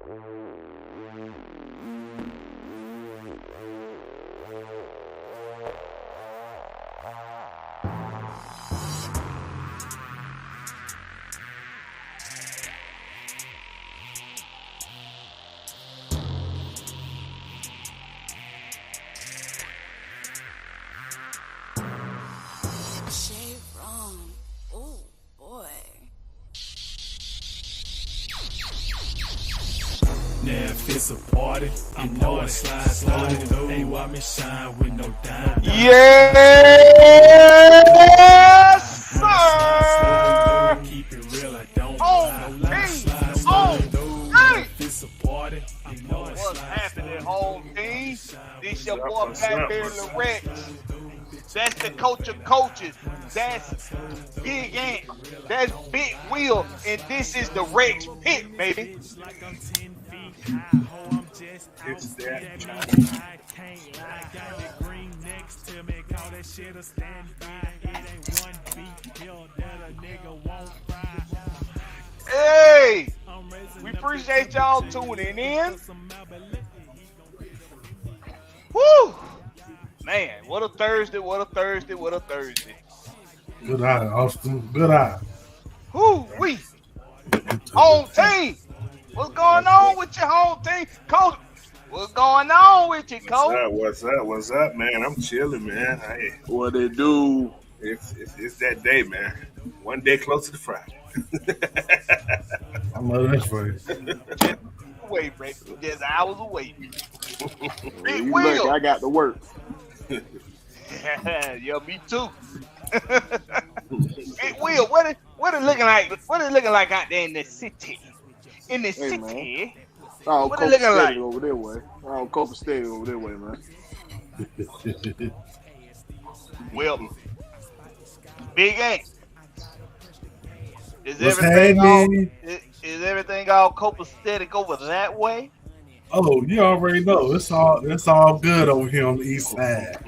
Now if it's a party, I know I slide. Ain't why me shine with no dime. Yes, sir. Keep it real, I don't If it's a party, I know I what's happening, home team? This your boy Blackberry Lorex. That's the coach of coaches. That's Big Ant. That's Big Will. And this is the Rex Pit, baby. It's that. Hey, we appreciate y'all tuning in. Woo! Man, what a Thursday, what a Thursday, what a Thursday. Good eye, Austin. Good eye. Woo-wee. Home team. What's going on with your home team? Coach, what's going on with you, Coach? What's up, man? I'm chilling, man. Hey, what they do? It's that day, man. One day closer to Friday. I love that phrase. Just away, Rick. Just hours away. Big You Will. lucky I got to work. Yeah, me too. Big Will, what it looking like? What it looking like out there in the city? In the city, man. What it looking like? Over there way. Copa State over there way, man. Well, Big Ant. Is everything all copacetic over that way? Oh, you already know. It's all good over here on the east side.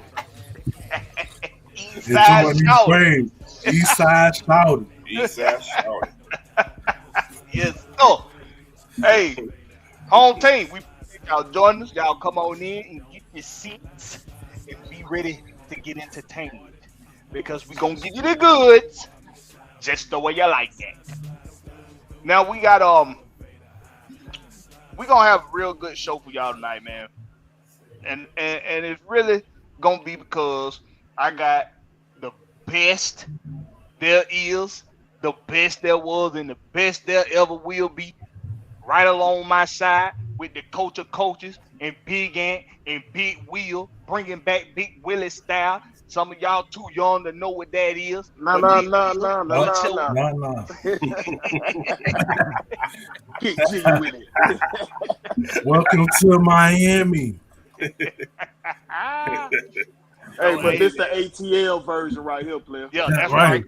East side shouting. East side shouting. East side shouting. Yes. Oh, hey, home team. Y'all join us. Y'all come on in and get your seats and be ready to get entertained because we're gonna give you the goods just the way you like that. Now we got we're gonna have a real good show for y'all tonight, man. And it's really gonna be because I got the best there is, the best there was, and the best there ever will be right along my side with the coach of coaches and Big Ant and Big Will, bringing back Big Willie style. Some of y'all too young to know what that is. No. Get G with it. Welcome to Miami. Hey, but this the ATL version right here, player. Yeah, that's right.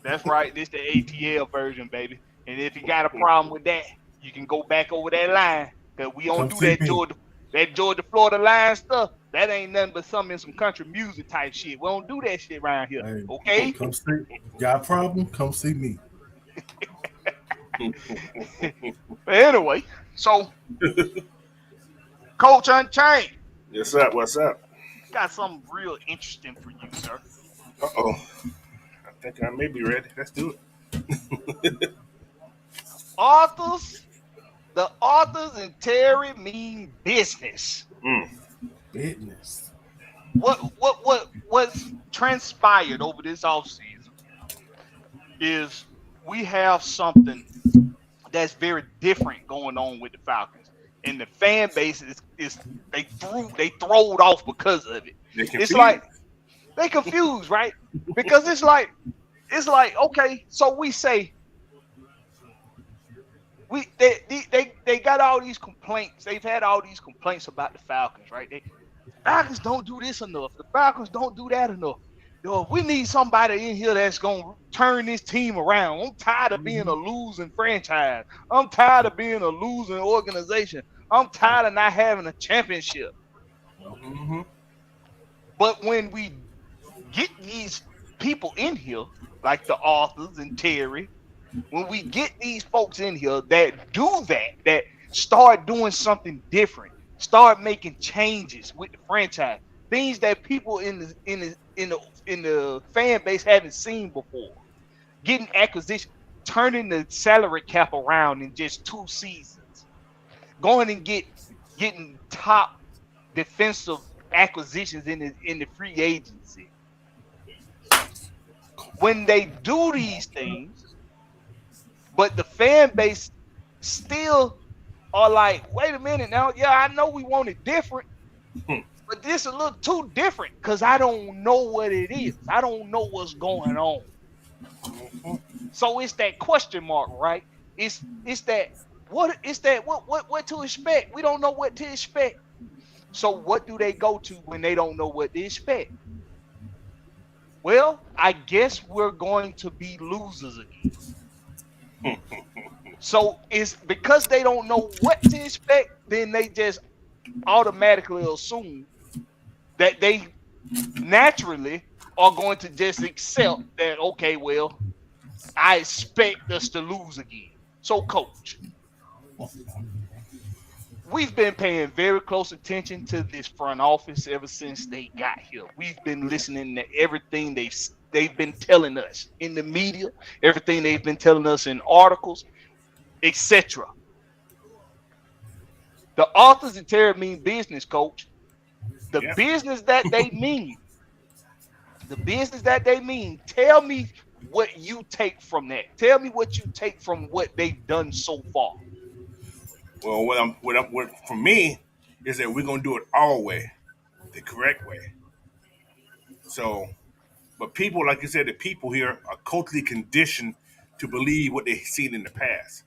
That's right. This the ATL version, baby. And if you got a problem with that, you can go back over that line. Cause we don't do that Georgia Florida line stuff. That ain't nothing but some country music type shit. We don't do that shit around here. Hey, okay? Come see. Got a problem? Come see me. But anyway, so Coach Unchained. Yes, sir. What's up? Got something real interesting for you, sir. I think I may be ready. Let's do it. The authors and Terry mean business. Business. What's transpired over this offseason is we have something that's very different going on with the Falcons. And the fan base is they throwed off because of it. It's like they confused, right? Because it's like okay, so we say they got all these complaints. They've had all these complaints about the Falcons, right? The Falcons don't do this enough. The Falcons don't do that enough. Yo, we need somebody in here that's gonna turn this team around. I'm tired of being a losing franchise. I'm tired of being a losing organization. I'm tired of not having a championship. Mm-hmm. But when we get these people in here, like the authors and Terry, when we get these folks in here that do that start doing something different. Start making changes with the franchise. Things that people in the fan base haven't seen before. Getting acquisition, turning the salary cap around in just 2 seasons. Going and getting top defensive acquisitions in the free agency. When they do these things, but the fan base still are like, wait a minute now, yeah, I know we want it different, but this is a little too different because I don't know what it is. I don't know what's going on. So it's that question mark, right? It's that what to expect? We don't know what to expect. So what do they go to when they don't know what to expect? Well, I guess we're going to be losers again. So it's because they don't know what to expect, then they just automatically assume that they naturally are going to just accept that, okay, well, I expect us to lose again. So, coach, we've been paying very close attention to this front office ever since they got here. We've been listening to everything they've been telling us in the media, everything they've been telling us in articles, etc. The authors and Terry mean business, coach. The business that they mean. The business that they mean. Tell me what you take from that. Tell me what you take from what they've done so far. Well, what for me is that we're gonna do it our way, the correct way. So, but people, like you said, the people here are culturally conditioned to believe what they've seen in the past.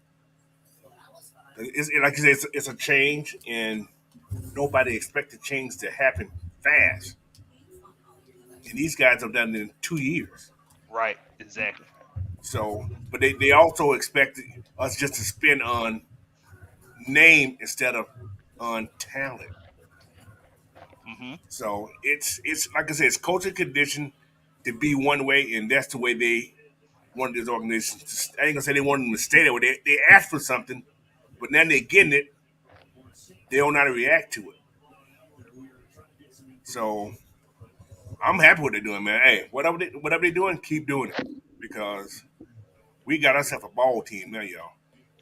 Like you said, it's a change, and nobody expected change to happen fast. And these guys have done it in 2 years. Right, exactly. So, but they also expected us just to spend on name instead of on talent. Mm-hmm. So it's like I said, it's culture conditioned to be one way, and that's the way they wanted this organization. I ain't gonna say they wanted them to stay that way. They asked for something, but now they're getting it. They don't know how to react to it. So I'm happy with what they're doing, man. Hey, whatever they doing, keep doing it because we got ourselves a ball team now, y'all.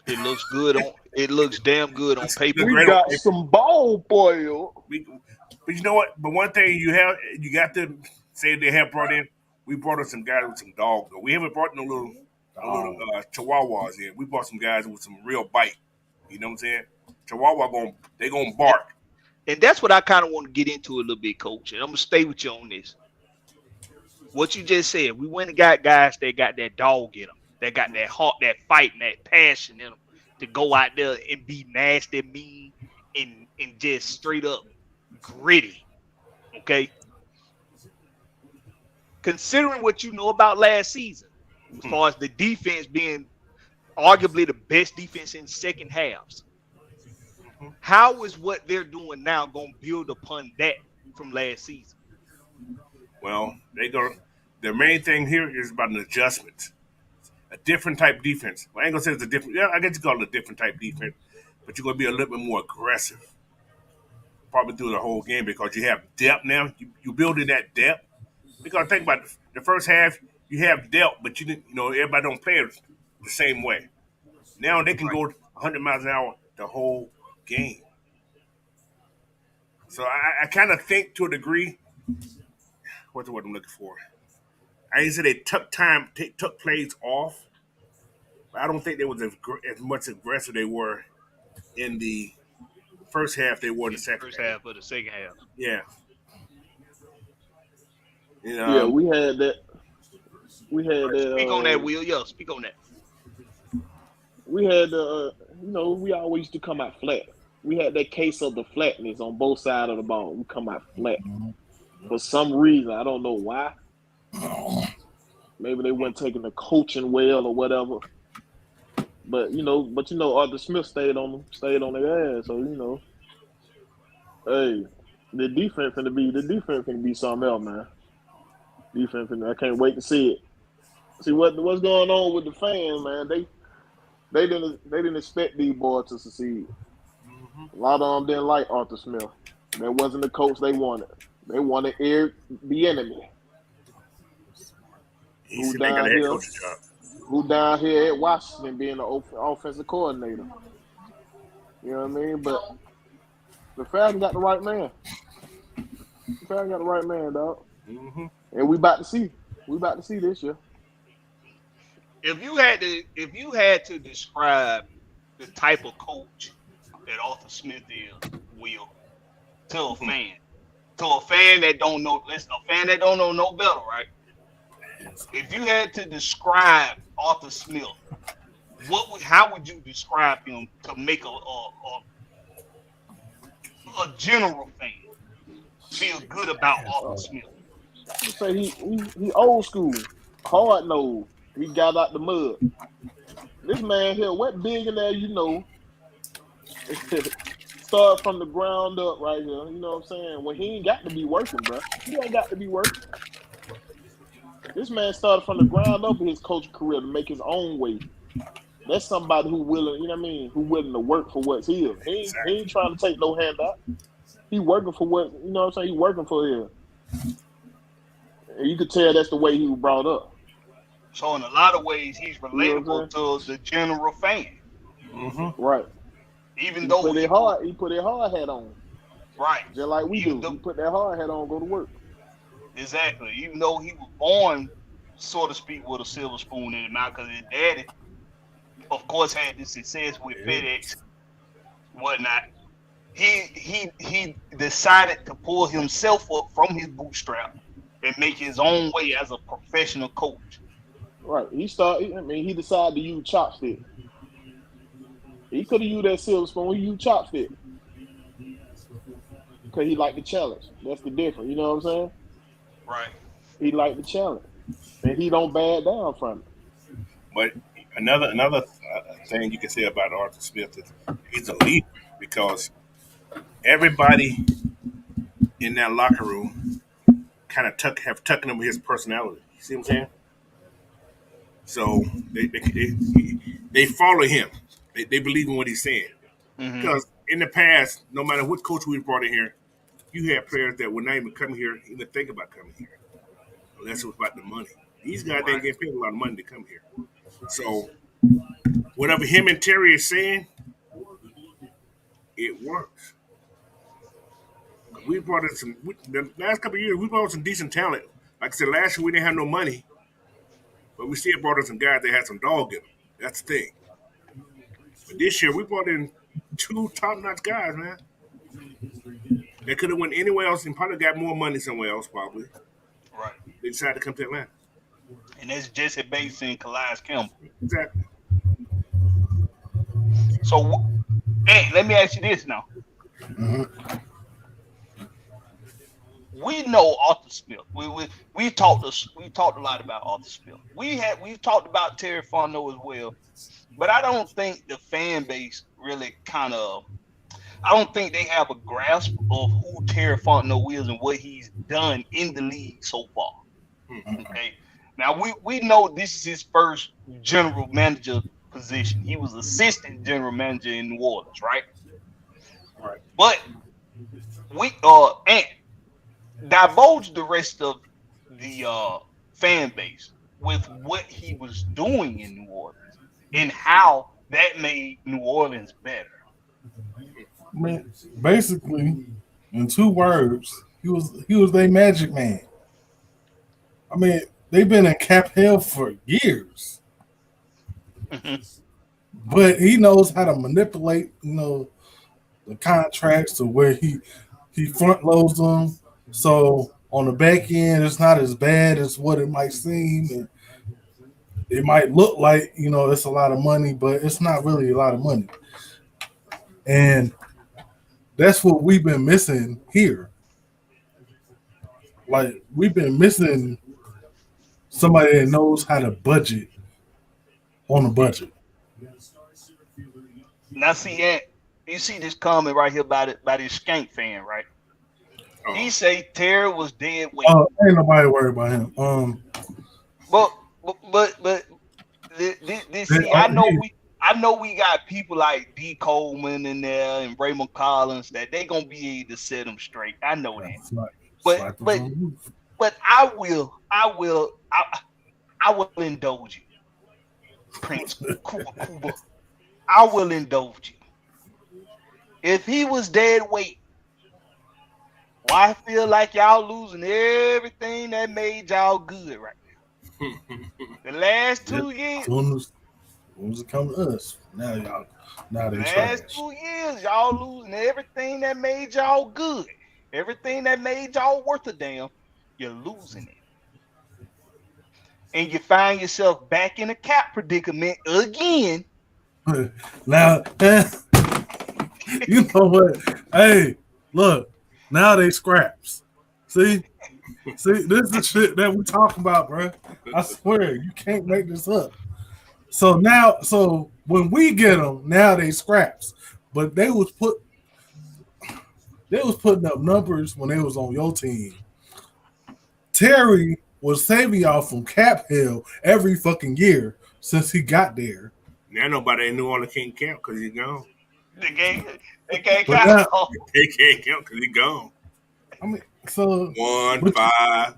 It looks good on. It looks damn good on paper. Look We great on got paper. some ball, boy. But you know what? But one thing you got to say they have brought in. We brought in some guys with some dog. We haven't brought no little chihuahuas in. We brought some guys with some real bite. You know what I'm saying? Chihuahua they gonna bark. And that's what I kind of want to get into a little bit, coach. And I'm gonna stay with you on this. What you just said, we went and got guys that got that dog in them, that got that heart, that fight, and that passion in them to go out there and be nasty, mean, and just straight up gritty. Okay. Considering what you know about last season, as far as the defense being arguably the best defense in second halves, how is what they're doing now going to build upon that from last season? Well, the main thing here is about an adjustment. A different type defense. Well, I ain't gonna say it's a different. Yeah, I guess you call it a different type defense, but you're gonna be a little bit more aggressive, probably through the whole game because you have depth now. You building that depth. Because think about the first half, you have depth, but you didn't. You know, everybody don't play it the same way. Now they can go 100 miles an hour the whole game. So I kind of think to a degree. What's the word I'm looking for? I ain't say they took plays off, but I don't think they was as much aggressive they were in the first half they were in the second First half of the second half. Yeah. Yeah, we had that. We had that. Speak on that, Will. Yeah, speak on that. We had we always used to come out flat. We had that case of the flatness on both sides of the ball. We come out flat. For some reason, I don't know why. Maybe they weren't taking the coaching well or whatever. But Arthur Smith stayed on their ass. So hey, the defense finna be something else, man. I can't wait to see it. See what's going on with the fans, man. They didn't expect these boys to succeed. A lot of them didn't like Arthur Smith. That wasn't the coach they wanted. They wanted Eric the enemy. He said they got a head coach's job. Who down here at Washington being the offensive coordinator. You know what I mean? But the Falcons got the right man. The Falcons got the right man, dog. Mm-hmm. And we about to see. We about to see this year. If you had to describe the type of coach that Arthur Smith is, Will, to a fan that don't know, no better, right? If you had to describe Arthur Smith, how would you describe him to make a general fan feel good about Arthur Smith? I say he old school, hard nosed. He got out the mud. This man here, what billionaire you know, start from the ground up right here. You know what I'm saying? When he ain't got to be working, bro. He ain't got to be working. This man started from the ground up in his coaching career to make his own way. That's somebody who willing, you know what I mean, who willing to work for what's his. He ain't trying to take no handout. He working for what, you know what I'm saying? He working for his. And you could tell that's the way he was brought up. So in a lot of ways, he's relatable to the general fan. Mm-hmm. Right. Even though he put a hard hat on. Right. Just like we do. He put that hard hat on, go to work. Exactly. Even though he was born, so to speak, with a silver spoon in his mouth, because his daddy, of course, had this success with FedEx, whatnot. He decided to pull himself up from his bootstrap and make his own way as a professional coach. Right. He decided to use chopstick. He could have used that silver spoon. He used chopstick. Because he liked the challenge. That's the difference. You know what I'm saying? Right. He liked the challenge. And he don't back down from it. But another thing you can say about Arthur Smith is he's a leader because everybody in that locker room kind of have tucked him his personality. You see what I'm saying? So they follow him. They believe in what he's saying. Mm-hmm. Because in the past, no matter what coach we brought in here, you had players that would not even come here, even think about coming here, unless it was about the money. These guys didn't get paid a lot of money to come here. So whatever him and Terry is saying, it works. We brought in the last couple of years, we brought in some decent talent. Like I said, last year we didn't have no money, but we still brought in some guys that had some dog in them. That's the thing. But this year we brought in 2 top-notch guys, man. They could have went anywhere else and probably got more money somewhere else, probably. Right. They decided to come to Atlanta. And that's Jesse Bates and Calais Campbell. Exactly. So, hey, let me ask you this now. Mm-hmm. We know Arthur Smith. We talked a lot about Arthur Smith. We've talked about Terry Fontenot as well, but I don't think the fan base really I don't think they have a grasp of who Terry Fontenot is and what he's done in the league so far. Okay. Now we know this is his first general manager position. He was assistant general manager in New Orleans, right? Right. But and divulge the rest of the fan base with what he was doing in New Orleans and how that made New Orleans better. I mean, basically, in 2 words, he was their magic man. I mean, they've been in cap hell for years, but he knows how to manipulate, the contracts to where he front loads them. So on the back end, it's not as bad as what it might seem. And it might look like, it's a lot of money, but it's not really a lot of money. And that's what we've been missing here. Like, we've been missing somebody that knows how to budget on a budget. Now, see, you see this comment right here by this Skank fan, right? Oh. He say Terry was dead weight. Oh, ain't nobody worried about him. But this, see, I I know we got people like D. Coleman in there and Raymond Collins that they gonna be able to set them straight. I know that. But I will indulge you, Prince Kuba. I will indulge you. If he was dead weight, why I feel like y'all losing everything that made y'all good right now? The last 2 years. When it come to us, now they Last trash. 2 years, y'all losing everything that made y'all good. Everything that made y'all worth a damn, you're losing it. And you find yourself back in a cap predicament again. Now, you know what? Hey, look, now they scraps. See, this is the shit that we talking about, bro. I swear, you can't make this up. So when we get them, now they scraps. But they was putting up numbers when they was on your team. Terry was saving y'all from cap hell every fucking year since he got there. Now nobody in New Orleans can't count because he's gone. They can't They can't count because he's gone. I mean, so 1, 5,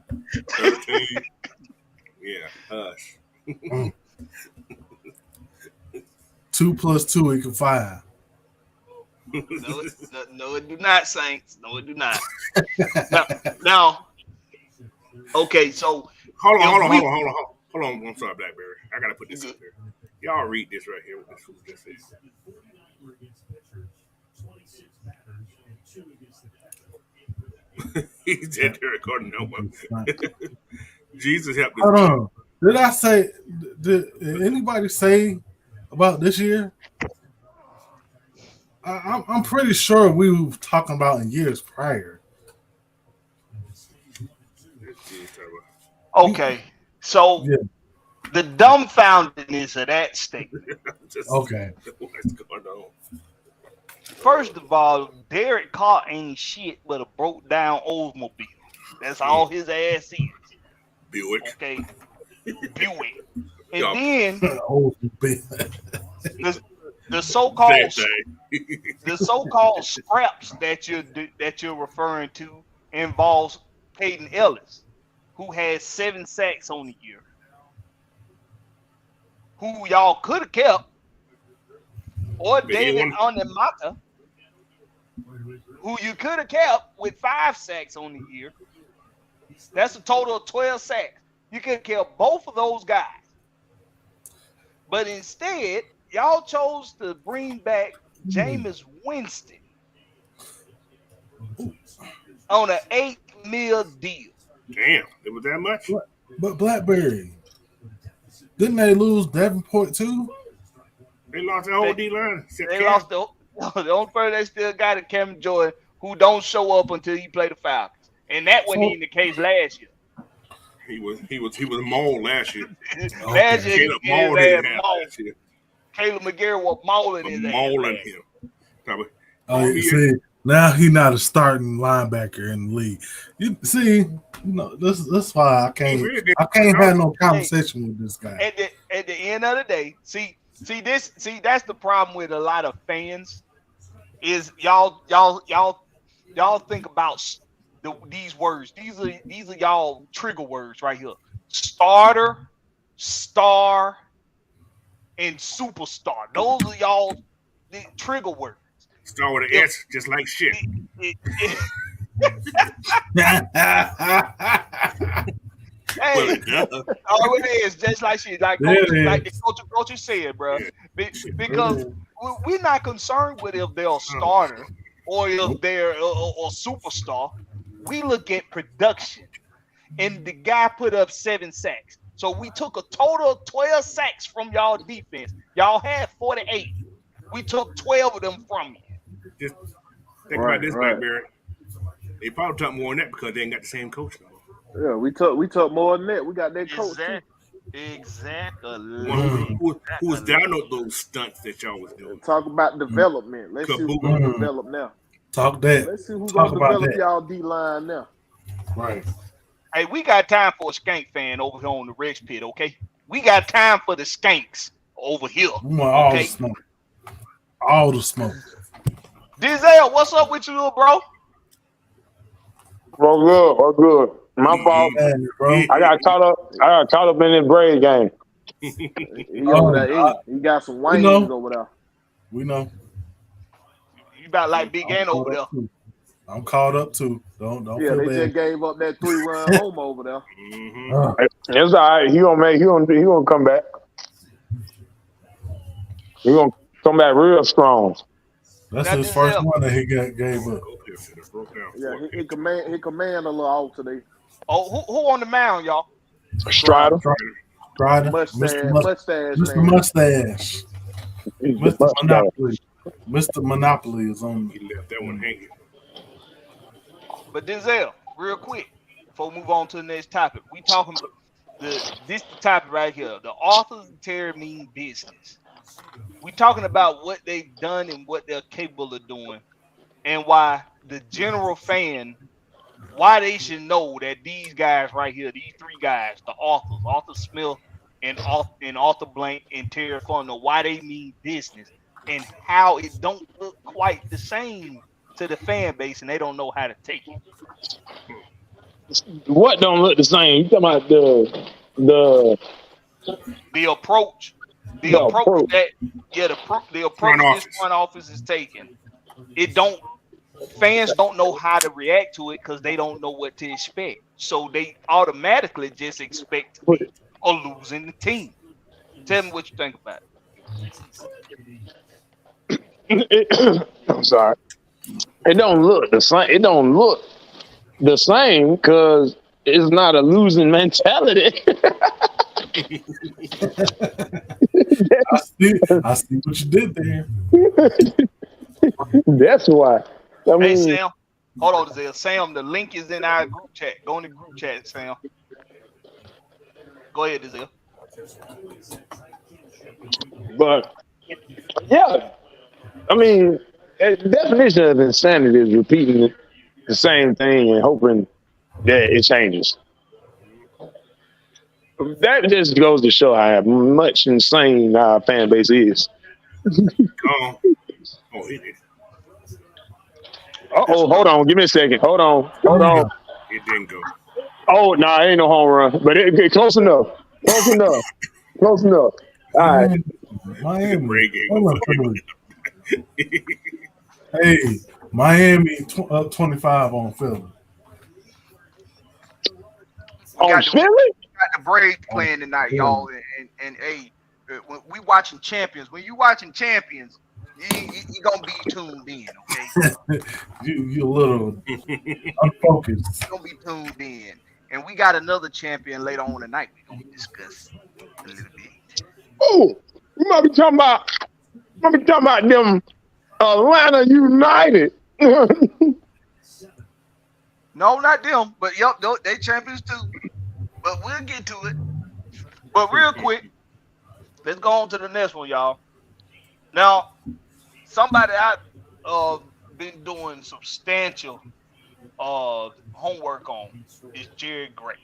13. Yeah, hush. 2 + 2 equals 5. No, it do not, Saints. No, it do not. now, okay, so hold on. I'm sorry, Blackberry. I gotta put this up there. Y'all read this right here. What this fool just said. He said they're recording no one. Jesus help us. Hold on. Did anybody say about this year? I'm pretty sure we were talking about in years prior. Okay, so the dumbfoundedness of that statement. Okay. What's going on? First of all, Derek Carr ain't shit but a broke down Oldsmobile. That's all his ass is. Buick. Okay, Buick. And then the so-called scraps that you're referring to involves Peyton Ellis, who had 7 sacks on the year, who y'all could have kept, or David Onemata, who you could have kept with 5 sacks on the year. That's a total of 12 sacks. You could have kept both of those guys. But instead, y'all chose to bring back Jameis Winston on an $8 million deal. Damn, it was that much? But Blackberry, didn't they lose Davenport too? They lost the whole D-line. They lost the only person they still got is Kevin Jordan, who don't show up until he play the Falcons. And that wasn't even the case last year. He was mauled last year. Last year, last year. Caleb McGarry was mauling his ass. Mauling him. See, now he's not a starting linebacker in the league. That's why I can't have no conversation with this guy. At the end of the day, that's the problem with a lot of fans is y'all think about these words. These are y'all trigger words right here. Starter, star, and superstar. Those are y'all the trigger words. Start with an S, just like shit. Hey, all it is just like shit, like the coach said, bro. Because we're not concerned with if they're a starter or if they're a superstar. We look at production, and the guy put up 7 sacks. So we took a total of 12 sacks from y'all defense. Y'all had 48. We took 12 of them from you. Just think about this, Blackberry. They probably took more than that because they ain't got the same coach no more. Yeah, we took more than that. We got that coach too. Exactly. Who was down on those stunts that y'all was doing? Talk about development. Let's see who's going to develop now. Talk that. Let's see who's going to develop y'all D-line now. Right. Hey, we got time for a skank fan over here on the Rex Pit, okay? We got time for the skanks over here. We want all the Okay, smoke. All the smoke. Denzel, what's up with you, little bro? Well, good. Well, good. My fault. Man, bro. I got caught up. I got caught up in the Braves game. He over there. He got some wings know. over there. We know. You about like Big I'm Ant over caught there. up too. I'm caught up too. Don't Yeah, feel they bad. just gave up that 3-run home over there. It's all right. He gonna come back. He gonna come back real strong. That's Now, his first Denzel, one that he gave up. Yeah, he command a little off today. oh, who on the mound, y'all? Strider. Strider, Mustache Mr. man. Mustache, He's the Mr. mustache. Monopoly, Mr. Monopoly is on. He left that one hanging. But Denzel, real quick, before we move on to the next topic, we talking about this topic right here. The authors of terror mean business. We talking about what they've done and what they're capable of doing, and why the general fan, why they should know that these guys right here, these three guys, the authors, Arthur Smith and Arthur Blank and Terry Fontenot, why they mean business and how it don't look quite the same to the fan base and they don't know how to take it. What don't look the same? You talking about The approach the approach. that the approach this front office is taking, it don't fans don't know how to react to it because they don't know what to expect. So they automatically just expect to be a losing team. Tell me what you think about it. I'm sorry. It don't look the same. It don't look the same because it's not a losing mentality. I see what you did there. That's why. I mean, Hey Sam, hold on, Zell. Sam, the link is in our group chat. Go in the group chat, Sam. Go ahead, Zell. but yeah, I mean, the definition of insanity is repeating the same thing and hoping that it changes. That just goes to show how much insane our fan base is. Oh, it Hold on, give me a second. Hold on. didn't go. Oh, no, it ain't no home run, but it close enough. Close enough. All right. Miami. Ray game. Hey, Miami 25 on Philly. On Philly? Got the Braves playing tonight, y'all, and hey, when we watching champions. When you watching champions, you gonna be tuned in, okay? you a little unfocused. You're gonna be tuned in, and we got another champion later on tonight. We're gonna discuss a little bit. Oh, you might be talking about them Atlanta United. No, not them, but yep, they champions too. But we'll get to it. But real quick, let's go on to the next one, y'all. Now, somebody I've been doing substantial homework on is Jared Gray.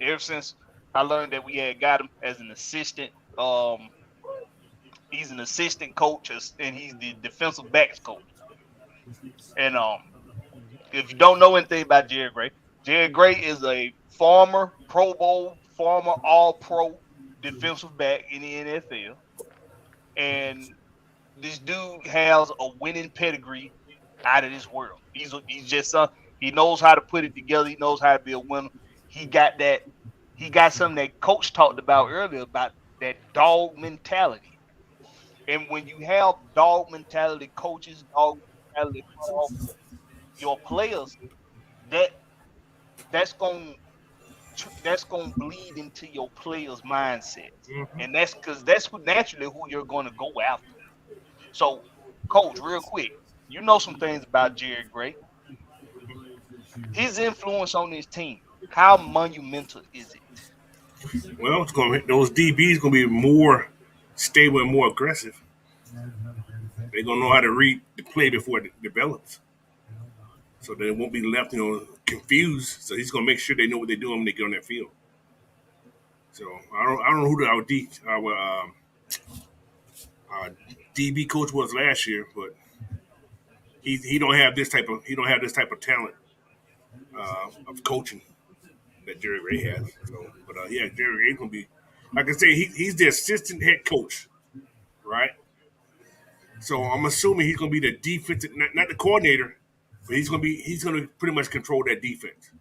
Ever since I learned that we had got him as an assistant, he's an assistant coach and he's the defensive backs coach. And if you don't know anything about Jared Gray is a former Pro Bowl, former All-Pro defensive back in the NFL. And this dude has a winning pedigree out of this world. He's just he knows how to put it together. He knows how to be a winner. He got something that Coach talked about earlier about that dog mentality. And when you have dog mentality coaches, dog mentality your players, that's gonna bleed into your players' mindset, and that's because that's naturally who you're gonna go after. So, Coach, real quick, you know some things about Jared Gray. His influence on this team, how monumental is it? Well, those DBs gonna be more stable and more aggressive. They're gonna know how to read the play before it develops, so they won't be left, confused. So he's gonna make sure they know what they're doing when they get on that field. So I don't know who our DB coach was last year, but he don't have this type of talent of coaching that Jerry Ray has. So, but yeah, Jerry Ray gonna be, like I say, he's the assistant head coach, right? So I'm assuming he's gonna be the defensive, not the coordinator, but he's gonna pretty much control that defense.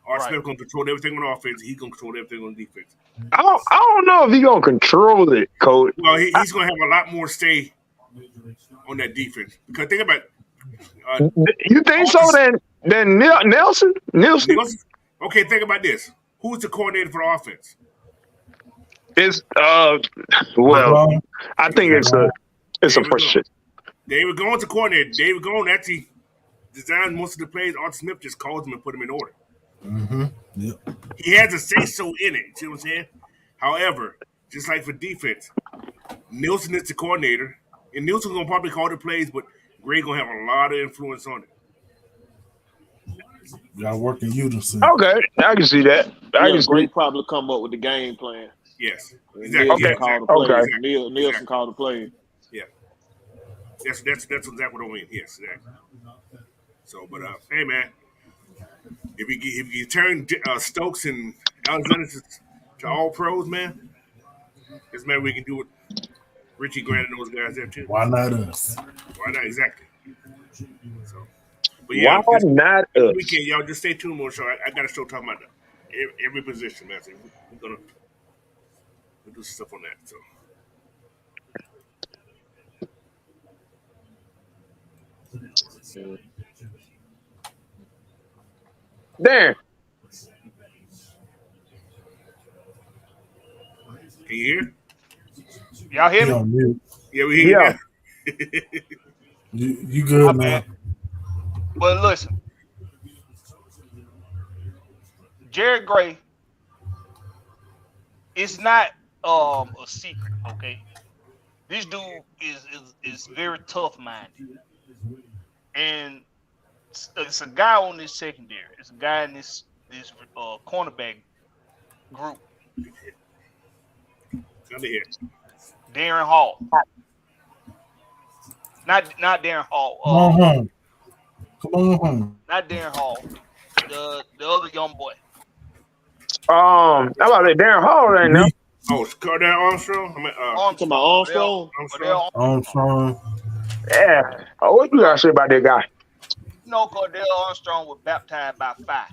Art Smith gonna control everything on offense. He's gonna control everything on defense. I don't know if he's gonna control it, coach. Well, he's gonna have a lot more say on that defense because think about. You think so? Then Nelson. Okay, think about this. Who's the coordinator for the offense? It's well, I think it's a frustration. David Goins the coordinator. David Goins actually designed most of the plays. Art Smith just calls them and put them in order. Mm-hmm. Yep. He has a say so in it. See what I'm saying? However, just like for defense, Nielsen is the coordinator, and Nielsen's gonna probably call the plays, but Gray gonna have a lot of influence on it. Y'all work in unison. Okay, I can see that. Gray probably come up with the game plan. Yes, exactly. Nielsen called the play. Yeah, that's exactly what I mean. Yes, exactly. So, but hey, man, if you turn Stokes and Alexander to all pros, man, this man we can do it. Richie Grant and those guys there too. Why not us? Why not exactly? So, but yeah, why not us? Weekend, y'all just stay tuned more. So I got a show talking about every position, man. So we'll do stuff on that. So. Damn. Can you hear? Y'all hear me? Yeah, we hear you. You good, man? But listen, Jared Gray, it's not a secret, okay? This dude is very tough minded, and it's a guy on this secondary. It's a guy in this cornerback group. Darren Hall. Not Darren Hall. Come on. Not Darren Hall. The other young boy. How about that Darren Hall right now? Oh, it's Cordell Armstrong? Talking about Armstrong. Yeah. Oh, what you gotta say about that guy? You know, Cordell Armstrong was baptized by fire.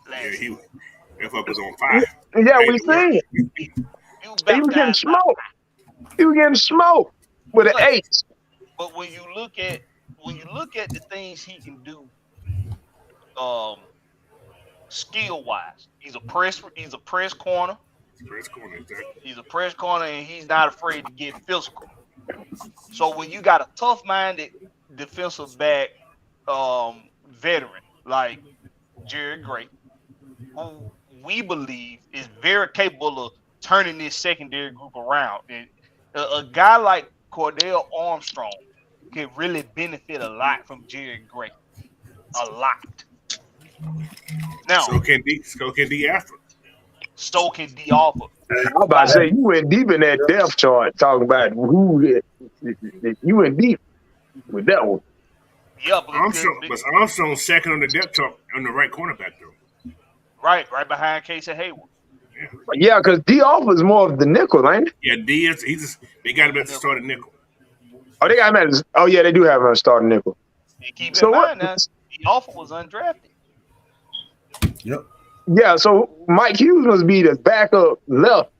That fuck was on fire. Yeah, we seen it. He was getting smoked. He was getting smoked with an 8. But when you look at the things he can do, skill wise, he's a press corner. He's a press corner, and he's not afraid to get physical. So when you got a tough-minded defensive back veteran like Jared Gray, who we believe is very capable of turning this secondary group around, and a guy like Cordell Armstrong can really benefit a lot from Jared Gray, a lot. Now, so can D after. So can D Alpha. I'm about to say you went deep in that depth chart talking about who you went deep with that one. Yeah, but Armstrong's second on the depth chart on the right cornerback though. Right behind Casey Hayward. Yeah, because D Alpha is more of the nickel, ain't it? Yeah, D is they got him at the starting nickel. Oh, they got him at yeah, they do have him at starting nickel. And keep in mind that D Alpha was undrafted. Yep. Yeah, so Mike Hughes must be the backup left.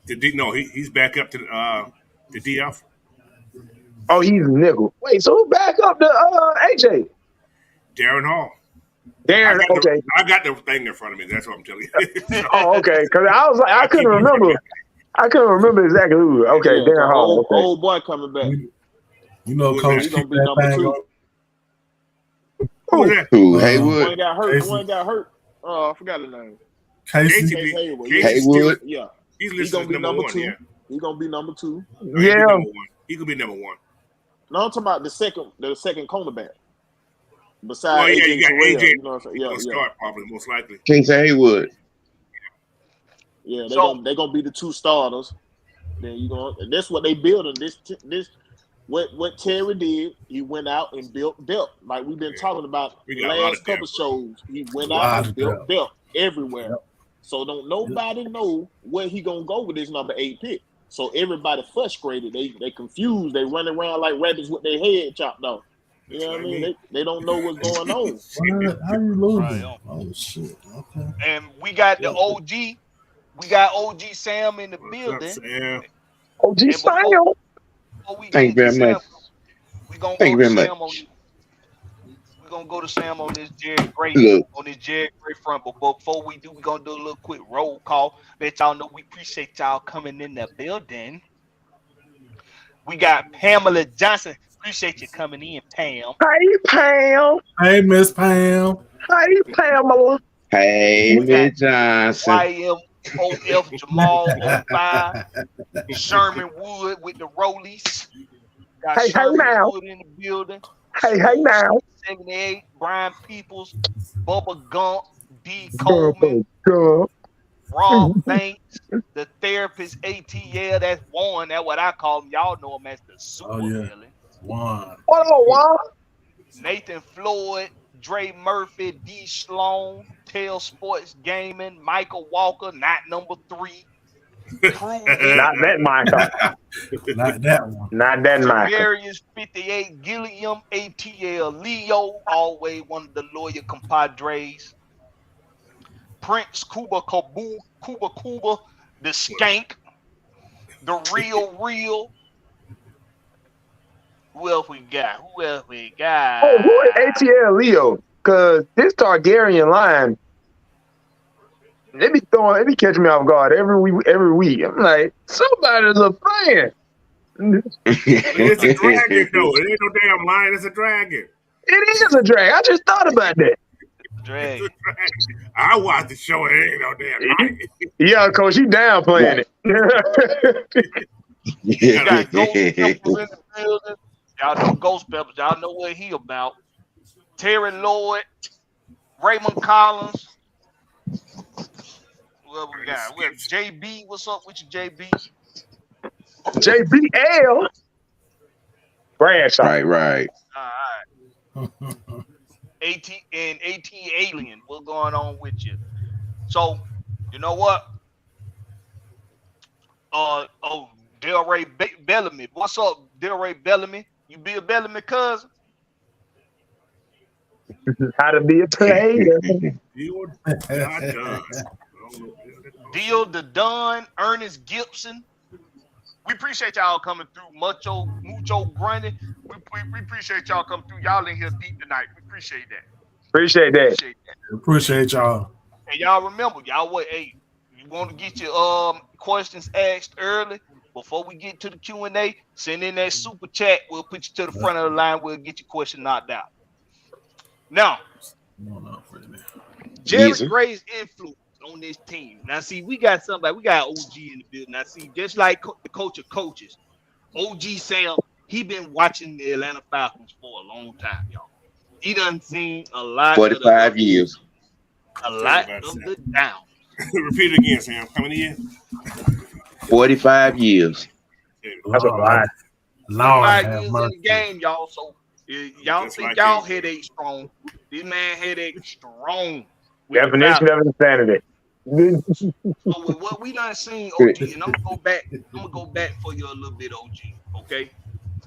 He's back up to D Alpha. Oh, he's nickel. Wait, so who back up to AJ? Darren Hall. Okay. I got the thing in front of me. That's what I'm telling you. Oh, okay. Because I was like, I couldn't remember. I couldn't remember exactly who. Okay, yeah, Darren Hall. Old boy coming back. You know, Coach, he's gonna be number 2. Who? Hayward. One got hurt. I forgot his name. Casey Hayward. Yeah. He's gonna be number 2. Yeah. He's gonna be number 2. Yeah. He could be number 1. No, I'm talking about the second cornerback. Besides, you got AJ. You know what I'm saying? Start probably most likely. Casey Hayward. Yeah, they're gonna be the 2 starters. then you gonna. And that's what they building. This what Terry did. He went out and built depth, like we've been talking about We the got a lot last of couple depth. shows. He went A out lot and of built depth. depth everywhere. Yep. So don't nobody know where he gonna go with this number 8 pick. So everybody frustrated. They confused. They running around like rabbits with their head chopped off. You know what I mean? They don't know what's going on. What? How you losing? Right. Oh shit. Okay. And we got the Yeah. OG. We got OG Sam in the What's up, building. Sam? OG And Sam. before we Thank you get to very much. Sam, we gonna Thank go you to very Sam on. much. We're gonna go to Sam on this Jared Gray Look, front. But before we do, we're gonna do a little quick roll call. Let y'all know we appreciate y'all coming in the building. We got Pamela Johnson. Appreciate you coming in, Pam. Hey, Pam. Hey, Miss Pam. Hey, Pamela. hey, We got Miss Johnson. YMOF Jamal 05. Sherman Wood with the Rollies. Got Hey, Sherman now. Wood in the building. Hey, now. 78, Brian Peoples, Bubba Gump, D. Coleman, Girl. Rob Banks, the therapist ATL. That's one. That's what I call him. Y'all know him as the super villain. One. What up, Juan? Nathan Floyd, Dre Murphy, D. Sloan, Tail Sports Gaming, Michael Walker, not number 3. Not that Michael. Not that one. Not that Michael. Various 58, Gilliam, ATL, Leo, always one of the lawyer compadres. Prince, Cuba, the Skank, the Real. Who else we got? Oh, who is ATL Leo? Because this Targaryen line, they be catching me off guard every week. I'm like, somebody's a fan. It's a dragon, though. It ain't no damn lion. It's a dragon. It is a drag. I just thought about that. Dragon. I watched the show. It ain't no damn lion. Yeah, Coach, you down playing it. You got Ghost Peppers in the building. Y'all know Ghost Peppers. Y'all know what he about. Terry Lloyd, Raymond Collins. What we got? We have JB. What's up with you, JB? JBL. Bradshaw. Right. All right. AT Alien. What's going on with you? So, you know what? Delray Bellamy. What's up, Delray Bellamy? You be a Bellamy cousin? How to be a player. Deal the Dunn, Ernest Gibson. We appreciate y'all coming through. Mucho Grundy. We appreciate y'all coming through. Y'all in here deep tonight. We appreciate that. Appreciate that. Appreciate y'all. And y'all remember, y'all what? Hey, you want to get your questions asked early before we get to the Q&A? Send in that super chat. We'll put you to the front of the line. We'll get your question knocked out. Now, Jerry Gray's influence on this team. Now, see, we got somebody. We got OG in the building. Now, see, just like the coach of coaches, OG Sam, he been watching the Atlanta Falcons for a long time, y'all. He done seen a lot. 45 years. A lot of the down. Repeat it again, Sam. How many years? 45 years. That's a lot. Lord 5 have years in mercy. the game, y'all. So y'all Just think like y'all it. headache strong. This man headache strong. Definition of insanity. So with what we done seen, OG, and I'm gonna go back for you a little bit, OG. Okay.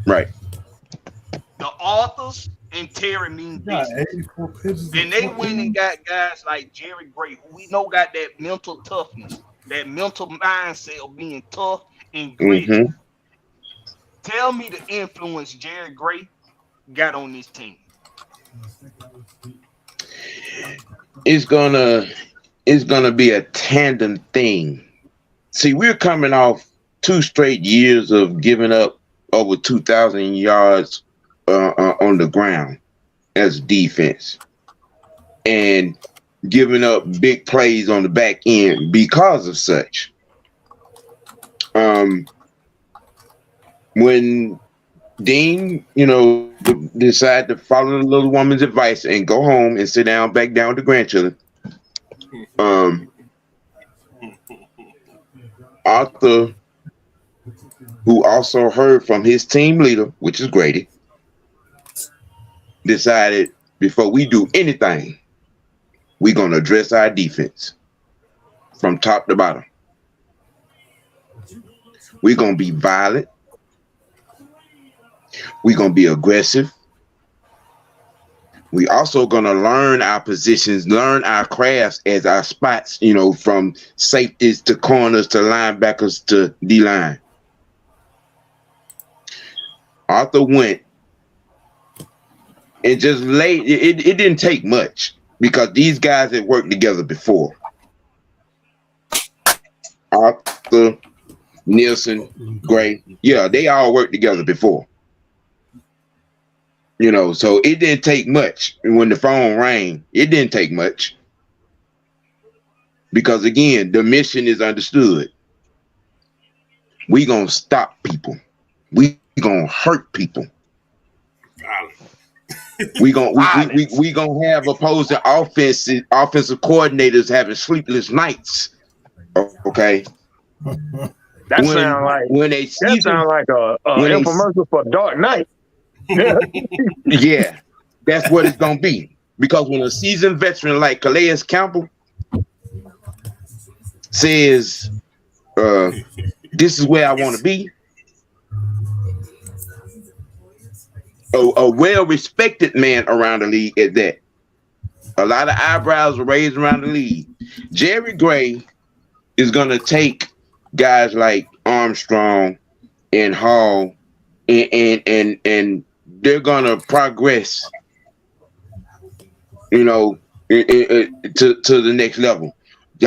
Right. The authors and Terry mean Got business. 84 pitches. And they went and got guys like Jerry Gray, who we know got that mental toughness, that mental mindset of being tough and gritty. Mm-hmm. Tell me the influence Jerry Gray got on this team. It's gonna be a tandem thing. See, we're coming off 2 straight years of giving up over 2,000 yards on the ground as defense, and giving up big plays on the back end because of such. When Dean, decide to follow the little woman's advice and go home and sit down back down with the grandchildren, Arthur who also heard from his team leader, which is Grady, decided before we do anything, we're going to address our defense from top to bottom. We're going to be violent. We're going to be aggressive. We also going to learn our positions, learn our crafts as our spots, from safeties to corners to linebackers to D-line. Arthur went and just laid, it didn't take much because these guys had worked together before. Arthur, Nielsen, Gray, they all worked together before. So it didn't take much. And when the phone rang, it didn't take much. Because again, the mission is understood. We gonna stop people. We gonna hurt people. we gonna have opposing offensive coordinators having sleepless nights. Okay. That sounds like an infomercial for Dark Knight. Yeah, that's what it's gonna be. Because when a seasoned veteran like Calais Campbell says, "This is where I want to be," a well-respected man around the league at that. A lot of eyebrows are raised around the league. Jerry Gray is gonna take guys like Armstrong and Hall and they're gonna progress, to the next level.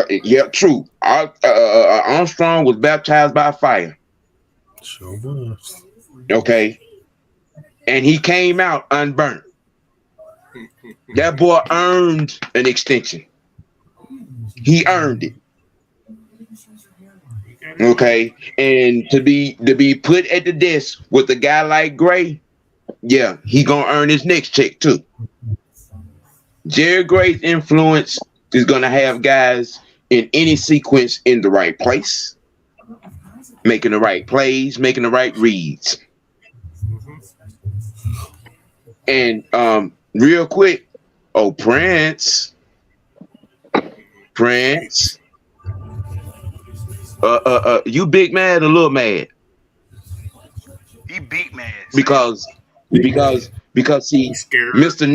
Yeah, true. Armstrong was baptized by fire. Sure was. Okay, and he came out unburnt. That boy earned an extension. He earned it. Okay, and to be put at the desk with a guy like Gray, he gonna earn his next check too. Jerry Gray's influence is gonna have guys in any sequence in the right place, making the right plays, making the right reads. And real quick, Prince. You big mad or little mad? He beat man. Because see, Mr.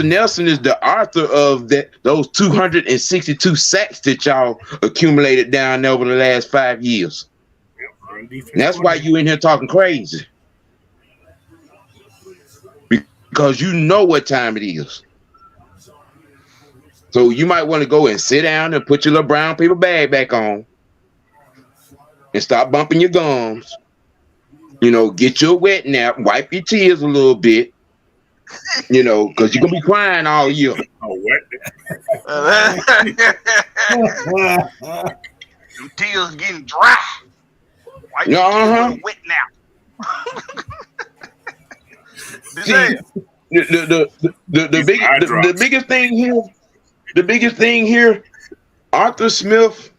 Nelson is the author of those 262 sacks that y'all accumulated down there over the last 5 years. That's why you in here talking crazy. Because you know what time it is. So you might want to go and sit down and put your little brown paper bag back on and stop bumping your gums. Get your wet nap, wipe your tears a little bit, because you're going to be crying all year. Oh, what? Them tears getting dry. Wipe your tears with a wet nap. The biggest thing here, Arthur Smith,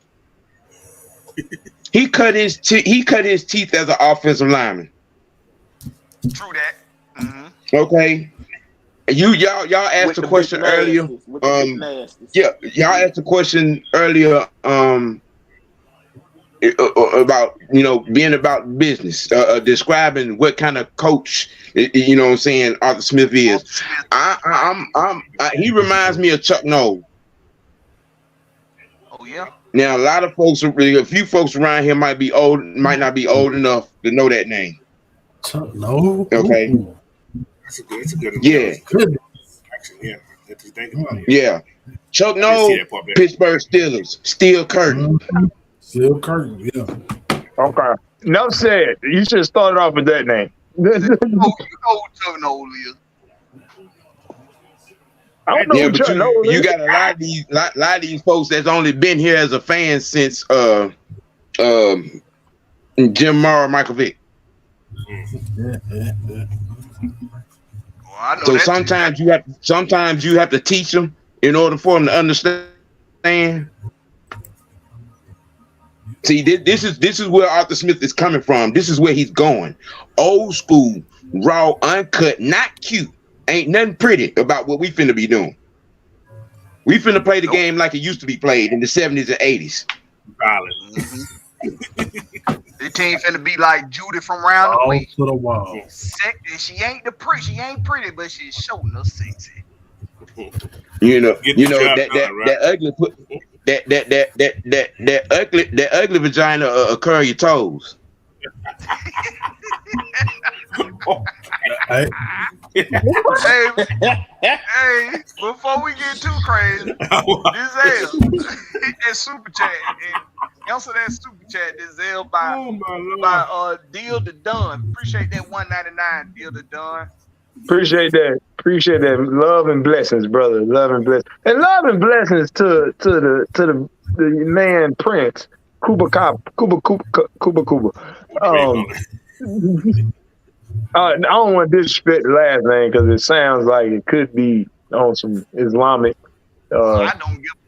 he cut his teeth as an offensive lineman. True that. Mm-hmm. Okay. Y'all asked a question earlier. Y'all asked a question earlier about being about business, describing what kind of coach Arthur Smith is. He reminds me of Chuck Noll. Oh yeah. Now a lot of folks, a few folks around here might not be old enough to know that name. Chuck Noll. Okay. That's a good one. Yeah. Actually, That's just thinking about it. Yeah. Chuck Noll, Pittsburgh Steelers, Steel Curtain. Steel Curtain, yeah. Okay. Enough said. You should have started off with that name. You know who Chuck Noll is. I don't know who Chuck Noll is. You got a lot of these folks that's only been here as a fan since Jim Mara, Michael Vick. So sometimes you have to teach them in order for them to understand. See, this is where Arthur Smith is coming from. This is where he's going. Old school, raw, uncut, not cute. Ain't nothing pretty about what we finna be doing. We finna play the game like it used to be played in the 70s and 80s. The team finna be like Judy from Round the Way. To the wall. She ain't pretty, but she's showing us sexy. That ugly vagina curl your toes. Hey, before we get too crazy, Denzel, hit that super chat and answer that super chat, Denzel, by Deal to Done. Appreciate that $1.99 Deal to Done. Appreciate that. Love and blessings, brother. Love and blessings. And love and blessings to the man Prince. Kuba. I don't want to disrespect the last name because it sounds like it could be on some Islamic. I don't give a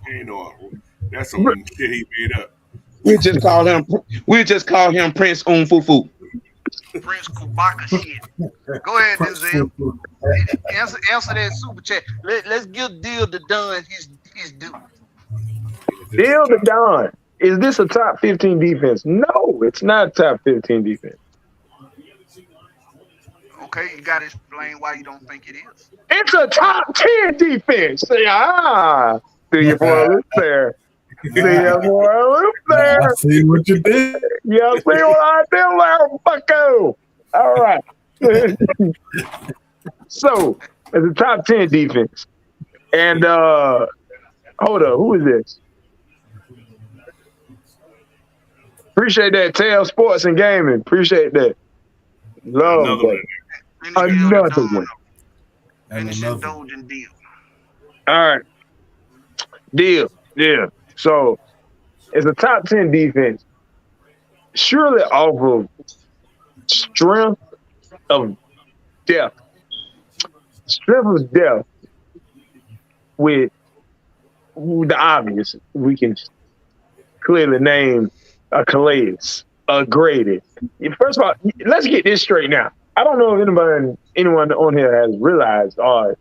damn. That's some shit he made up. We just call him Prince Fufu. Prince Kubaka shit. Go ahead, Denzel. Answer that super chat. Let's give Deal to Done his due. Deal to Done. Is this a top 15 defense? No, it's not a top 15 defense. Okay, you got to explain why you don't think it is. It's a top 10 defense. See your boy Luke there. I see what you did. Yeah, see what I did there, bucko. All right. So, it's a top 10 defense. And, hold up, who is this? Appreciate that, Tail Sports and Gaming. Appreciate that. Love that. Another one. And another. Deal. All right. Deal. So, it's a top 10 defense. Surely off of strength of depth. Strength of depth with the obvious. We can clearly name a Calais, a Grady. First of all, let's get this straight now. I don't know if anyone on here has realized or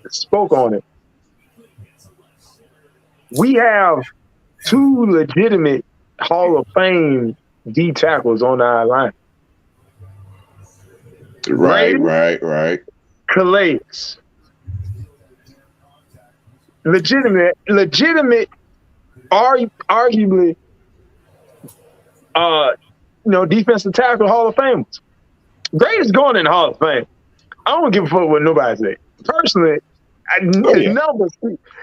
spoke on it. We have two legitimate Hall of Fame D tackles on our line. Right. Calais. Legitimate, arguably, defensive tackle Hall of Famers. Great is going in the Hall of Fame. I don't give a fuck what nobody say. Personally,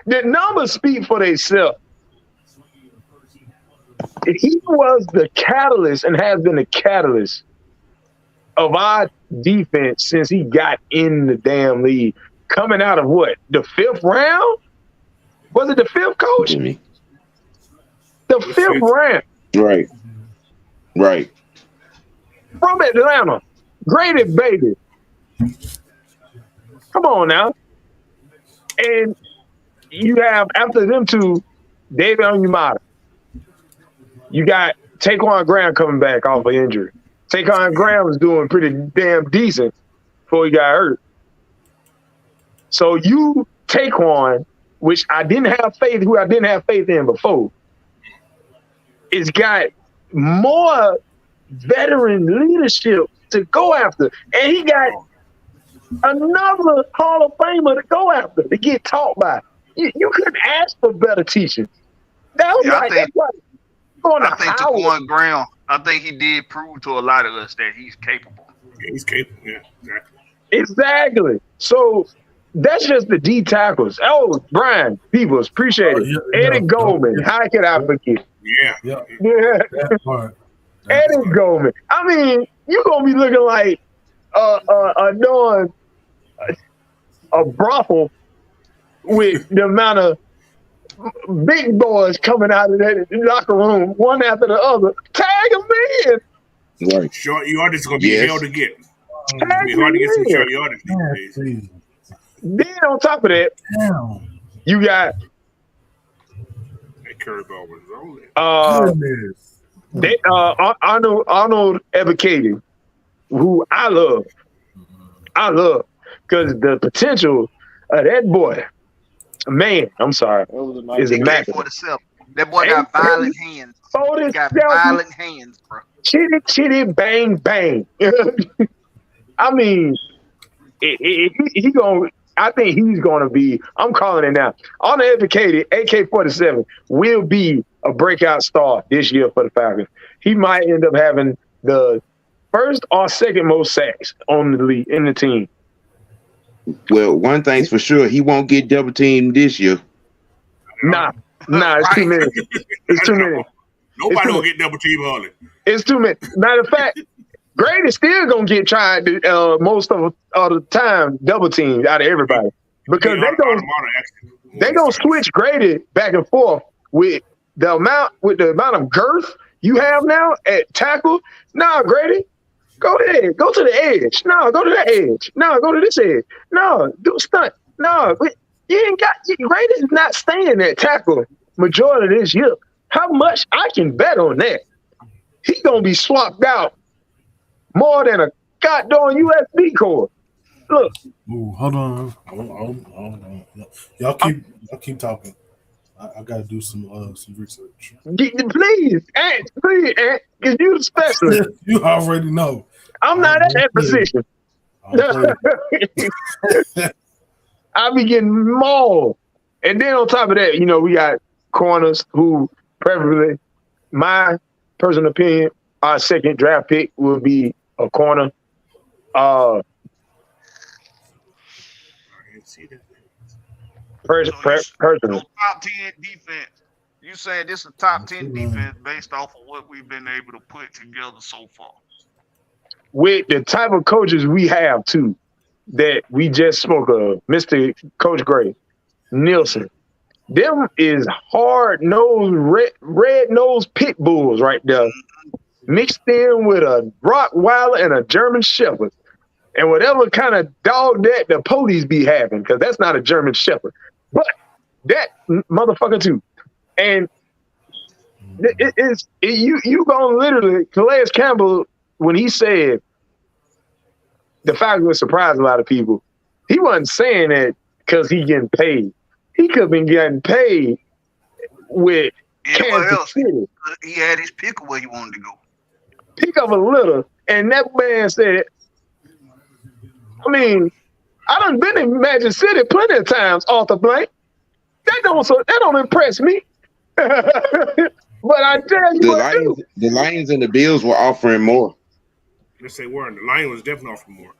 the numbers speak for themselves. He was the catalyst and has been the catalyst of our defense since he got in the damn league. Coming out of what? The fifth round? Was it the fifth, coach? Jimmy. The fifth round. Right. From Atlanta. Graded baby. Come on now. And you have, after them two, David Onyemata. You got Taquan Graham coming back off of injury. Taquan Graham was doing pretty damn decent before he got hurt. So you, Taquan, which I didn't have faith in before, it's got more veteran leadership to go after. And he got another Hall of Famer to go after, to get taught by. You couldn't ask for better teaching. That was I think Taquan Graham, I think he did prove to a lot of us that he's capable. Yeah, he's capable. Yeah, exactly. So that's just the D tackles. Oh, Brian Peebles, appreciate it. Eddie Goldman, how could I forget? Yeah. That part. Eddie Goldman. I mean, you're gonna be looking like a brothel with the amount of big boys coming out of that locker room, one after the other. Tag them in. Right. Short yardage is going to be hell to get. It's going to be hard to get some short yardage these days. Then on top of that, you got curveball was rolling. Goodness. They Arnold Ebiketie, who I love, because the potential of that boy, man, I'm sorry, That was a nice is one. immaculate. AK-47. That boy got violent hands. He got 47, violent hands, bro. chitty, bang, bang. I mean, he going. I think he's going to be. I'm calling it now. On the advocated, AK-47 will be a breakout star this year for the Falcons. He might end up having the first or second most sacks on the league in the team. Well, one thing's for sure, he won't get double teamed this year. Nah, it's too many. It's too many. Nobody gonna get double team Harley. It's too many. Matter of fact, Grady still gonna get tried most of the time double teamed out of everybody because they gonna switch Grady back and forth with the amount of girth you have now at tackle. Nah, Grady, go ahead, go to the edge. No, go to the edge. No, go to this edge. No, do a stunt. No, you ain't got Grady's not staying at tackle majority of this year. How much I can bet on that? He gonna be swapped out more than a goddamn USB cord. Look. Ooh, hold on. Y'all keep talking. I gotta do some research. Please, Ant, because you the specialist. You already know. I'm not at that position. I be getting mauled. And then on top of that, we got corners who preferably, my personal opinion, our second draft pick will be a corner. Personal. Top 10 defense. You saying this is a top 10 defense based off of what we've been able to put together so far? With the type of coaches we have too, that we just spoke of, Mr. Coach Gray, Nielsen, them is hard-nosed, red-nosed pit bulls right there, mixed in with a Rottweiler and a German Shepherd. And whatever kind of dog that the police be having, because that's not a German Shepherd. But that motherfucker too. And you gonna literally, Calais Campbell, when he said the Falcons would surprise a lot of people, he wasn't saying that because he getting paid. He could have been getting paid with Kansas City. He had his pick of where he wanted to go. Pick up a little, and that man said, I mean, I done been in Magic City plenty of times off the blank. That don't impress me. But I tell you the Lions and the Bills were offering more. Yes, they were. The Lions was definitely offering more.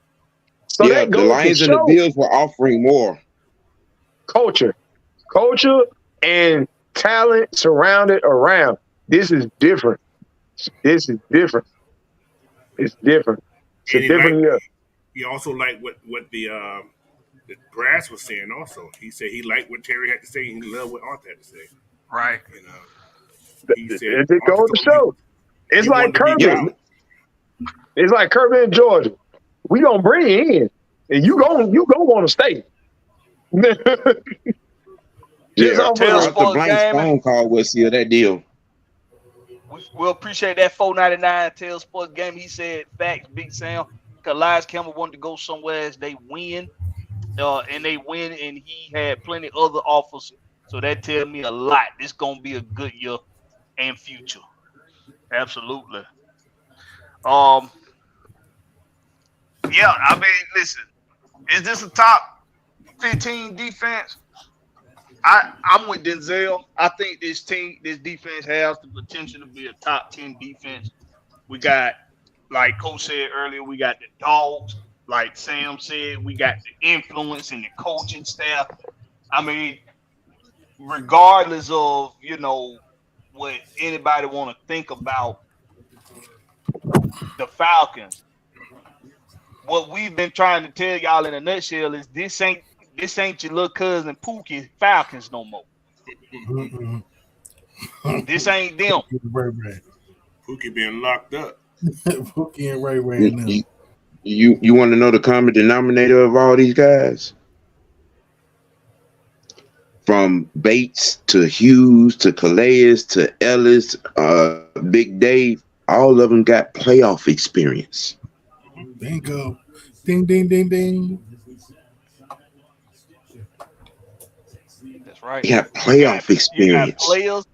So yeah, the Lions and the Bills were offering more. Culture, and talent surrounded around. This is different. It's different. It's different year. He also liked what the brass was saying. Also, he said he liked what Terry had to say. And he loved what Arthur had to say. Right. He said, it goes to show. It's like Kirby. It's like Kirby in Georgia. We gonna bring you in, and you gonna want to stay. Arthur Blank's phone call will seal that deal. We'll appreciate that $4.99 Tail Sports game. He said, facts, Big Sam. Calais Campbell wanted to go somewhere as they win, and he had plenty of other offers. So that tells me a lot. This gonna be a good year and future. Absolutely. Yeah, I mean, listen, is this a top 15 defense? I'm with Denzel. I think this defense has the potential to be a top 10 defense. We got, like Coach said earlier, we got the dogs. Like Sam said, we got the influence in the coaching staff. I mean, regardless of, what anybody want to think about the Falcons, what we've been trying to tell y'all in a nutshell is this ain't your little cousin Pookie Falcons no more. This ain't them. Pookie being locked up. Pookie and Ray now. You want to know the common denominator of all these guys? from Bates to Hughes to Calais to Ellis, Big Dave, all of them got playoff experience. Bingo. Ding, ding, ding, ding. That's right. They got playoff You got experience. players.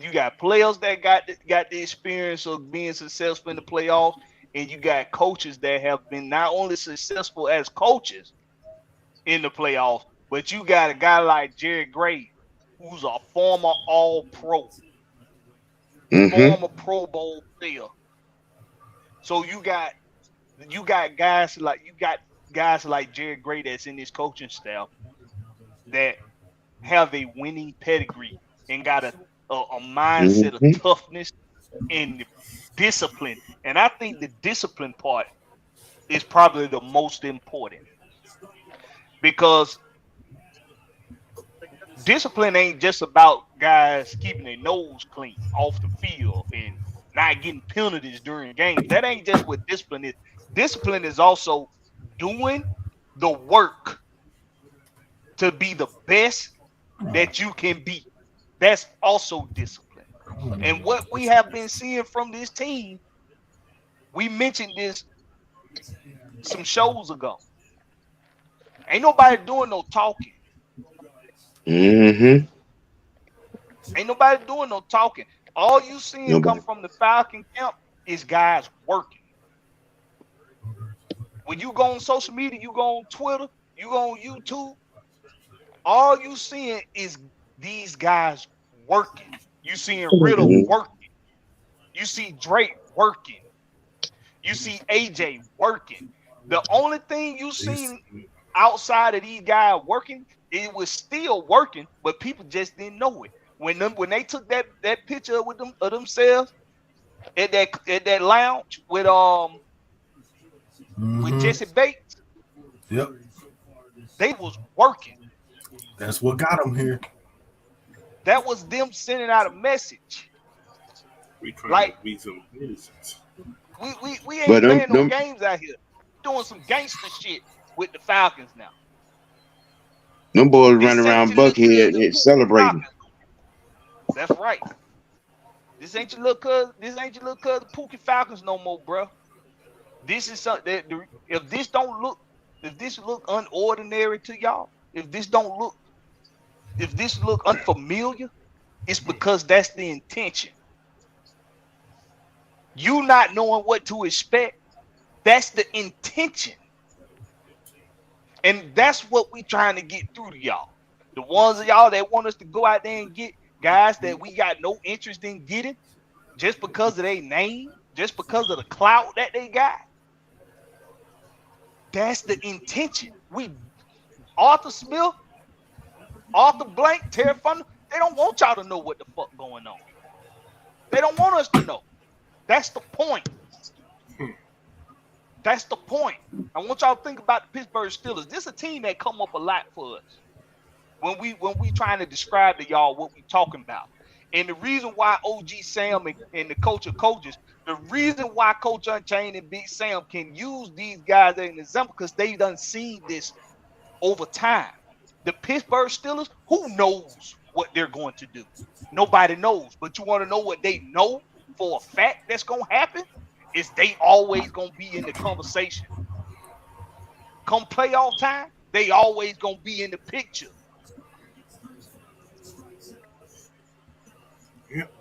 You got players that got the experience of being successful in the playoffs, and you got coaches that have been not only successful as coaches in the playoffs, but you got a guy like Jerry Gray, who's a former All-Pro, former Pro Bowl player. So you got guys like Jerry Gray that's in this coaching staff that have a winning pedigree and got a mindset of toughness and discipline. And I think the discipline part is probably the most important, because discipline ain't just about guys keeping their nose clean off the field and not getting penalties during games. That ain't just what discipline is. Discipline is also doing the work to be the best that you can be. That's also discipline. And what we have been seeing from this team, we mentioned this some shows ago. Ain't nobody doing no talking. Ain't nobody doing no talking. All you seeing come from the Falcon camp is guys working. When you go on social media, you go on Twitter, you go on YouTube, all you seeing is these guys working. You seeing Riddle working. You see Drake working. You see AJ working. The only thing you seen outside of these guys working, it was still working, but people just didn't know it. When they took that picture with them of themselves at that lounge with Jesse Bates, yep, they was working. That's what got them here. That was them sending out a message. Like we some we ain't playing no games out here. Doing some gangster shit with the Falcons now. Them boys running around Buckhead celebrating. That's right. This ain't your little cuz Pookie Falcons no more, bro. This is something that if this look unordinary to y'all, if this look unfamiliar, it's because that's the intention. You not knowing what to expect, that's the intention. And that's what we trying to get through to y'all. The ones of y'all that want us to go out there and get guys that we got no interest in getting just because of their name, just because of the clout that they got. That's the intention. Arthur Smith, Arthur Blank, Terry Funder, they don't want y'all to know what the fuck going on. They don't want us to know. That's the point. That's the point. I want y'all to think about the Pittsburgh Steelers. This is a team that come up a lot for us when we trying to describe to y'all what we talking about. And the reason why OG Sam and the coach of coaches, the reason why Coach Unchained and Big Sam can use these guys as an example, because they done seen this over time. The Pittsburgh Steelers, who knows what they're going to do? Nobody knows. But you want to know what they know for a fact that's going to happen? Is they always going to be in the conversation. Come playoff time, they always going to be in the picture.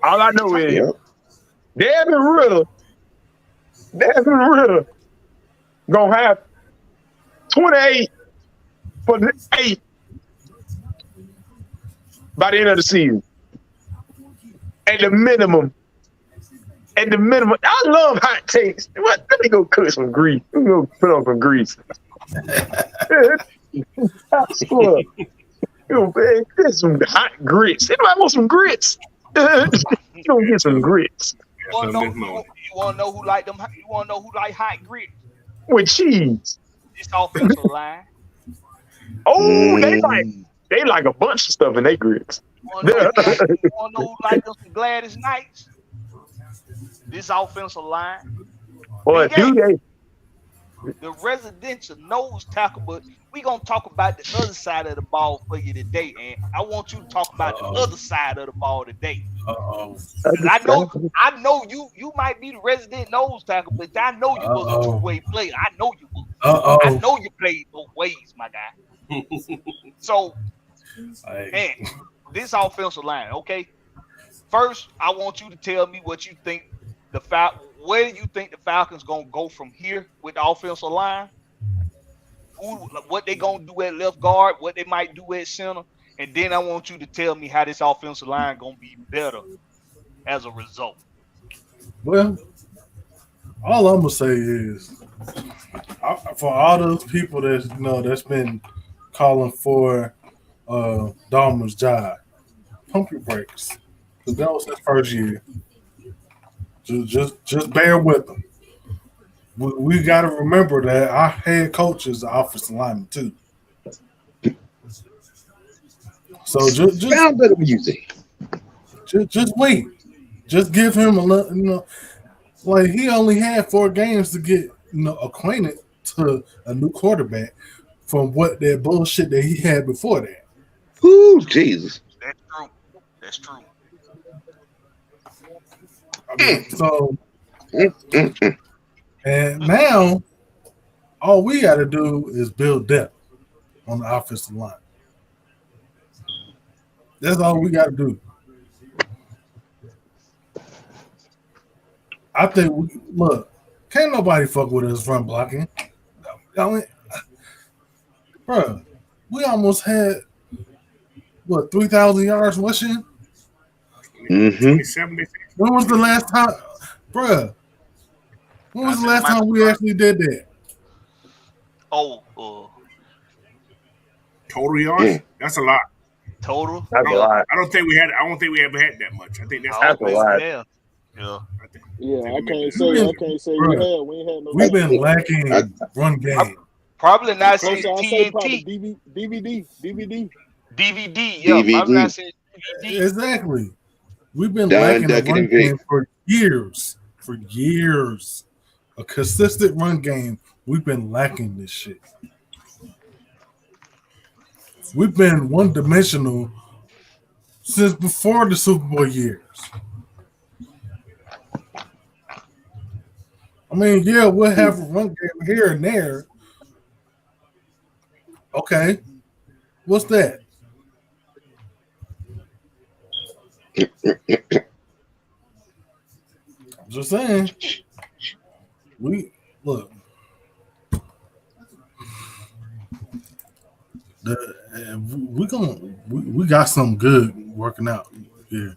All I know is Devin Ritter gonna have 28 for the 8 by the end of the season. At the minimum. I love hot takes. Let me go cook some grease. Let me go put on some grease. Get some hot grits. Anybody want some grits? You gonna get some grits. You wanna know who like them? You wanna know who like hot grits? With cheese. This offensive line. Oh, they like a bunch of stuff in their grits. You wanna know who like them some Gladys Knights? This offensive line. Boy, do they? the residential nose tackle, but we gonna talk about the other side of the ball for you today, and I want you to talk about the other side of the ball today. Uh-oh. Cause I know you might be the resident nose tackle, but I know you was a two-way player. I know you was. I know you played both ways, my guy. So, man, this offensive line, okay. First, I want you to tell me what you think where do you think the Falcons gonna go from here with the offensive line? What they gonna do at left guard? What they might do at center? And then I want you to tell me how this offensive line gonna be better as a result. Well, all I'm gonna say is, for all those people that's been calling for Dahmer's job, pump your brakes, because that was his first year. Just bear with them. We got to remember that our head coach is the offensive lineman too. So just sound better music. Just wait. Just give him a little, like he only had 4 games to get acquainted to a new quarterback from what that bullshit that he had before that. Ooh, Jesus. That's true. So, and now all we got to do is build depth on the offensive line. That's all we got to do. I think can't nobody fuck with us run blocking. I mean, bro, we almost had 3,000 yards rushing. Mm-hmm. When was the last time, bruh? When was the last time we actually did that? Total yards? That's a lot. Total? That's a lot. I don't think we ever had that much. I think that's a lot. Yeah. I can't say we had. We ain't had no. We've been lacking run game. Probably not saying TNT. DVD. Yeah, probably not saying DVD. Exactly. We've been lacking a run game for years. For years. A consistent run game. We've been lacking this shit. We've been one-dimensional since before the Super Bowl years. I mean, yeah, we'll have a run game here and there. Okay. What's that? I'm just saying. We got something good working out here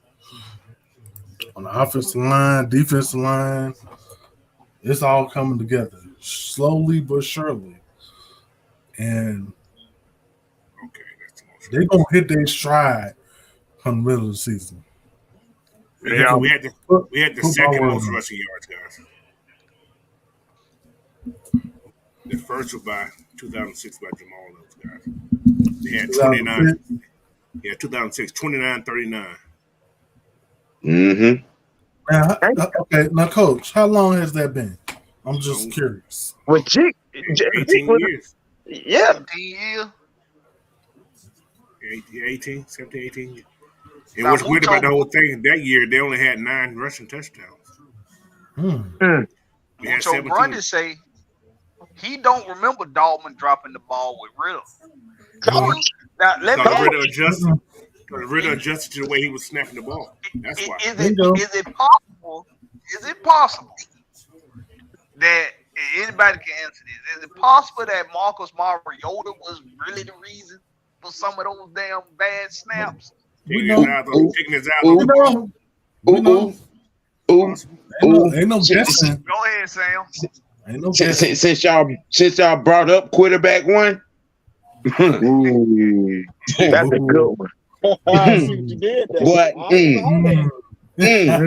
on the offensive line, defensive line. It's all coming together slowly but surely, and they're gonna hit their stride from the middle of the season. Yeah, we had the second most rushing yards, guys. The first was by 2006 by Jamal and those guys. They had 29. Yeah, 2006, 29-39. Mm-hmm. Now, Coach, how long has that been? I'm just curious. With 18 years. Yeah. 18 years. 17, 18. And what's weird about the whole thing, that year they only had 9 rushing touchdowns. We had so 17. Grundy say he don't remember Dalman dropping the ball with Riddle. Now let me Riddle adjusted to the way he was snapping the ball. That's why. Is it possible that anybody can answer this? Is it possible that Marcus Mariota was really the reason for some of those damn bad snaps? We know. Ain't no guessing. Go ahead, Sam. Ain't no guessing. Since y'all brought up quarterback one. That's a good one. I see what you did there.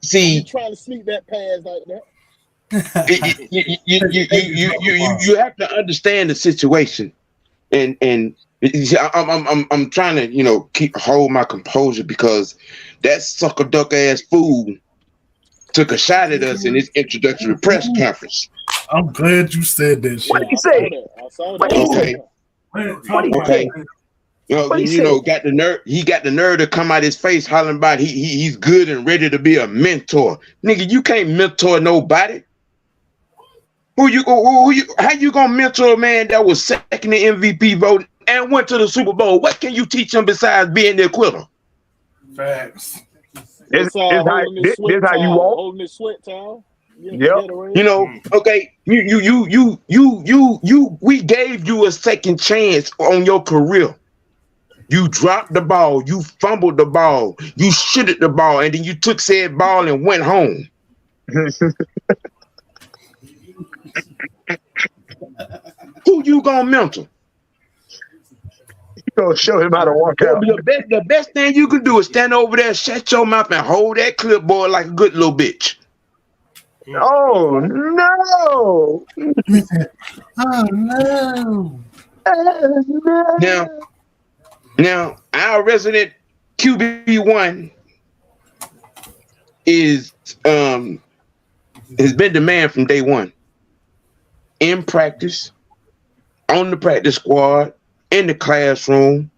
See, you trying to sneak that pass like that. You have to understand the situation, and I'm trying to hold my composure because that sucker duck ass fool took a shot at us in his introductory press conference. I'm glad you said that shit. What did he say? I saw What did he that. say? What did he say? What he said? Got the nerve. He got the nerve to come out his face hollering about he's good and ready to be a mentor. Nigga, you can't mentor nobody. Who you? How you gonna mentor a man that was second in MVP vote and went to the Super Bowl? What can you teach him besides being the quitter? Facts. This how you walk. Holding his sweat towel. Yep. You know, okay, we gave you a second chance on your career. You dropped the ball, you fumbled the ball, you shitted the ball, and then you took said ball and went home. Who you gonna mentor? You gonna show him how to walk out. The best thing you can do is stand over there, shut your mouth, and hold that clipboard like a good little bitch. Oh no! Oh no! Now our resident QB1 has been the man from day one. In practice, on the practice squad, in the classroom.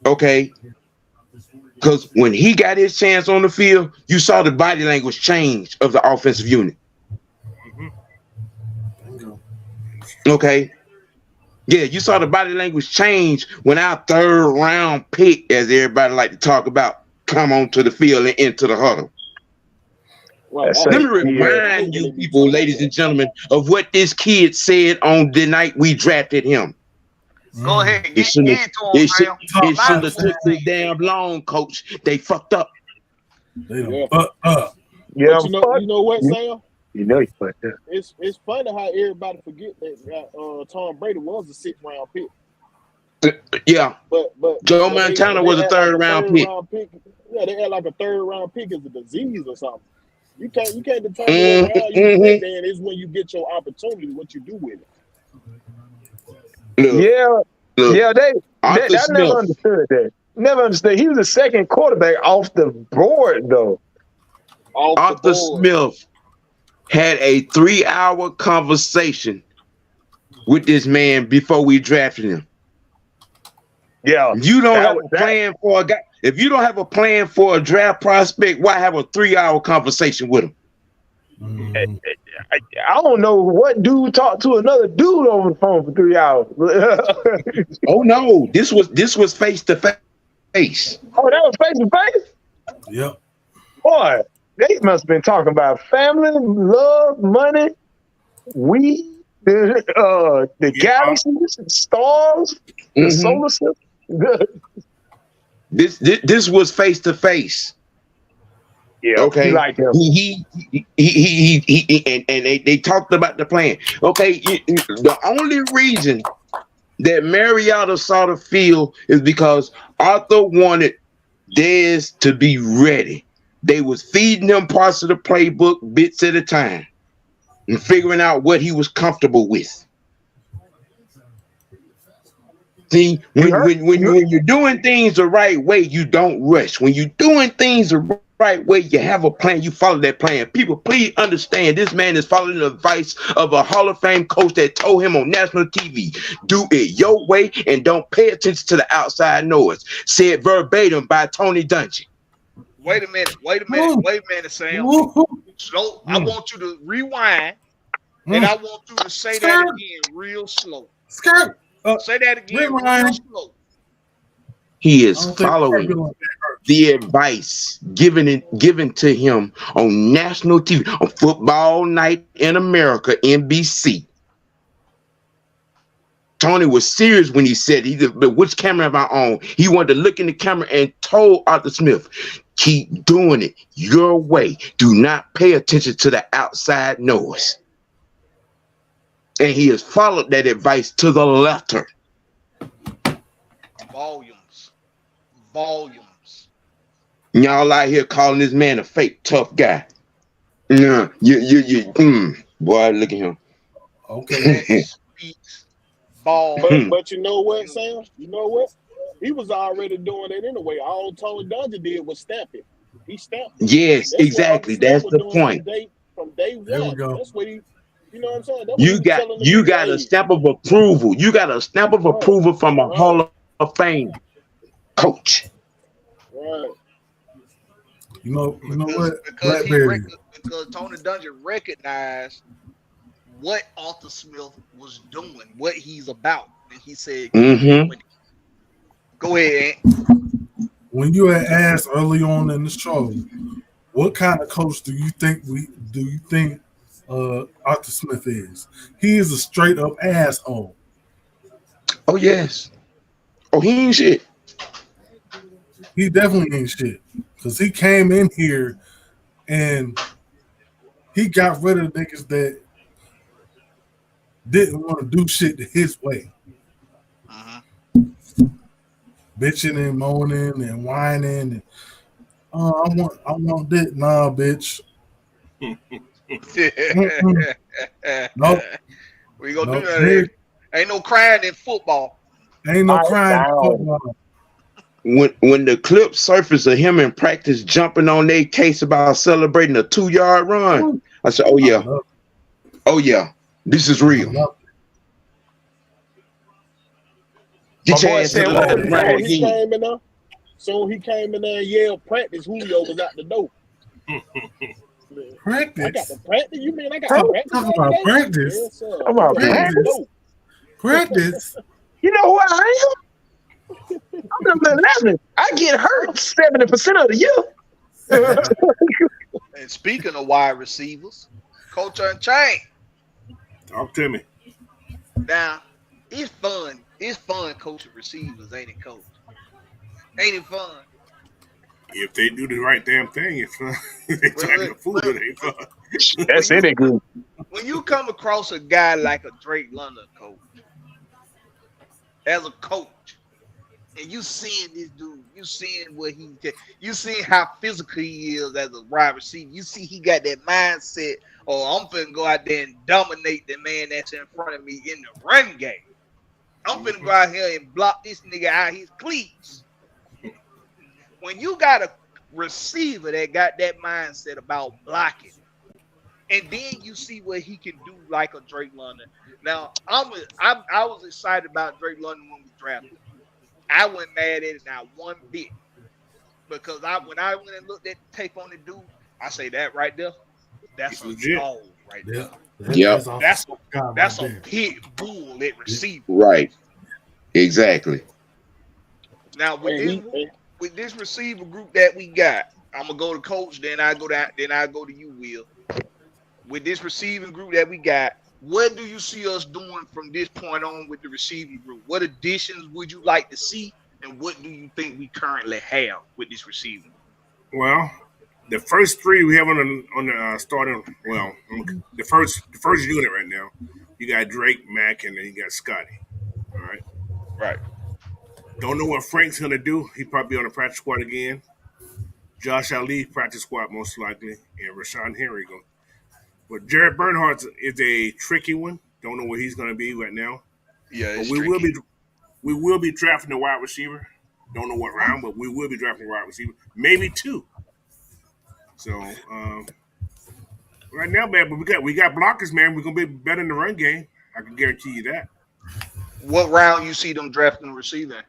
Okay. Because when he got his chance on the field, you saw the body language change of the offensive unit. Okay. Yeah, you saw the body language change when our third round pick, as everybody like to talk about, come onto the field and into the huddle. Let me remind you people, ladies and gentlemen, of what this kid said on the night we drafted him. Go ahead. It shouldn't have took this damn long, coach. They fucked up. They don't fuck up. Yeah, you know what, Sam? You know he fucked up. It's funny how everybody forget that Tom Brady was a 6th round pick. Yeah. But Joe Montana was a third round pick. Yeah, they had like a 3rd round pick as a disease or something. You can't determine how you pick, then is when you get your opportunity, what you do with it. Look, I never understood that. Never understood. He was the second quarterback off the board, though. Arthur Smith had a 3-hour conversation with this man before we drafted him. Yeah. If you don't have a plan for a guy, if you don't have a plan for a draft prospect, why have a 3-hour conversation with him? I don't know what dude talked to another dude over the phone for 3 hours. Oh no, this was face to face. Oh, that was face to face? Yep. Boy, they must have been talking about family, love, money, weed, the galaxies, stars, the solar system. This was face to face. Yeah, okay. Like him. He and they talked about the plan. Okay, the only reason that Mariota saw the field is because Arthur wanted Dez to be ready. They was feeding him parts of the playbook bits at a time and figuring out what he was comfortable with. See, when you're doing things the right way, you don't rush. When you're doing things the right way, you have a plan, you follow that plan. People, please understand, this man is following the advice of a Hall of Fame coach that told him on national TV, do it your way and don't pay attention to the outside noise. Said verbatim by Tony Dungy. Wait a minute, Sam. Slow. I want you to rewind, and I want you to say that again real slow. Say that again real slow. He is following the advice given to him on national TV, on Football Night in America, NBC. Tony was serious when he said, which camera am I on? He wanted to look in the camera and told Arthur Smith, keep doing it your way. Do not pay attention to the outside noise. And he has followed that advice to the letter. Volumes. Y'all out here calling this man a fake tough guy. No, boy, look at him. Okay. But you know what, Sam? You know what? He was already doing it anyway. All Tony Dungy did was stamp it. He stamped. Yes, That's what exactly. Arthur Smith That's was the doing point. from day There we one. go. That's what he, you know what I'm saying? That's what he You was got telling the you people. got a Hey, stamp of approval. You got a stamp of right, approval from a right, Hall of Fame coach. right. You know because what? because he Blackberry. because Tony Dungy recognized what Arthur Smith was doing, what he's about, and he said, "Keep Mm-hmm. doing it." Go ahead, Ant. When you had asked early on in the show, what kind of coach do you think Arthur Smith is? He is a straight up asshole. Oh yes. Oh, he ain't shit. He definitely ain't shit. Because he came in here and he got rid of niggas that didn't want to do shit his way. Uh-huh. Bitching and moaning and whining and I want that. Nah, bitch. Mm-mm. Nope. We gonna do Nope. that. Ain't no crying in football. Ain't no Pipe crying in down. football. When the clip surfaced of him in practice jumping on their case about celebrating a 2-yard run, I said, "Oh I yeah, love oh yeah, this is I real. love My Get your boy ass to said, the "What line was and he run So say?" he again." came in there. So he came in there and yelled practice. Julio was out the door. I got practice. the practice. You mean I got the Talk practice Talk every about day? practice. Yes, sir. about Julio was out the Practice. door. Practice. You know who I am? I'm number 11. I get hurt 70% of the year. And speaking of wide receivers, Coach Unchained. Talk to me. Now, it's fun. It's fun coaching receivers, ain't it, Coach? Ain't it fun? If they do the right damn thing, it's fun. If they Well, try to fool, well, it ain't fun. when That's you any good. when you come across a guy like a Drake London, Coach, as a coach, and you seeing this dude, you seeing what you seeing how physical he is as a wide receiver. You see he got that mindset, oh, I'm finna go out there and dominate the man that's in front of me in the run game. I'm finna go out here and block this nigga out his cleats. When you got a receiver that got that mindset about blocking, and then you see what he can do like a Drake London. Now, I was excited about Drake London when we drafted him. I wasn't mad at it not one bit because when I went and looked at the tape on the dude, I say that right there, that's It's a legit. dog right there. Yeah. Yep. That's off That's the guy right that's a there. pit bull at receiver. Right. Exactly. Now And with this receiver group that we got, I'm gonna go to coach, then I go to you, Will. With this receiving group that we got, what do you see us doing from this point on with the receiving group? What additions would you like to see, and what do you think we currently have with this receiving group? Well, the first three we have on the starting. Well, the first unit right now. You got Drake, Mack, and then you got Scotty. All right. Right. Don't know what Frank's gonna do. He probably on the practice squad again. Josh Ali practice squad most likely, and Rashawn Henry going. But Jared Bernhardt is a tricky one. Don't know where he's gonna be right now. Yeah, But it's tricky. we will be drafting a wide receiver. Don't know what round, but we will be drafting a wide receiver, maybe two. So right now, man, but we got blockers, man. We're gonna be better in the run game. I can guarantee you that. What round you see them drafting the receiver?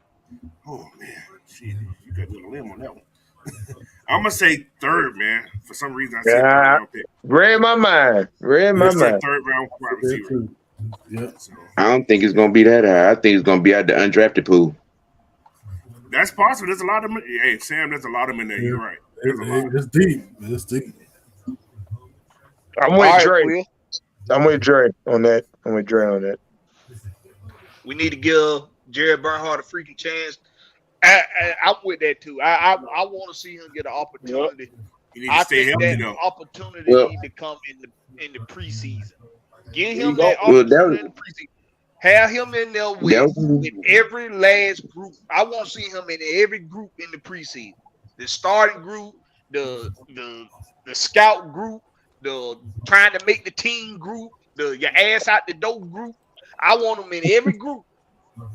Oh man, shit, you got me on a limb on that one. I'm gonna say third, man. For some reason, I see a third Yeah, round pick. read my mind. Read I'm my gonna say mind. third round wide There receiver. too. Yeah. So I don't think it's gonna be that high. I think it's gonna be out the undrafted pool. that's possible. There's a lot of them. Hey, Sam, there's a lot of them in there. You're right. There's a lot. It's deep. It's deep. I'm All with right, Dre. Will. I'm with Dre on that. I'm with Dre on that. We need to give Jared Bernhardt a freaking chance. I'm with that too. I want to see him get an opportunity. You need to I stay think healthy that though. opportunity Well- need to come in the preseason. Give There you him go. that Well, that opportunity was, in the preseason. Have him in there that with was every last group. I want to see him in every group in the preseason. The starting group, the scout group, the trying to make the team group, the your ass out the door group. I want him in every group.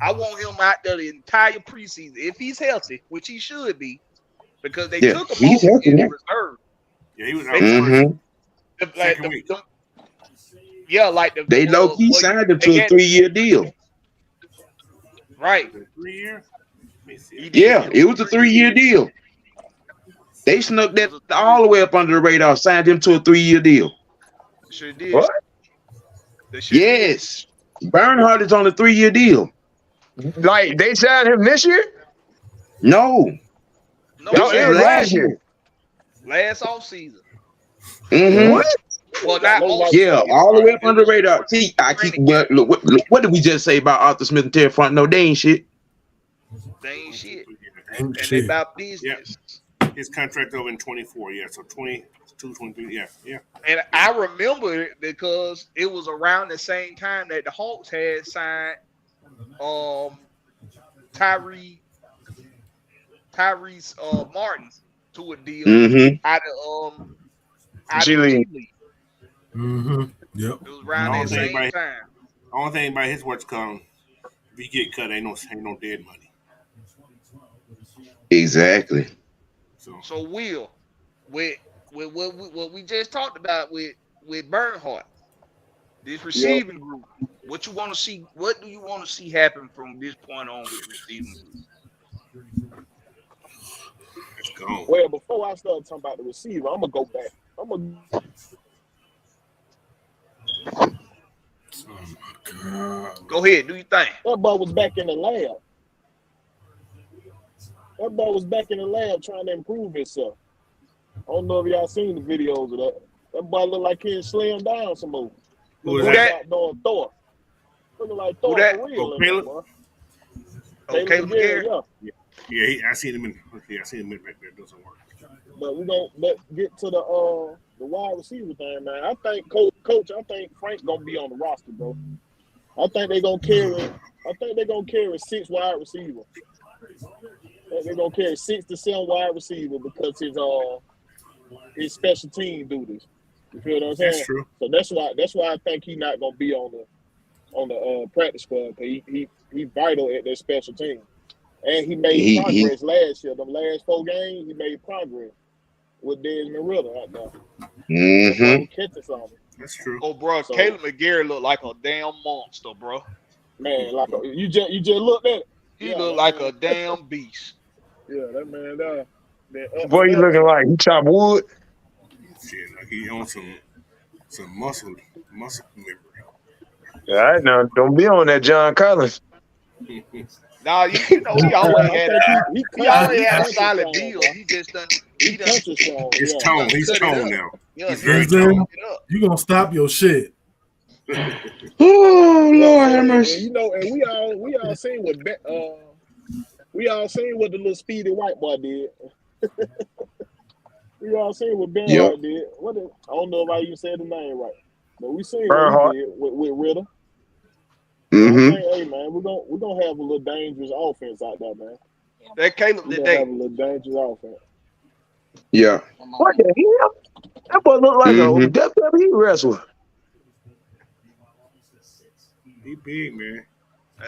I want him out there the entire preseason if he's healthy, which he should be. because they Yeah, took him he's off helping in the that. reserve. Yeah, he was out They the took first like second week. like the They low key well, signed him they to a had 3-year deal. right. The 3 year. Let me see. He did. Yeah, it was a 3-year deal. They snuck that all the way up under the radar, signed him to a 3-year deal. Sure did. What? They sure did. Yes. Bernhardt is on a 3-year deal. Like they signed him this year? No. No, Y'all This in is last year? last off season. Mm-hmm. What? Well, not off Yeah, season. all the way up under the radar. See, I keep look, what did we just say about Arthur Smith and Terry Front? No, they ain't shit. They ain't shit. Ain't And they shit. about business. His contract over in 24. Yeah, so 22, 23. Yeah. And I remember it because it was around the same time that the Hawks had signed Tyrese Martin to a deal Mm-hmm. out of G G League. League. Mm-hmm. Yep. It was around I that don't think same time. Only thing about his what's come, if he get cut, ain't no dead money. Exactly. So Will, with what we just talked about with Bernhardt, this receiving group, what you want to see? What do you want to see happen from this point on with receiving group? It's gone. Well, before I start talking about the receiver, I'm gonna go back. I'm gonna Go ahead, do your thing. that boy was back in the lab. That boy was back in the lab trying to improve himself. I don't know if y'all seen the videos of that. That boy look like he slim down some more. Who is Who that? that? Doing Thor. Looking like Who Thor that? for real. Oh, in there, Caleb? boy. Caleb McGarry. Yeah. Yeah, I seen him in. Yeah, I seen him back there doing some work. But we gonna get to the wide receiver thing, man. I think coach. I think Frank gonna be on the roster, bro. I think they're gonna carry 6 wide receivers. They're gonna carry 6 to 7 wide receivers because his special team duties. You feel what I'm saying? That's true. So that's why I think he's not gonna be on the practice squad. Cause he vital at that special team, and he made progress last year. Them last 4 games, he made progress with Desmond Ritter out there. Mm-hmm. Catching something. That's true. Oh, bro, So- Caleb McGarry looked like a damn monster, bro. Man, like you just looked at it. He Yeah, looked that like man- a damn beast. Yeah, that man there. What you looking like? He chop wood? Shit, like he on some muscle memory. All right, now don't be on that John Collins. Nah, you know he always had a country solid strong, deal. bro. He just done. He country strong. His Yeah. tone. He's Cut it tone up. now. Yeah, He's he very Denzel, tone. it up. you gonna stop your shit. Oh, Lord have And mercy. you know, and we all seen what the little speedy white boy did. We all seen what Ben Yep. Hart did. I don't know if I even said the name right, but we seen Bernhardt. what he did with Ritter. Mm-hmm. I think, hey man, we're gonna have a little dangerous offense out there, man. That Caleb We're gonna have a today. little dangerous offense. Yeah. What the hell? That boy look like Mhm. a WWE wrestler. He big, man.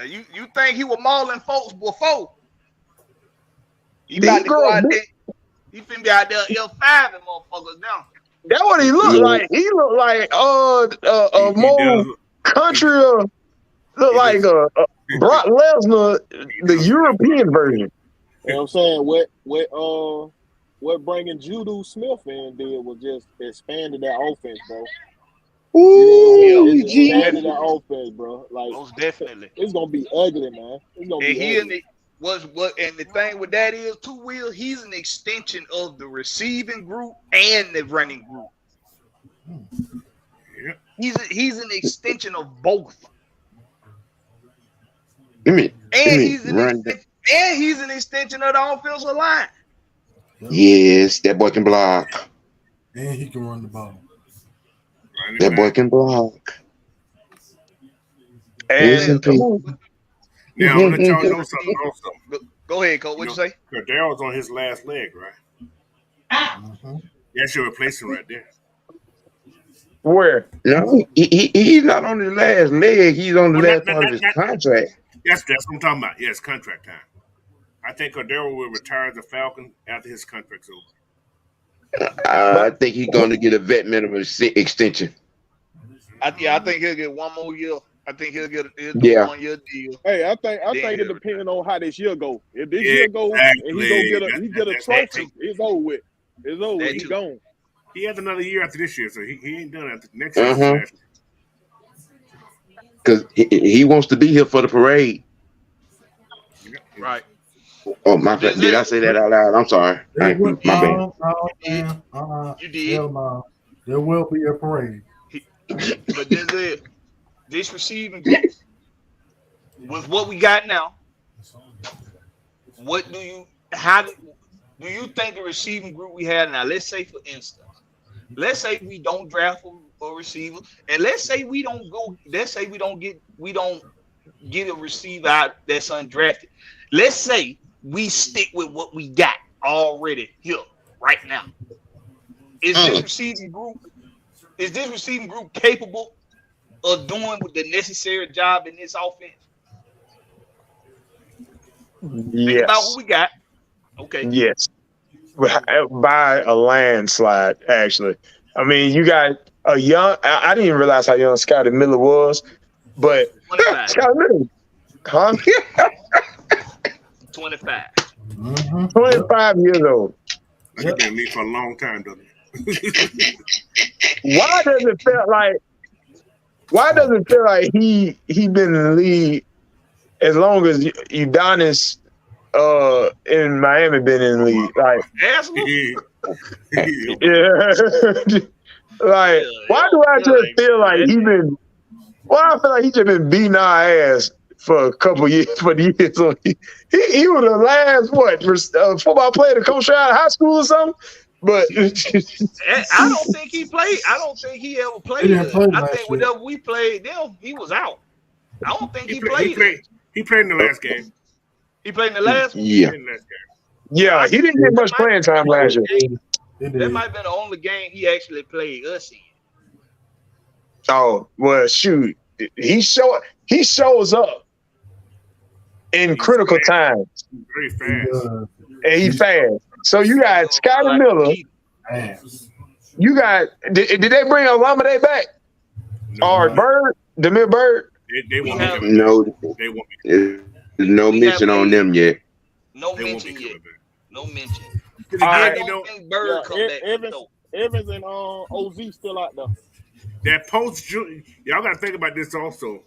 You think he was mauling folks before? He Did about he to grow go up out big? there. He finna be out there L5 and motherfuckers now. That what he look Yeah. like. He look like He more does. country. Look He like does. Brock Lesnar, the European version. You know what I'm saying? What bringing Judo Smith in did was just expanded that offense, bro. Ooh, It expanded Jesus. that offense, bro. Like Most definitely. it's gonna be ugly, man. It's gonna And be he and ugly. and the thing with that is too, Will, he's an extension of the receiving group and the running group. Yeah. He's an extension of both. Let me And he's an run. extension of the offensive line. Yes, that boy can block. And he can run the ball. Running That boy back. can block. And Listen to who- Now, I'm gonna let y'all know something also. Go ahead, Cole. What you say? Daryl's on his last leg, right? Mm-hmm. That's your replacement right there. where? No, he's not on the last leg. He's on the Well, last part of his contract. That's what I'm talking about. Yes, contract time. I think Cordero will retire as a Falcon after his contract's over. I think he's going to get a vet minimum extension. I think he'll get one more year. I think he'll do a 1-year deal. Hey, I think it depends on how this year go. If this year go and he get a trophy, it's over with. It's over with. He's gone. He has another year after this year, so he ain't done after next year. Because he wants to be here for the parade. Right. Oh, my bad. Did I say that out loud? I'm sorry. My bad. You did. No. There will be a parade. But this receiving group, with what we got now, how do you think the receiving group we had now? Let's say, for instance, we don't draft a receiver, and let's say we don't get a receiver out that's undrafted. Let's say we stick with what we got already here right now. Is this receiving group capable of doing the necessary job in this offense? Yes. Think about what we got. Okay. Yes. By a landslide, actually. I mean, you got a young. I didn't even realize how young Scotty Miller was, but 25. Scotty Miller, huh? 25. 25 years old. He's been in me for a long time, doesn't he? Why does it feel like he been in the league as long as Udonis in Miami been in the league? Like, yeah. Like, why do I just feel like he been? Why I feel like he just been beating our ass for a couple years, for the years. So he was the last football player to come straight out of high school or something. But I don't think he played. I don't think he ever played. I think whenever we played them, he was out. I don't think he played. He played in the last game. He played in the last one? Yeah. Yeah, he didn't get much playing time last year. That might have been the only game he actually played us in. Oh, well, shoot. He shows up in critical times. Very fast. And he's fast. So you got Scotty Miller. You got did they bring Olamide back? Or Bird? Demir Bird? They won't be No. They won't be. There's no mention on them yet. No mention yet. No mention. I don't think Bird come back. Evans and OZ still out there. That post-June, y'all got to think about this also.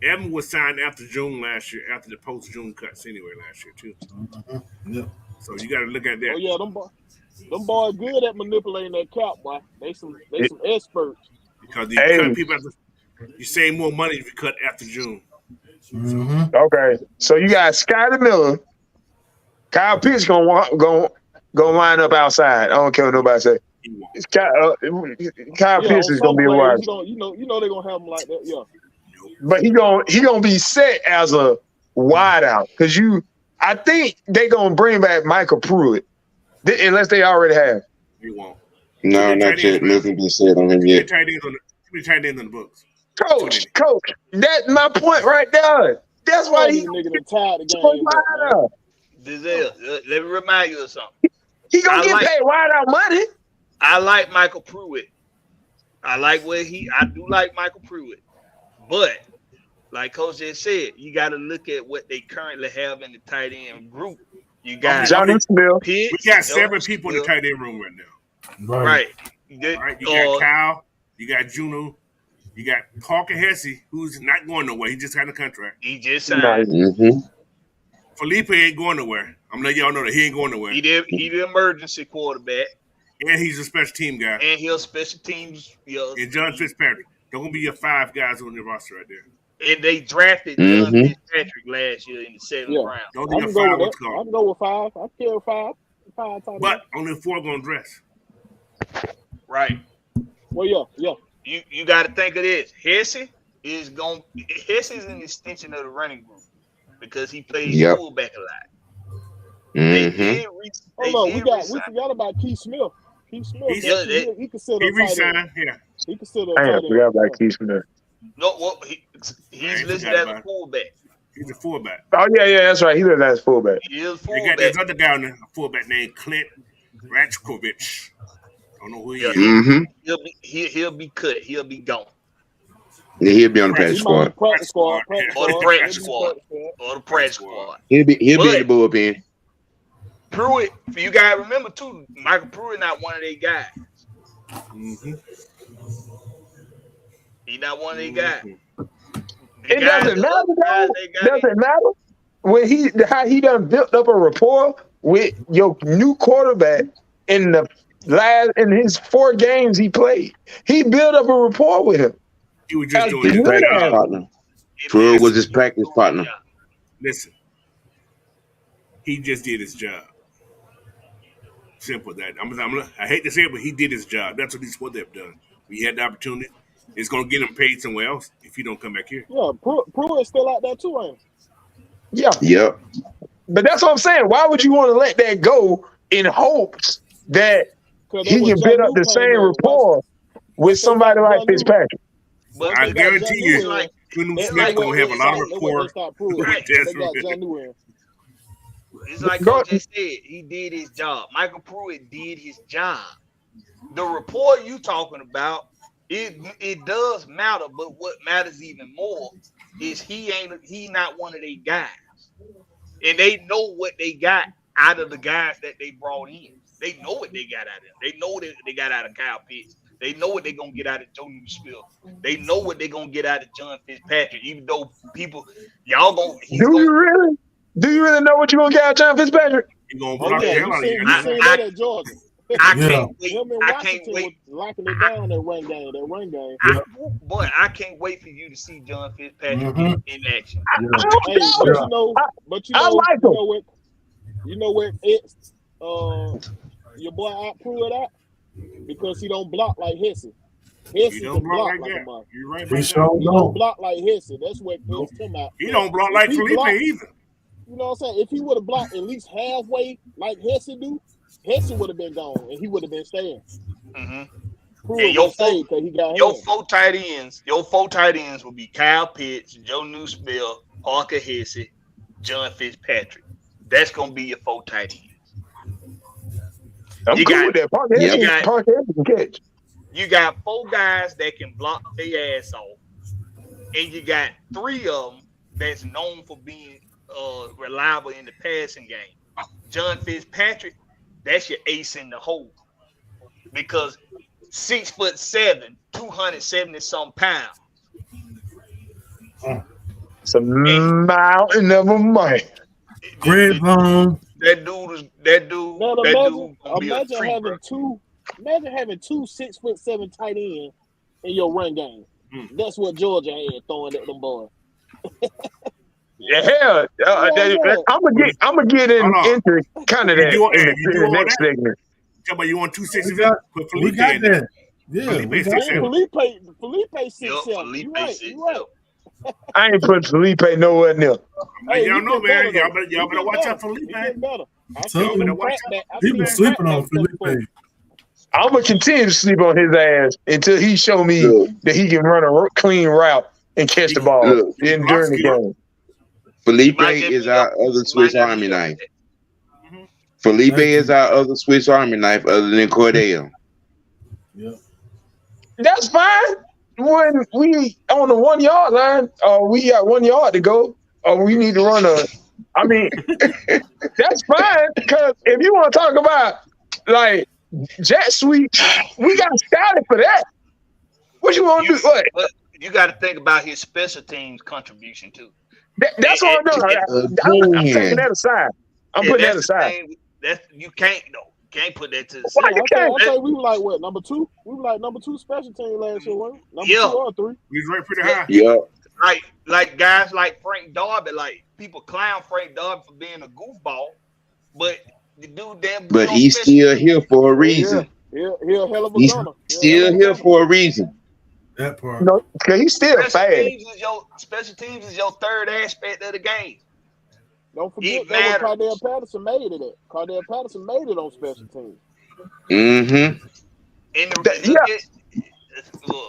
Evans was signed after June last year, after the post-June cuts anyway last year too. Yeah. So you got to look at that. Oh yeah, them boys good at manipulating that cap, boy. They some experts. Because you cut people after, you save more money if you cut after June. Mm-hmm. Okay, so you got Scotty Miller. Kyle Pitts gonna line up outside. I don't care what nobody say. Kyle Pitts is gonna be a wide. You know they're gonna have him like that, yeah. But he gonna be set as a wideout because I think they gonna bring back Michael Pruitt unless they already have. He won't. No, not yet. Nothing been said on him yet. Tight ends on the books. Coach, that's my point right there. That's why he nigga tired the game. Let me remind you of something. He gonna get paid wideout money. I like Michael Pruitt. I do like Michael Pruitt. But like Coach just said, you got to look at what they currently have in the tight end group. You got Johnny Smith. We got 7 people in the tight end room right now. Right. You got Kyle. You got Juno. You got Parker Hesse, who's not going nowhere. He just got a contract. He just signed. Mm-hmm. Felipe ain't going nowhere. I'm letting y'all know that he ain't going nowhere. He the emergency quarterback. And he's a special team guy. And he'll special teams. And John Fitzpatrick. They're going to be your 5 guys on your roster right there. And they drafted John Fitzpatrick last year in the 7th round. Don't be a 5 what's called. I can go with 5. I carry 5. 5 but only 4 going to dress. Right. Well, yeah. You got to think of this. Hesse is an extension of the running group because he plays fullback a lot. We forgot about Keith Smith. Keith Smith, he considered. He resigned. Yeah. He considered. I forgot about Keith Smith. No, he's listed as a fullback. He's a fullback. Oh yeah, that's right. He was as fullback. He is They got fullback. this other guy on there, a fullback named Clint Ratchkovich. Don't know who he Yeah, is. Mm-hmm. he'll be cut. He'll be gone. Yeah, he'll be on the practice He might be squad. practice squad. Or the Or the He'll practice be squad. practice squad. Or the practice squad. He'll be in the But- bullpen. Pruitt, you gotta remember too, Michael Pruitt not one of their guys. Mm-hmm. He not one of their guys. It doesn't matter, though. Doesn't matter when how he done built up a rapport with your new quarterback in his 4 games he played. He built up a rapport with him. He was just As doing His the his winner. practice job. partner. Pruitt was his practice partner. Listen, he just did his job. Simple as that. I hate to say it, but he did his job. That's what he's supposed to have done. We had the opportunity. It's going to get him paid somewhere else if he don't come back here. Yeah, Pruitt's still out there too, ain't he? Yeah, Yep. but that's what I'm saying. Why would you want to let that go in hopes that 'Cause he that can was build John up the New same came in. rapport with somebody like Fitzpatrick? But I They got guarantee John you, New in. Junu It's Smith like going to have a lot of Look what rapport. they start Pruitt. Right. They got John New in. it's like Coach just said, he did his job. Michael Pruitt did his job. The report you talking about, it does matter, but what matters even more is he not one of their guys. And they know what they got out of the guys that they brought in. They know what they got out of them. They know what they got out of Kyle Pitts. They know what they're gonna get out of Joe Smith. They know what they're gonna get out of John Fitzpatrick. Even though people, Do you really know what you're gonna get out of John Fitzpatrick? He's going to Oh block the yeah, hell out of you you. seen that at Georgia. I Yeah. can't wait. Him and I can't Washington wait. was locking it down that run game. Boy, I can't wait for you to see John Fitzpatrick Mhm. in action. Hey, Yeah. but you I know, like him. You know what? It's your boy out Pruitt out because he don't block like Hesse. Hesse You can don't block block like like a that. mother. You're right He about sure that. He No. don't block like Hesse. That's what pissed him out. He don't block like If he Felipe blocked- either. You know what I'm saying? If he would have blocked at least halfway like Hesse do, Hesse would have been gone and he would have been staying. Mm-hmm. Pruitt And your would stay because he got Your him. 4 tight ends will be Kyle Pitts, Joe Newsmill, Parker Hesse, John Fitzpatrick. That's gonna be your 4 tight ends. I'm You cool got- with that. Parker you Hesse got- Parker Hesse can catch. You got 4 guys that can block their ass off, and you got 3 of them that's known for being reliable in the passing game. John Fitzpatrick, that's your ace in the hole because 6'7", 270 some pounds. It's a mountain of a man. Greg Vaughn. That dude Now gonna be a imagine freak, having bro. two 6'7" tight ends in your run game. That's what Georgia had throwing at them boys. Yeah, hell, I'm gonna get Hold on. into kind of You that do- in you do the all next that? segment. Tell me you want 260? We got- Put We Felipe got in there. that. Yeah, Felipe we is got 6'7". that. Felipe 6'7". Yup, You Felipe right. six, You right. yup. I ain't putting Felipe nowhere near. Hey, Y'all he know, get man. better, Y'all though. better He watch get out better. for Felipe. He get better. I Some seen him watch crack out. that. I People seen him sleeping crack on that stuff before. Felipe. I'm gonna continue to sleep on his ass until he show me Look. that he can run a clean route and catch the ball Look. during the game. Felipe Might get is beat our up. other Might Swiss get Army beat up. knife. Felipe Thank is you. our other Swiss Army knife other than Cordell. Yeah. That's fine. When we on the 1 yard line, or we got 1 yard to go, or we need to run I mean, that's fine. Because if you want to talk about like jet sweep, we got Scotty for that. What you want to do? What? But you got to think about his special teams contribution too. That's what I'm doing. I'm taking that aside. I'm putting that That's the aside. thing, you can't though. You can't put that to the Why side. you I can't? think we were like what, number 2? We were like number 2 special team last year, wasn't we? Number Yeah. 2 or 3. We was right pretty high. Yeah. Like guys like Frank Darby, like people clown Frank Darby for being a goofball, but the dude damn good But on he's special still here for a reason. He a hell of a He's gunner. still here for a reason. That part. No, because he's still Special fast. special teams is your third aspect of the game. Don't forget It that what matters. Cardell Patterson made it at. Cardell Patterson made it on special teams. Mm-hmm. And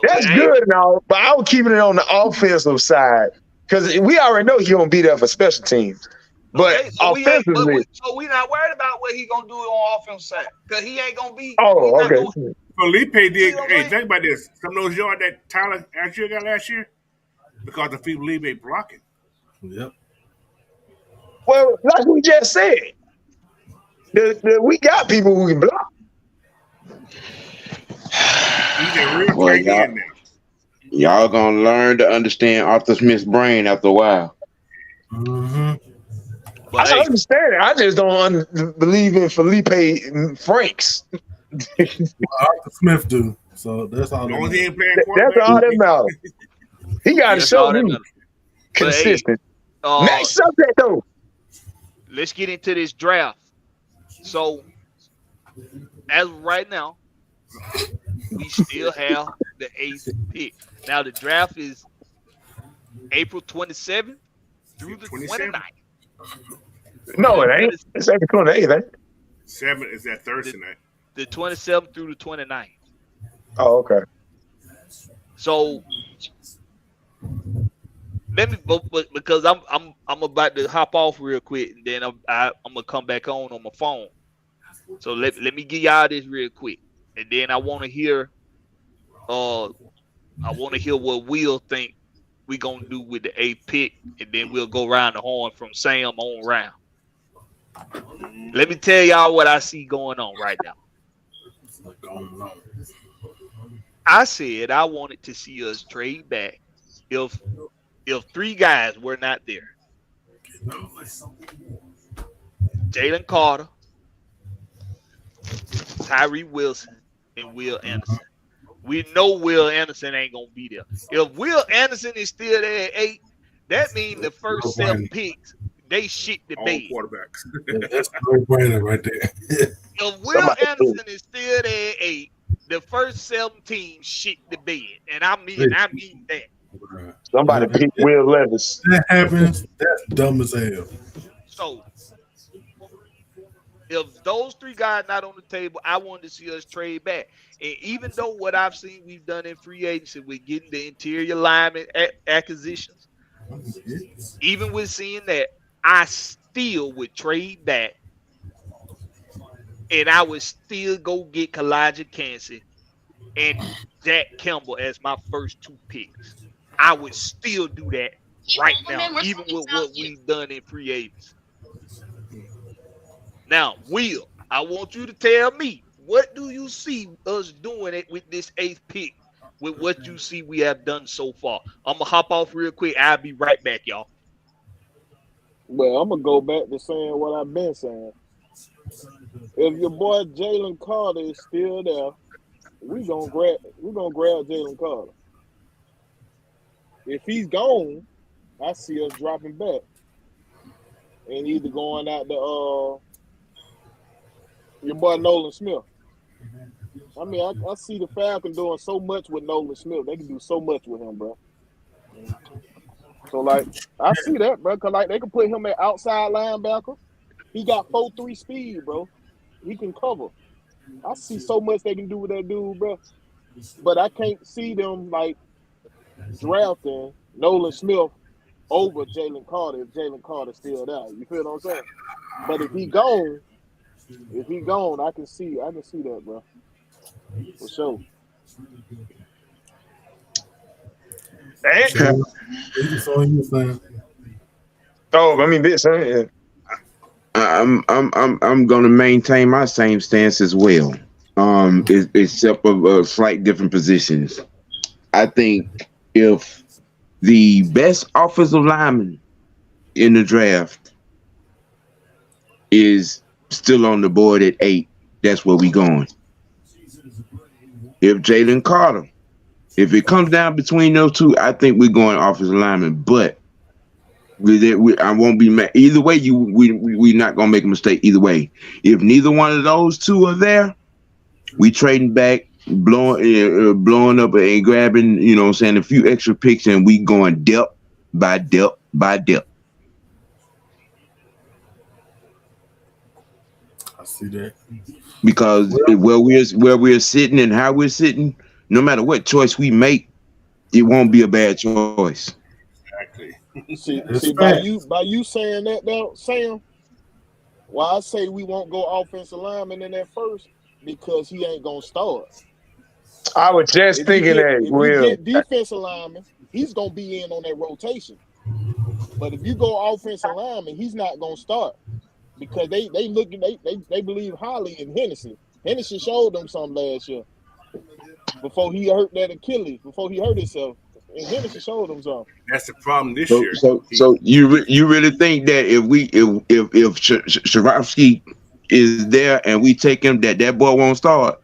That's good and all, but I was keeping it on the offensive side. because we already know he gonna be there for special teams. But Okay, so offensively, we not worried about what he gonna do on offense side because he ain't gonna be. oh, He's not okay. gonna, Felipe see did. what I'm Hey, saying? think about this. Some of those yards that Tyler actually got last year because of Felipe blocking. Yep. Well, like we just said, we got people who can block. He's a real Boy, tight end now. y'all gonna learn to understand Arthur Smith's brain after a while. Mm-hmm. But I hey, understand it. I just don't believe in Felipe Franks. Arthur Smith do. So that's all As that long as he matters. ain't playing That's quarterback, all that matters. He got to that's show all that me matters. But hey, consistent. Next subject, though. let's get into this draft. So, as of right now, we still have the 8th pick. Now, the draft is April 27th through the 27. 29th. No, it ain't. It's April 28th, ain't it? 7 is that Thursday night. The 27th through the 29th. Oh, okay. So, let me, because I'm about to hop off real quick, and then I'm gonna come back on my phone. So let me give y'all this real quick, and then I want to hear what Will think we gonna do with the 8th pick, and then we'll go around the horn from Sam on round. Let me tell y'all what I see going on right now. I said I wanted to see us trade back if 3 guys were not there. Jalen Carter, Tyree Wilson, and Will Anderson. We know Will Anderson ain't gonna be there. If Will Anderson is still there at 8, that means the first 7 picks they shit the All bed. quarterbacks. That's a no-brainer right there. If Will Anderson is still there at 8, the first 7 teams shit the bed, and I mean that. Somebody pick Will Levis. That happens. That's dumb as hell. So, if those 3 guys not on the table, I wanted to see us trade back. And even though what I've seen we've done in free agency with getting the interior lineman acquisitions, even with seeing that, I still would trade back, and I would still go get Kalijah Kancey and Jack Campbell as my first 2 picks. I would still do that right now, even with what we've done in free agency. Now, Will, I want you to tell me, what do you see us doing it with this 8th pick, with what you see we have done so far? I'm going to hop off real quick. I'll be right back, y'all. Well, I'm gonna go back to saying what I've been saying. If your boy Jalen Carter is still there, we're gonna grab Jalen Carter. If he's gone, I see us dropping back and either going out to your boy Nolan Smith. I mean, I see the Falcons doing so much with Nolan Smith. They can do so much with him, bro. So, like, I see that, bro, because, like, they can put him at outside linebacker. He got 4.3 speed, bro. He can cover. I see so much they can do with that dude, bro. But I can't see them, like, drafting Nolan Smith over Jalen Carter if Jalen Carter's still there. You feel what I'm saying? But if he gone, I can see that, bro. For sure. It's on you, fam. Oh, I mean, this, yeah. I'm gonna maintain my same stance as well. Except for slight different positions. I think if the best offensive lineman in the draft is still on the board at 8, that's where we going. If Jalen Carter, if it comes down between those 2, I think we're going offensive lineman. But I won't be mad. Either way, we're not gonna make a mistake. Either way, if neither one of those 2 are there, we trading back, blowing up and grabbing, you know what I'm saying, a few extra picks, and we going depth by depth by depth. I see that. Because where we're sitting and how we're sitting, no matter what choice we make, it won't be a bad choice. Exactly. See, It's by facts. you saying that though, Sam. Why I say we won't go offensive lineman in that first because he ain't gonna start. I was just thinking that, If you Will. get defensive lineman, he's gonna be in on that rotation. But if you go offensive lineman, he's not gonna start because they believe highly in Hennessy. Hennessy showed them something last year before he hurt that Achilles, before he hurt himself. And Hennessy showed them something. That's the problem this So, year. you really think that if Swarovski is there and we take him, that boy won't start?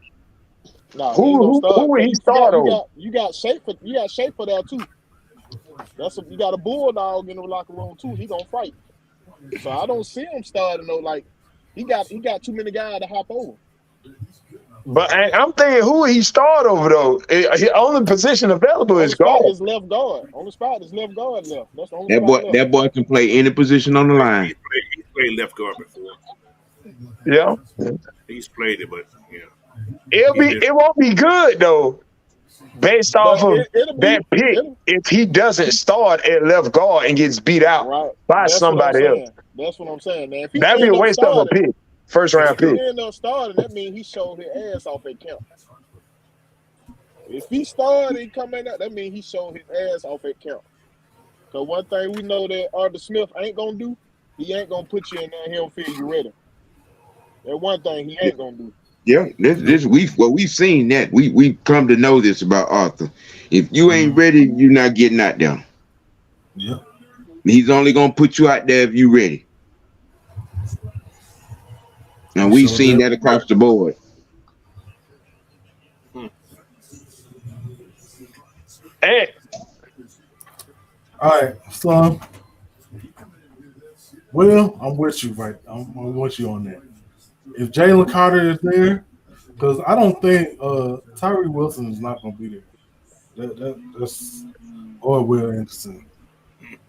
Nah, he ain't gonna Who start would because he you start forgot over? you got Schaefer there too. You got a bulldog in the locker room too. He gonna fight. So I don't see him starting though. Like he got too many guys to hop over. But I'm thinking, who would he start over though? His only position available Only is spot guard. is left guard. Only spot is left guard left. That's the only spot left. That boy can play any position on the line. He's played left guard before. Yeah, He's played it, but yeah. it won't be good though, based off But of it'll be that pick. If he doesn't start at left guard and gets beat out right. by That's what I'm somebody else, saying. That's what I'm saying. Now, if he that'd be a end up waste of a starting, pick, first round if pick. he end up starting, that means he showed his ass off at camp. If he started and come in, that means he showed his ass off at camp. Because one thing we know that Arthur Smith ain't gonna do, he ain't gonna put you in there. He don't feel you ready. That one thing he ain't gonna do. Yeah, we've seen that. We come to know this about Arthur. If you ain't ready, you're not getting out there. Yeah. He's only gonna put you out there if you ready. And we've seen that across the board. Hey, All right, so Will, I'm with you, right? I'm with you on that. If Jalen Carter is there, because I don't think Tyree Wilson is not going to be there. That's or Will Anderson.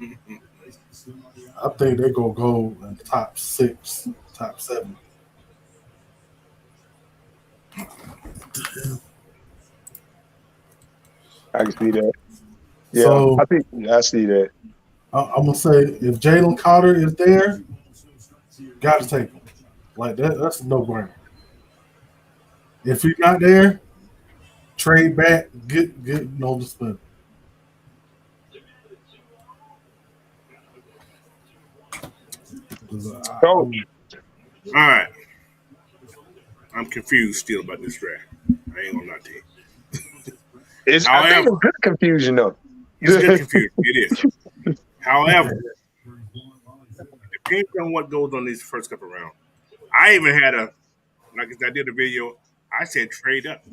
I think they're going to go in top 6, top 7. I can see that. Yeah, So I see that. I'm gonna say if Jalen Carter is there, got to take him. Like that's a no-brainer. If he's not there, trade back, get no spin. Go. All right. I'm confused still about this draft. I ain't gonna lie to you. I think it's good confusion though. It's good confusion. It is. However, it depends on what goes on these first couple rounds. I even had like I did a video, I said trade up.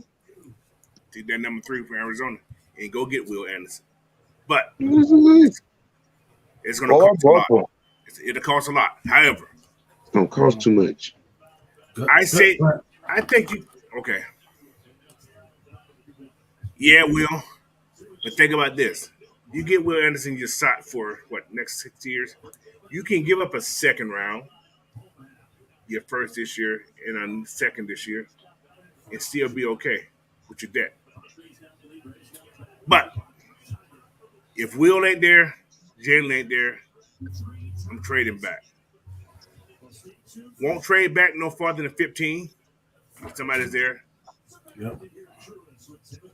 Take that number 3 for Arizona and go get Will Anderson. But it's going to cost a lot. It'll cost a lot. However, it's going to cost too much. I think you, okay. Yeah, Will. But think about this. You get Will Anderson your shot for, next 6 years? You can give up a second round, your first this year, and a second this year, and still be okay with your debt. But if Will ain't there, Jalen ain't there, I'm trading back. Won't trade back no farther than 15 if somebody's there. Yep.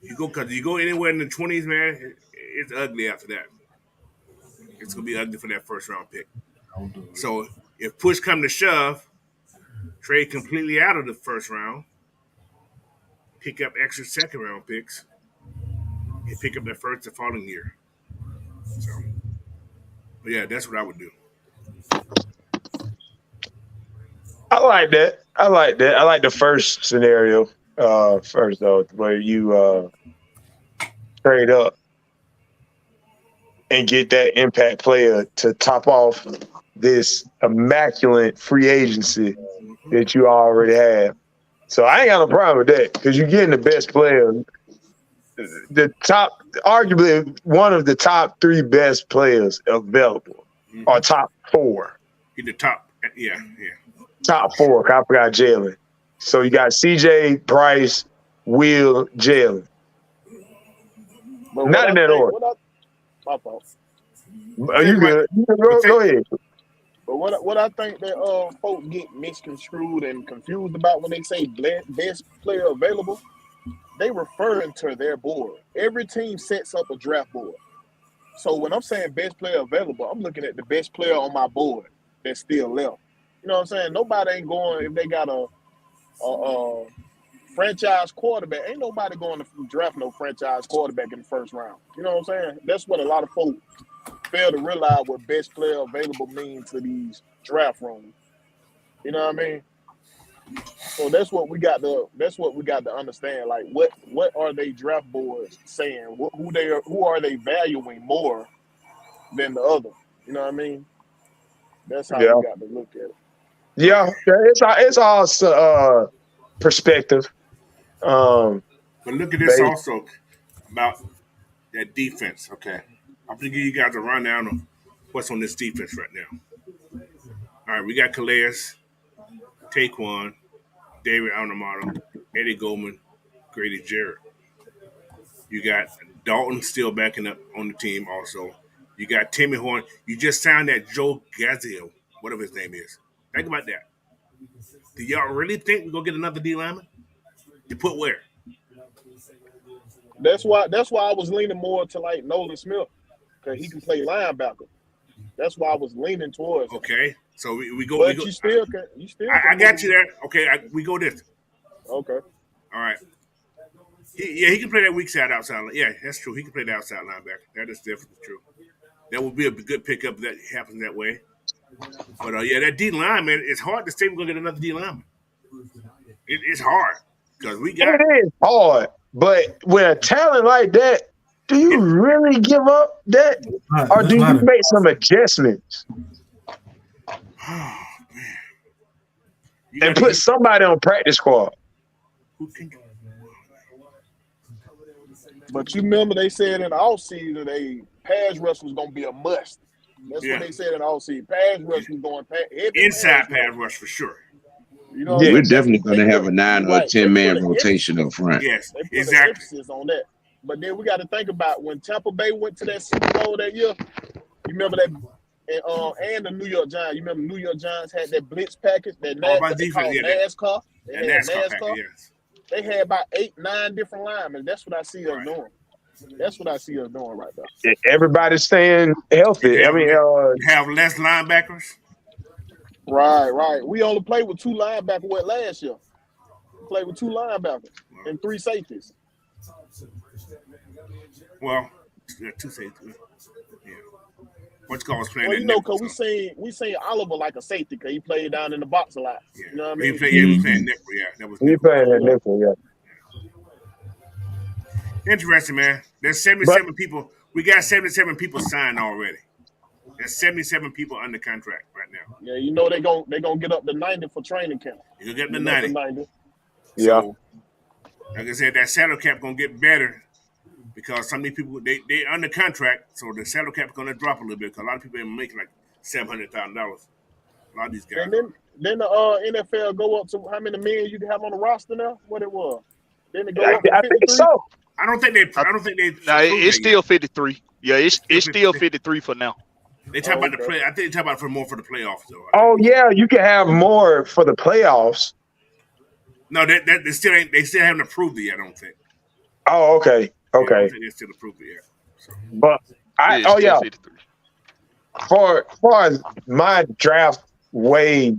You go anywhere in the 20s, man, it's ugly after that. It's going to be ugly for that first round pick. So if push come to shove, trade completely out of the first round, pick up extra second round picks, and pick up that first the following year. So, but yeah, that's what I would do. I like that. I like the first scenario. First though, where you trade up and get that impact player to top off this immaculate free agency that you already have. So I ain't got no problem with that because you're getting the best player, arguably one of the top 3 best players available, or top 4. Get the top, yeah. Top 4. I forgot Jalen. So you got CJ, Bryce, Will, Jalen. Not in that order. My fault. Are you good? Go ahead. But what I think that folks get misconstrued and confused about when they say best player available, they referring to their board. Every team sets up a draft board. So when I'm saying best player available, I'm looking at the best player on my board that's still left. You know what I'm saying? Nobody ain't going if they got a franchise quarterback. Ain't nobody going to draft no franchise quarterback in the first round. You know what I'm saying? That's what a lot of folks fail to realize what best player available means to these draft rooms. You know what I mean? So that's what we got to understand. Like what are they draft boards saying? Who are they valuing more than the other? You know what I mean? That's how we got to look at it. Yeah, it's all perspective. But look at this also about that defense. Okay, I'm gonna give you guys a rundown of what's on this defense right now. All right, we got Calais, Taquan, David Alnamato, Eddie Goldman, Grady Jarrett. You got Dalton still backing up on the team also. You got Timmy Horn. You just signed that Joe Gazio, whatever his name is. Think about that. Do y'all really think we're going to get another D lineman? To put where? That's why I was leaning more to like Nolan Smith because he can play linebacker. That's why I was leaning towards him. Okay, so we go. But we you go. still. I got you there. Okay, we go this. Okay. All right. He can play that weak side outside. Yeah, that's true. He can play the outside linebacker. That is definitely true. That would be a good pickup if that happens that way. But that D lineman, it's hard to say we're gonna get another D lineman. It's hard because we got. It is hard, but with a talent like that, do you really give up that, or do you make some adjustments and put somebody on practice squad? But you remember they said in the offseason a pass rush was gonna be a must. That's what they said in the offseason. Pass rush was going inside pass rush for sure. You know, we're definitely going to have a 9 or 10 man rotation up front. Yes, they put an emphasis on that. But then we got to think about when Tampa Bay went to that Super Bowl that year. You remember that, and the New York Giants. You remember New York Giants had that blitz package, that NASCAR. They had NASCAR. Yes. They had about 8-9 different linemen. That's what I see us doing. That's what I see us doing right now. Everybody's staying healthy. Have less linebackers. Right. We only played with 2 linebackers last year. We played with 2 linebackers and 3 safeties. Well, 2 safeties. Yeah. What's called playing? Well, because we seen Oliver like a safety because he played down in the box a lot. Yeah. You know what I mean? He was playing nickel. Yeah, that was. He playing that nickel. Yeah. Interesting, man. There's 77 people. We got 77 people signed already. There's 77 people under contract right now. Yeah, they gonna get up to 90 for training camp. You'll get up to 90. Yeah. So, like I said, that salary cap gonna get better because some of these people they under contract, so the salary cap is gonna drop a little bit because a lot of people ain't making like $700,000. A lot of these guys. And then the NFL go up to how many men you can have on the roster now? What it was? Then it go up to 53? I think so. I don't think they. Nah, it's still 53. Yeah, it's still 53 for now. They talk about the play. I think they talk about for more for the playoffs though. Oh yeah, you can have more for the playoffs. No, they still ain't. They still haven't approved it yet. I don't think. Oh, okay. I don't think they still approved it yet. So. But yeah. 53. For as my draft way,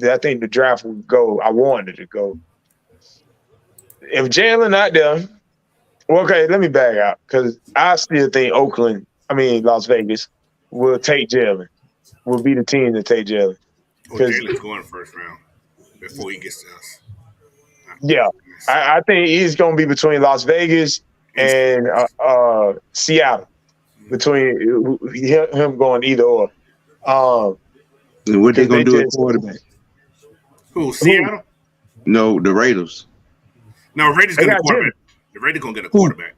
I think the draft would go. I wanted to go. If Jalen not there, well, okay, let me back out because I still think Las Vegas will take Jalen. Will be the team to take Jalen. Jalen's going first round before he gets to us. Yeah, I think he's going to be between Las Vegas and Seattle. Between him going either or. And what they going to do at quarterback? Who, Seattle? No, the Raiders. No, Raiders going to get a quarterback. The Raiders going to get a quarterback.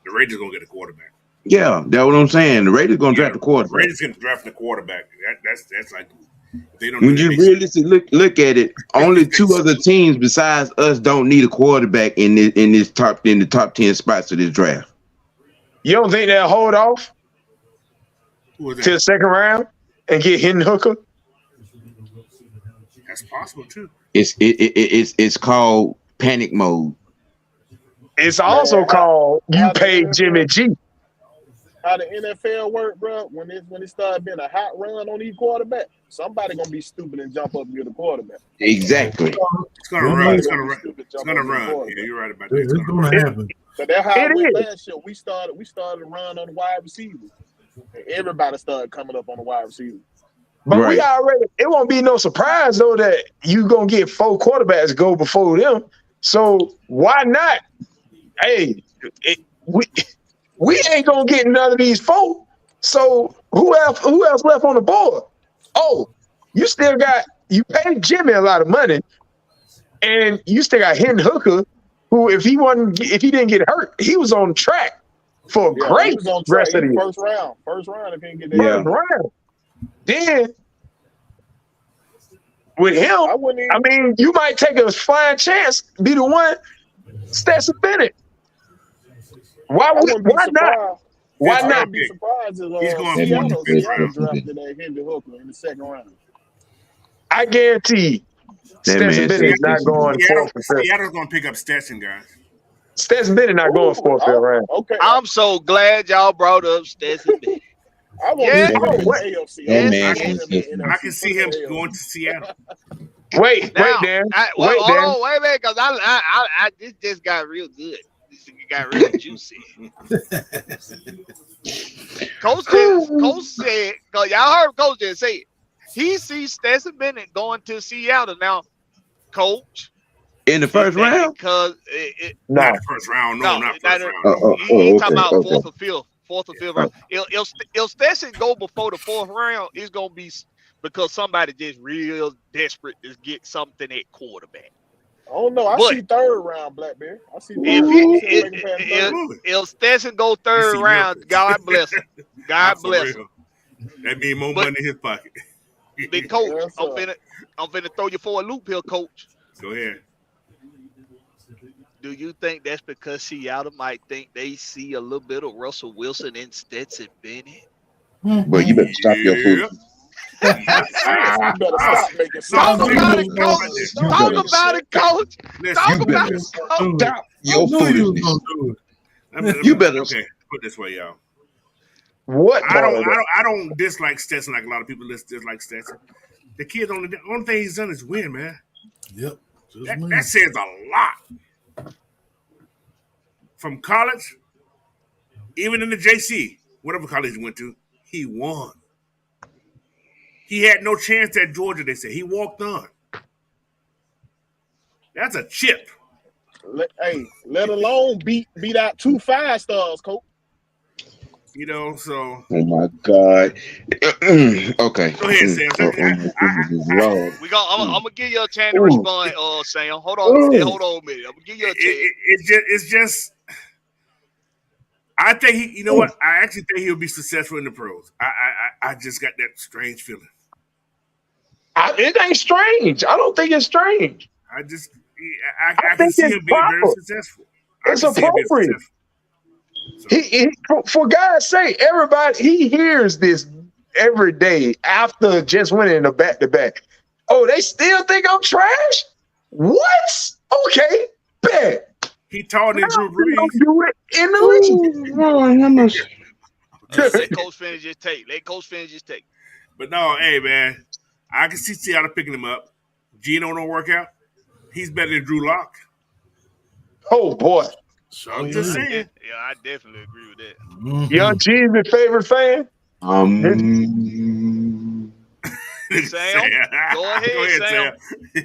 The Raiders going to get a quarterback. Yeah, that's what I'm saying. The Raiders going to draft the quarterback. The Raiders going to draft the quarterback. That's like they don't. When you realistically look at it, only 2 other teams besides us don't need a quarterback in the top 10 spots of this draft. You don't think they'll hold off? Who was to that? the second round and get Hendon Hooker? That's possible too. It's called panic mode. It's also Man, called you how the paid Jimmy NFL G. how the NFL work, bro? When it started being a hot run on each quarterback, somebody gonna be stupid and jump up and get a quarterback. Exactly. It's gonna run. Somebody It's gonna gonna be run. stupid It's jump gonna up and get a run. Yeah, quarterback. you're right about that. It's It's gonna gonna run. happen. But that's how It it went is. last year. We started to run on the wide receivers. And everybody started coming up on the wide receiver. But we Right. already, it won't be no surprise though that you gonna get 4 quarterbacks go before them. So why not? Hey, we ain't gonna get none of these 4. So who else left on the board? Oh, you paid Jimmy a lot of money, and you still got Hendon Hooker, who if he didn't get hurt, he was on track for a Yeah, he great was on track. rest of the year. First round if he didn't get that. Yeah. First round. Then with him, I wouldn't even, I mean, you might take a flying chance, be the one, Stetson Bennett. Why I wouldn't be not? surprised. Why I not? wouldn't be surprised if He's going Seattle for the drafted that Hendon Hooker in the second round. I guarantee That Stetson man Bennett is not going Seattle, 4th or 5th. Seattle's gonna pick up Stetson, guys. Stetson Bennett not going 4th or 5th round. Okay. I'm so glad y'all brought up Stetson Bennett. I want Yeah. to see him in the What? AFC. That I man want him is in the just- NFC. I can see him Put him in the going AFC. to Seattle. Wait, Now, Dan. hold Wait, Dan. on, wait a minute, because I this just got real good. This got real juicy. Coach said, cause y'all heard Coach just say it. He sees Stetson Bennett going to Seattle now. Coach, In the first round? because No. Not the first round. No, not first round. Oh, he talking about okay. fourth or fifth round. If Stetson go before the 4th round, it's gonna be because somebody just real desperate to get something at quarterback. I don't know. I But- see third round Blackberry. I see If Stetson go 3rd see round, Memphis. God bless him. God Not for bless him. real. That mean more But- money in his pocket. Big coach, Yes, sir. I'm finna throw you for a loop here, coach. Go ahead. Do you think that's because Seattle might think they see a little bit of Russell Wilson in Stetson Bennett? But you better stop your Yeah. food. You better stop making Talk Some about people- it, coach. You Talk better- about it, coach. Listen, Talk you about better it, stop coach. your I knew you was foolishness. gonna do it. let me- You better- Okay, put it this way, y'all. What I part don't, of I that? don't, I don't dislike Stetson like a lot of people dislike Stetson. The kid only thing he's done is win, man. Yep. Just That, win. that says a lot. From college, even in the JC, whatever college he went to, he won. He had no chance at Georgia, they said. He walked on. That's a chip. Let alone beat out 2 5-stars, coach. You know, so Oh my God. Okay. Go ahead, Sam. Lord. I'm gonna give you a chance to respond, Sam. Hold on a minute. I'm gonna give you a chance. it's just I think he, you know what? I actually think he'll be successful in the pros. I just got that strange feeling. It ain't strange. I don't think it's strange. I can think see it's him being very proper. successful. It's I can see him being appropriate. successful. So, For God's sake, everybody, he hears this every day after just winning a back-to-back. Oh, they still think I'm trash? What? Okay, bet. he taught in Now Drew we gonna Brees. do it in the league. Let Coach finish his take. But no, hey man, I can see Seattle picking him up. Geno don't work out. He's better than Drew Lock. Oh boy, I'm just saying. Yeah, I definitely agree with that. Mhm. Young G's my favorite fan. Sam, go ahead, Sam.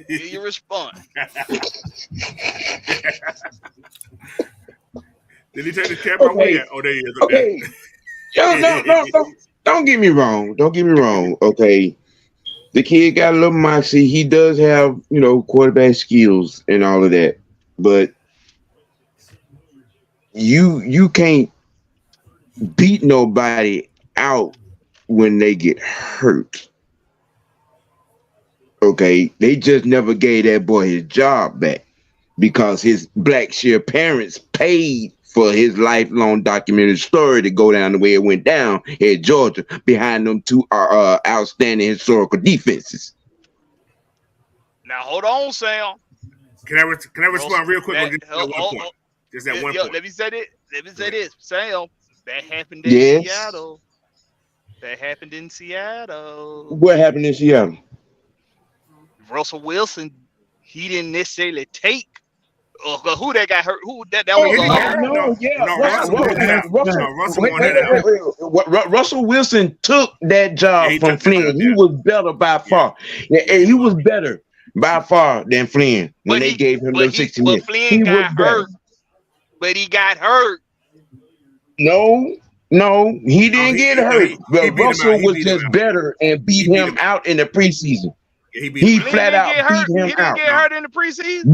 Give your response. Did he take the cap off? Okay. Oh, there he is. Okay. Don't get me wrong. Don't get me wrong. Okay. The kid got a little moxie. He does have, quarterback skills and all of that. But you can't beat nobody out when they get hurt. Okay. They just never gave that boy his job back because his Blackshire parents paid for his lifelong documented story to go down the way it went down at Georgia behind them two outstanding historical defenses. Now hold on, Sam. Can I respond real quick on just that one point? Just that one point. Let me say this, Sam. That happened Yes. Seattle. That happened in Seattle. What happened in Seattle? Russell Wilson, he didn't necessarily take. Who that got hurt? Who that was? Russell Wilson took that job from Flynn. He was better by far. He was better by far than Flynn when they gave him those 60 minutes. But Flynn got hurt. But he got hurt. No, he didn't get hurt. But Russell was just better and beat him out in the preseason. He flat out beat him out. He didn't get hurt in the preseason?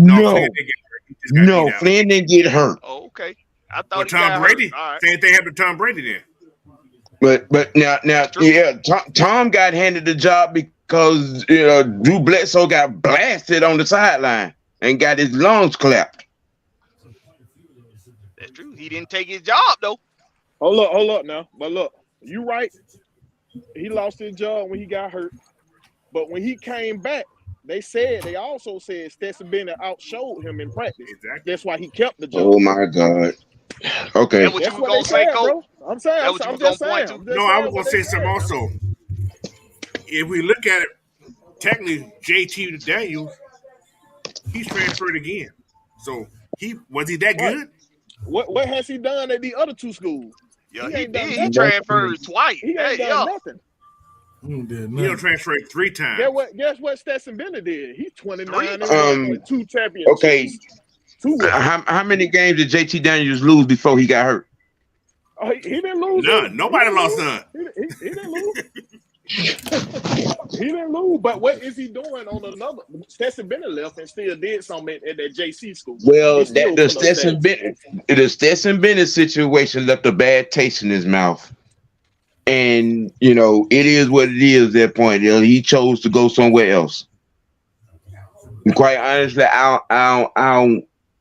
No, Flynn didn't get hurt. Oh, okay. I thought Tom Brady. Same thing happened to Tom Brady then. But now, yeah, Tom got handed the job because Drew Bledsoe got blasted on the sideline and got his lungs clapped. That's true. He didn't take his job though. Hold up now. But look, you right. He lost his job when he got hurt. But when he came back, they also said Stetson Bennett outshowed him in practice. Exactly. That's why he kept the job. Oh my God. Okay. That's what you were gonna say, Coach? I'm saying. I'm just saying. No, I was gonna say something also. If we look at it, technically JT Daniels, he's transferred again. So was he that good? What has he done at the other two schools? Yeah, he did. He transferred twice. He ain't done nothing. He transferred 3 times. Guess what Stetson Bennett did? He's 29 and 2 championships. Okay. How many games did JT Daniels lose before he got hurt? He didn't lose. None. Nobody lost none. He didn't lose. He didn't lose. But what is he doing on another? Stetson Bennett left and still did something at that JC school. Well, the Stetson Bennett situation left a bad taste in his mouth. And it is what it is at that point. He chose to go somewhere else. And quite honestly, I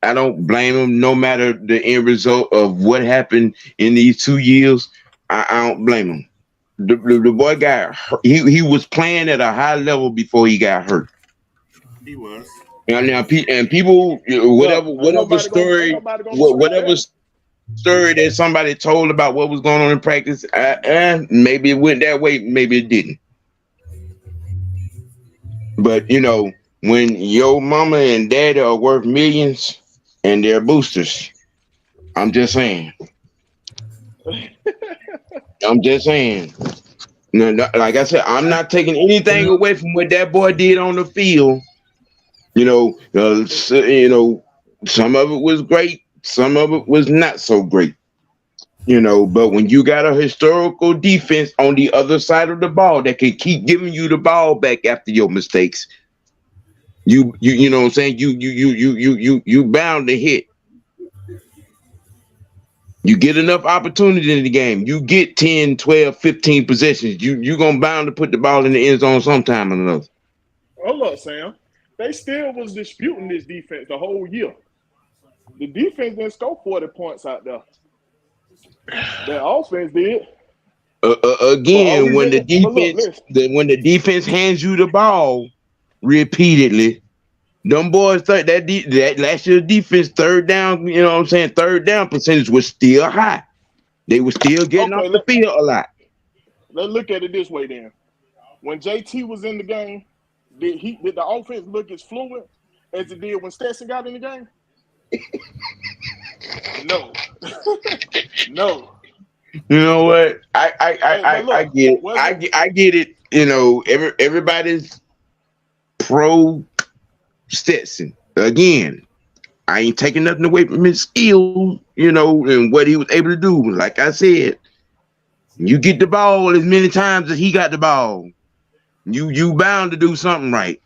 don't blame him. No matter the end result of what happened in these 2 years, I don't blame him. The boy got hurt. He was playing at a high level before he got hurt. He was. Now people, whatever story that somebody told about what was going on in practice, maybe it went that way, maybe it didn't. But when your mama and daddy are worth millions and they're boosters, I'm just saying. No, like I said, I'm not taking anything away from what that boy did on the field. Some of it was great. Some of it was not so great, but when you got a historical defense on the other side of the ball that can keep giving you the ball back after your mistakes, you know what I'm saying? You bound to hit. You get enough opportunity in the game. You get 10, 12, 15 possessions. You're going to bound to put the ball in the end zone sometime or another. Hold up, Sam. They still was disputing this defense the whole year. The defense didn't score 40 points out there. The offense did. Again, when the defense hands you the ball repeatedly, them boys that last year's defense third down, third down percentage was still high. They were still getting off the field a lot. Let's look at it this way then. When JT was in the game, did the offense look as fluid as it did when Stetson got in the game? No. No. You know what? I get it. I get it. Everybody's pro Stetson. Again, I ain't taking nothing away from his skill, and what he was able to do. Like I said, you get the ball as many times as he got the ball. You bound to do something right.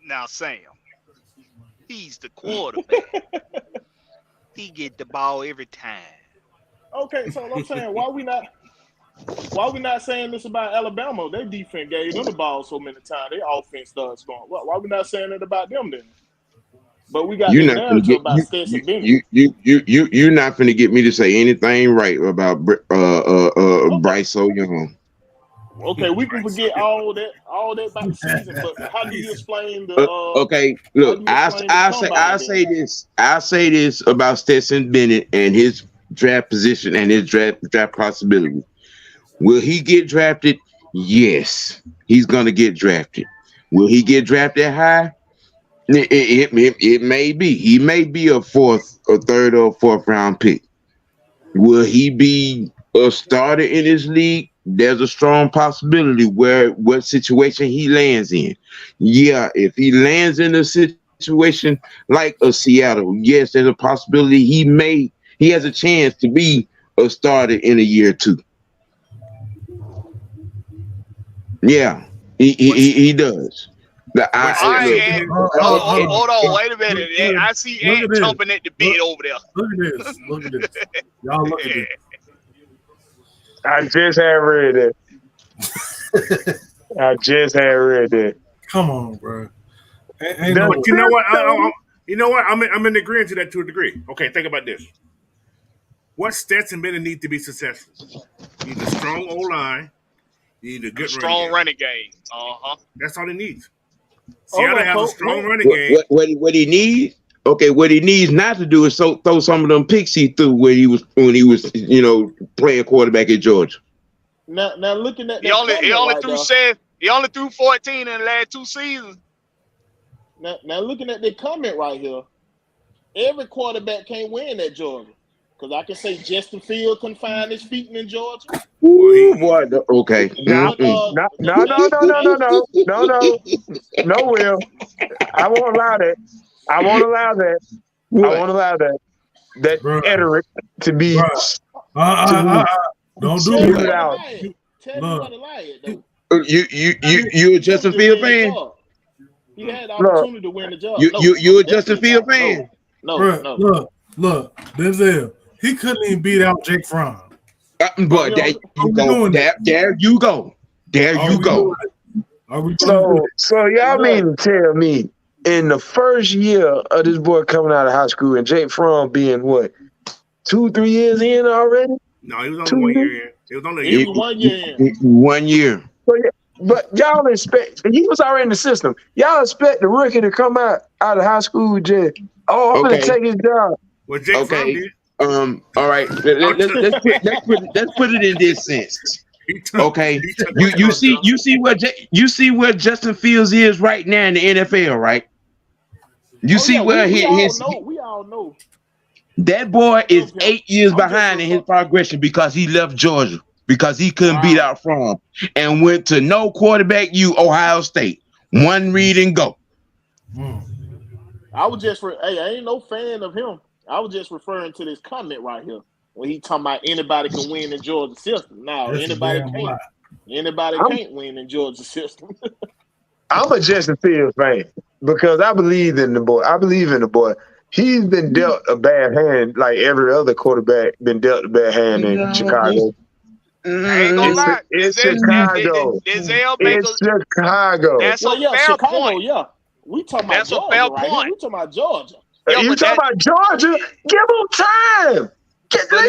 Now, Sam, he's the quarterback. He get the ball every time. Okay, so I'm saying, why we not saying this about Alabama? Their defense gave them the ball so many times. Their offense started scoring. Why we not saying it about them then? But we got You're the not gonna narrative get about Stetson Bennett. you're not gonna get me to say anything right about Okay, Bryce So Young. okay, we can forget all that about the season. But how do you explain Okay, how look, do you explain the I combine then? say this. I say this about Stetson Bennett and his draft position and his draft possibility. Will he get drafted? Yes, he's gonna get drafted. Will he get drafted high? It may be. He may be a fourth, or third, or fourth round pick. Will he be a starter in this league? There's a strong possibility where what situation he lands in. Yeah, if he lands in a situation like a Seattle, yes, there's a possibility he has a chance to be a starter in a year or two. Yeah, he does. What's All right, Stetson Look, Ant. Bennett? Hold on. Wait a minute. I see Look Ant at this. chomping at the bit over there. Look at this. Look at this. Y'all look at this. I just had read it. I just had read it. Come on, bro. Ain't The- no But you know what? You know what? I'm in agreement to that to a degree. Okay, think about this. What Stetson Bennett need to be successful? You need a strong O line. You need a good Strong running game. running game. That's all he needs. Hold Seattle on, has a folks. strong Wait. running game. what he needs? Okay, what he needs not to do is throw some of them picks he threw when he was playing quarterback at Georgia. Now looking at He that only comment right threw there. 7. He only threw 14 in the last 2 seasons. Now looking at the comment right here, every quarterback can't win at Georgia. Because I can say Justin Field couldn't find his feet in Georgia. Ooh, boy. Okay. No, Will. I won't allow that. I won't allow that. I won't allow that. That Bruh. rhetoric to be Don't do Tell Spewed me that. what out. a lie. Tell me what a lie though. You a Justin Field fan? He had the opportunity to win the job. You a Justin Field fan? No. Bruh, look, Denzel. He couldn't even beat out Jake Fromm. But there you go. There you go. There you go. Are we doing it? So y'all mean to tell me in the first year of this boy coming out of high school and Jake Fromm being what, 2-3 years in already? No, he was only 1 year in. It was only a year. 1 year in. 1 year. So, yeah, but y'all expect he was already in the system. Y'all expect the rookie to come out of high school just I'm gonna take his job. Well, Jake Fromm did. All right. Let's put it in this sense. Okay. You see where Justin Fields is right now in the NFL, right? You see where we all know. That boy is 8 years behind in his progression because he left Georgia because he couldn't beat out Fromm and went to no quarterback Ohio State. One read and go. I was just I ain't no fan of him. I was just referring to this comment right here when he talking about anybody can win in Georgia system. Now anybody can't. Anybody can't win in Georgia system. I'm a Justin Fields fan because I believe in the boy. He's been dealt a bad hand like every other quarterback been dealt a bad hand in Chicago. I ain't gonna lie. It's Chicago. It's Chicago. That's a fair Chicago, point. yeah. We talking about That's a Georgia, fair right? point. We talking about Georgia. Yeah, You talking about Georgia? Give him time. But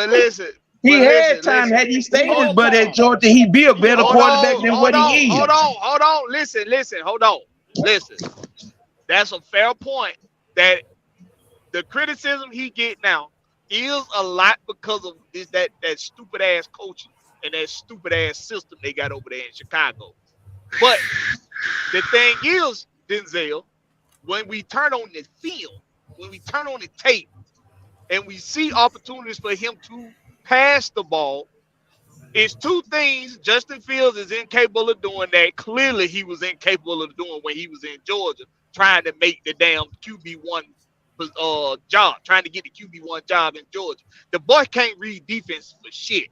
listen. He had time. Had he stayed his butt at Georgia, he'd be a better quarterback than what he is. Hold on. Listen. Hold on. Listen. That's a fair point. That the criticism he get now is a lot because of that stupid ass coaching and that stupid ass system they got over there in Chicago. But the thing is, Denzel, when we turn on the field, when we turn on the tape, and we see opportunities for him to pass the ball, it's two things Justin Fields is incapable of doing that clearly he was incapable of doing when he was in Georgia, trying to make the damn QB1 job, trying to get the QB1 job in Georgia. The boy can't read defense for shit.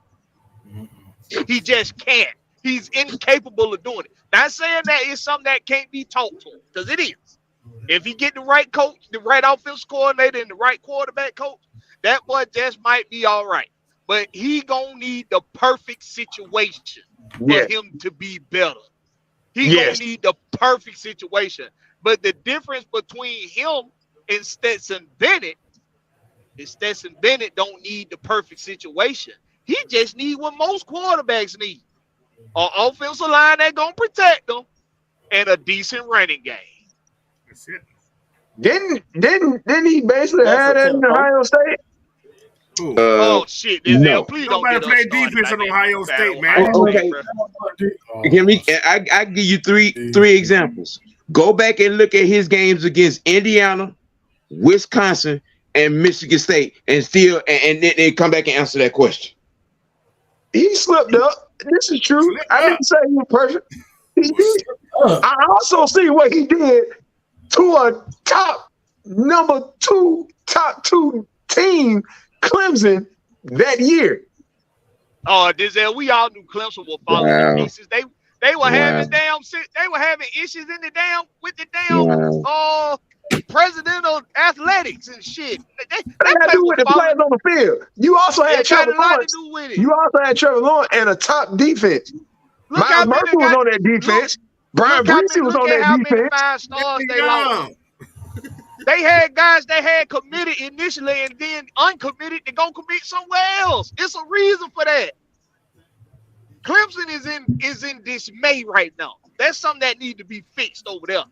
He just can't. He's incapable of doing it. Not saying that it's something that can't be taught to him, because it is. If he get the right coach, the right offensive coordinator, and the right quarterback coach, that boy just might be all right. But he gonna need the perfect situation for him to be better. He gonna need the perfect situation. But the difference between him and Stetson Bennett is Stetson Bennett don't need the perfect situation. He just need what most quarterbacks need: an offensive line that gonna protect them and a decent running game. That's it. Didn't he basically That's have a that in tempo. Ohio State? Cool. Oh shit! no. Please don't Nobody get us play started defense like in that. Ohio Bad State, man. Ohio State, Okay. bro. Can we? I give you three examples. Go back and look at his games against Indiana, Wisconsin, and Michigan State, and then come back and answer that question. He slipped up. This is true. Slipped I up. didn't say he was perfect. I also see what he did to a top two team, Clemson, that year. Oh, Denzel, we all knew Clemson would fall Wow. to pieces. They were having they were having issues in the with the president of athletics and shit. That had to do with the players on the field. You also had Trevor Lawrence. To do with it. You also had Trevor Lawrence and a top defense. Look Miles Murphy was on that defense. Brian Breesy was on that how many defense. 5-stars they lost. They had guys that had committed initially and then uncommitted to go commit somewhere else. It's a reason for that. Clemson is in dismay right now. That's something that needs to be fixed over there.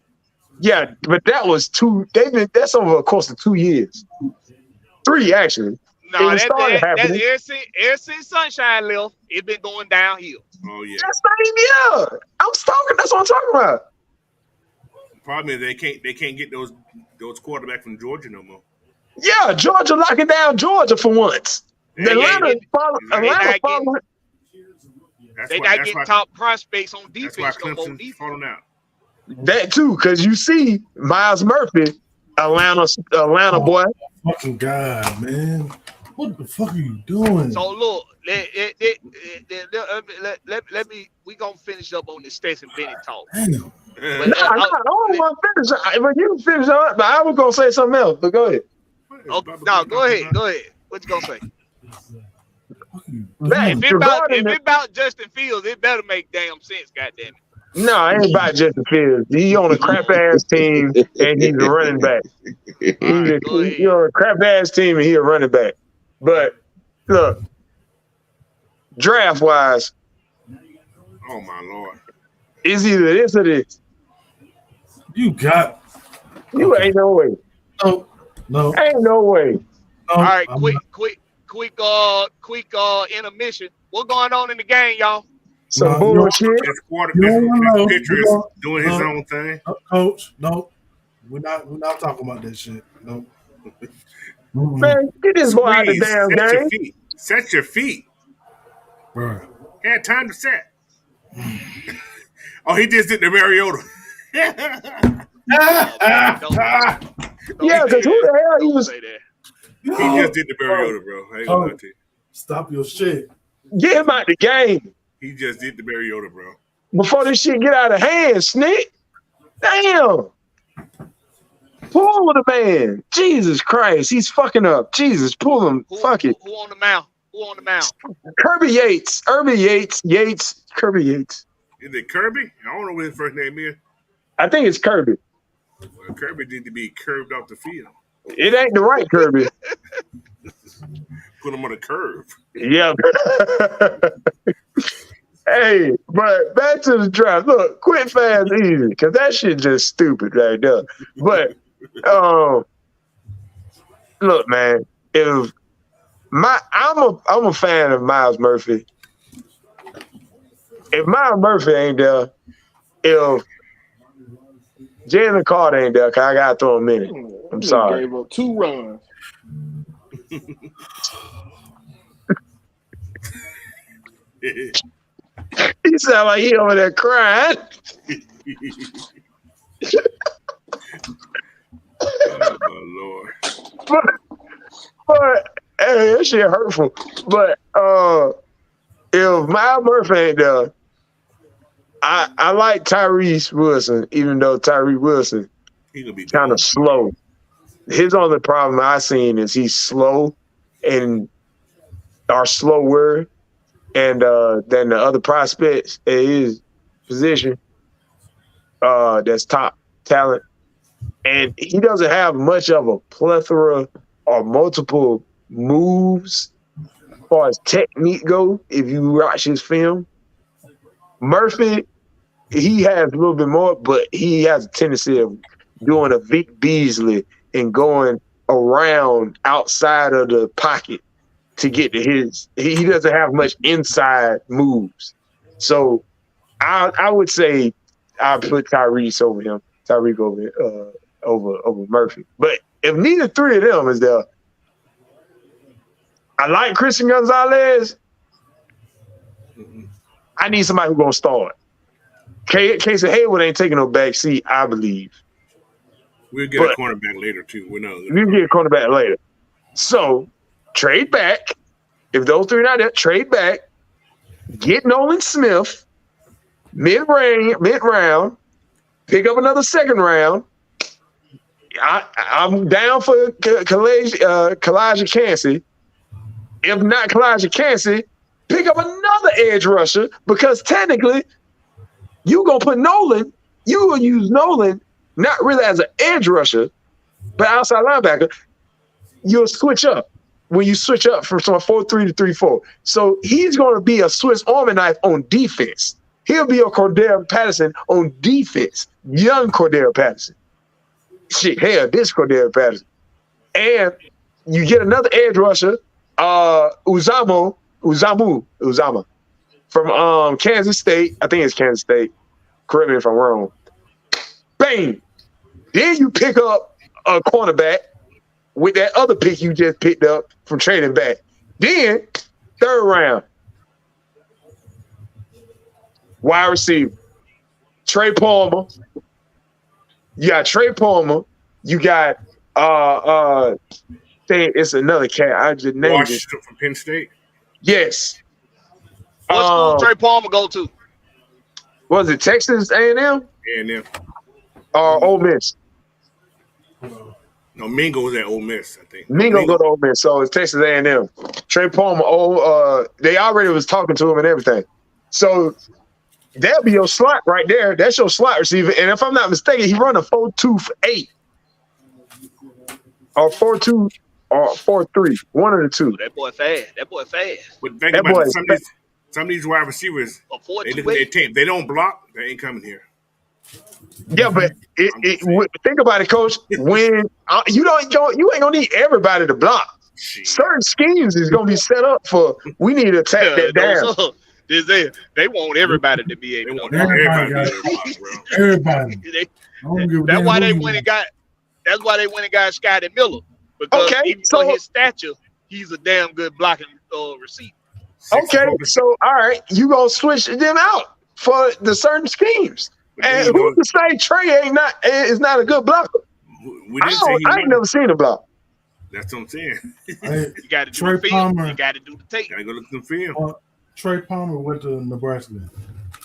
Yeah, but that was that's over a course of 2 years. 3 actually. No, ever since Sunshine left, it's been going downhill. Oh yeah. That's same year. That's what I'm talking about. The problem is they can't get those quarterbacks from Georgia no more. Yeah, Georgia locking down Georgia for once. Atlanta following. They not getting top prospects on defense. That's why Clemson's falling out. That too, because you see Miles Murphy, Atlanta boy. Fucking God, man. What the fuck are you doing? So look, let me. We gonna finish up on this Stetson Bennett talk. Damn. But, I don't want to finish. But you can finish on it. But I was gonna say something else. But go ahead. No, go ahead. What you gonna say? Man, If it about Justin Fields, it better make damn sense. Goddamn it. No, it ain't about Justin Fields. He on a crap ass team and he's a running back. He's on a crap ass team and he's a running back. But look, draft wise, Oh my Lord. it's either this or this. You Ain't no way. No. Ain't no way. All right, quick intermission. What going on in the game, y'all? Some bullshit. This pitcher is doing his own thing. Coach, no. We're not talking about that shit. No. Man, get this boy out of the damn game. Set your feet. Bro. He had time to set. Oh, he just did the Mariota. Yeah, because who the hell he was? He just did the Mariota, bro. I ain't gonna lie to you. Stop your shit. Get him out the game He just did the Mariota, bro. before this shit get out of hand, Snick. Damn. Pull the man. Jesus Christ. He's fucking up. Jesus, pull him. Fuck it. Who on the mound? Kirby Yates. Kirby Yates. Is it Kirby? I don't know what his first name is. I think it's Kirby. Well, Kirby need to be curved off the field. It ain't the right Kirby. Put him on a curve. Yeah. Hey, but back to the draft. Look, quit fast easy, because that shit just stupid right there. But look, man, I'm a fan of Miles Murphy. If Miles Murphy ain't there, if Jalen Carter ain't there, cause I gotta throw him in it. I'm sorry. Gave up 2 runs. He sound like he over there crying. Oh my Lord. But hey, that shit hurtful. But if Miles Murphy ain't there, I like Tyrese Wilson, even though Tyrese Wilson kind of slow. His only problem I seen is he's slow and are slower and than the other prospects at his position. That's top talent. And he doesn't have much of a plethora or multiple moves as far as technique go. If you watch his film, Murphy, he has a little bit more, but he has a tendency of doing a Vic Beasley and going around outside of the pocket to get to his. He doesn't have much inside moves. So I would say I'll put Tyreek over him. Tyreek over Murphy. But if neither three of them is there, I like Christian Gonzalez. I need somebody who's gonna start. Casey Hayward ain't taking no back seat, I believe. We'll get a cornerback later too. We'll get a cornerback later. So trade back. If those three are not there, trade back. Get Nolan Smith mid-round. Pick up another second round. I'm down for Kalijah Cansey. If not Kalijah Cansey, pick up another edge rusher because technically you gonna put Nolan. You will use Nolan not really as an edge rusher, but outside linebacker. You'll switch up when you switch up from 4-3 to 3-4. So he's going to be a Swiss Army knife on defense. He'll be a Cordell Patterson on defense. Young Cordell Patterson. Shit, hell, this Cordell Patterson. And you get another edge rusher, Uzama from Kansas State. I think it's Kansas State. Correct me if I'm wrong. Bang. Then you pick up a cornerback with that other pick you just picked up from trading back. Then, third round, wide receiver, Trey Palmer. You got Trey Palmer. You got it's another cat. I just named Washington from Penn State. Yes. What school Trey Palmer go to? Was it Texas A&M? A&M. Ole Miss. No, Mingo was at Ole Miss, I think. Mingo go to Ole Miss, so it's Texas A&M. Trey Palmer, they already was talking to him and everything. So that'll be your slot right there. That's your slot receiver. And if I'm not mistaken, he run a 4.2 or 4.2 or 4.3. One of the two. That boy fast. But think about it, some of these wide receivers, they look at their tape. They don't block, they ain't coming here. Yeah, but think about it, Coach. When you ain't gonna need everybody to block. Jeez. Certain schemes is gonna be set up for. We need to attack that down. They want everybody to be able to block. Everybody. That's why they went and got Scotty Miller because even for his stature, he's a damn good blocking receiver. Okay, so all right, you gonna switch them out for the certain schemes. And who's to say Trey is not a good blocker? I ain't never seen a block. That's what I'm saying. You got to do the film. You got to do the tape. Got to go look at the film. Trey Palmer went to Nebraska.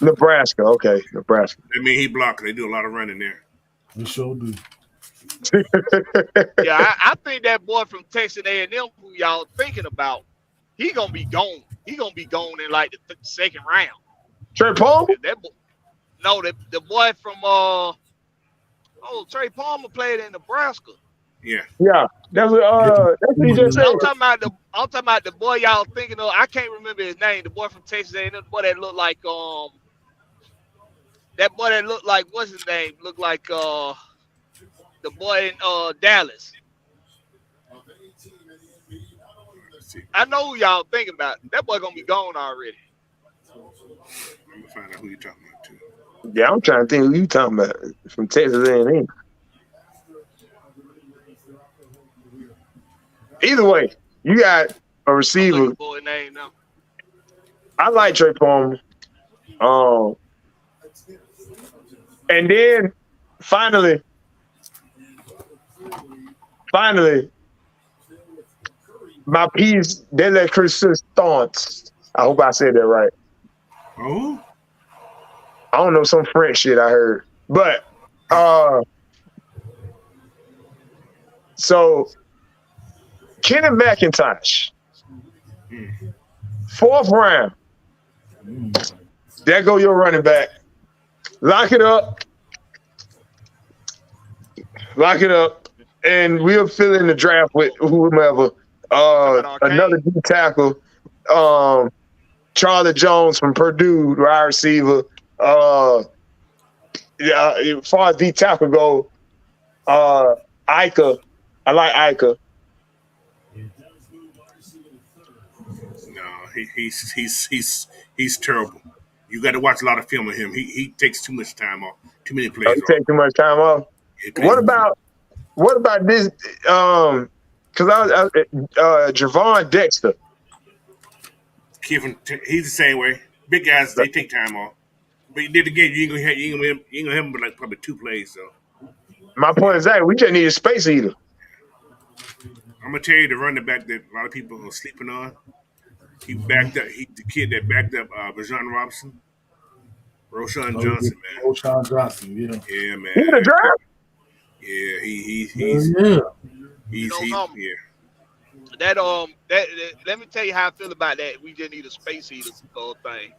Okay, Nebraska. I mean, he blocked. They do a lot of running there. They sure do. Yeah, I think that boy from Texas A&M who y'all thinking about, he gonna be gone. He gonna be gone in like the second round. Trey Palmer? No, the boy from Trey Palmer played in Nebraska. Yeah. That's what he just said. I'm talking about the boy y'all thinking of. I can't remember his name. The boy from Texas A&M, the boy that looked like what's his name? Looked like the boy in Dallas. I know who y'all thinking about. That boy gonna be gone already. I'm gonna find out who you talking about too. Yeah, I'm trying to think who you talking about from Texas A&M. Either way, you got a receiver. Boy name now. I like Trey Palmer. And then finally, my piece de la consistance. I hope I said that right. Oh. I don't know, some French shit I heard. But so Kenny McIntosh, 4th round. There go your running back. Lock it up. Lock it up. And we'll fill in the draft with whomever. Another D tackle. Charlie Jones from Purdue, wide receiver. As far as D tackle go, Ika. I like Ika. No, he's terrible. You got to watch a lot of film of him. He takes too much time off. Too many plays. He takes too much time off. What about this? Because Javon Dexter. He's the same way. Big guys, they take time off. But you did the game. You ain't gonna have him but like probably 2 plays. So my point is that we just need a space eater. I'm gonna tell you the running back that a lot of people are sleeping on. He backed up. The kid that backed up Bijan Robinson, Roshan Johnson, man. Roshan Johnson, yeah. Yeah, man. He in the draft? Yeah, he's That let me tell you how I feel about that. We just need a space heater thing.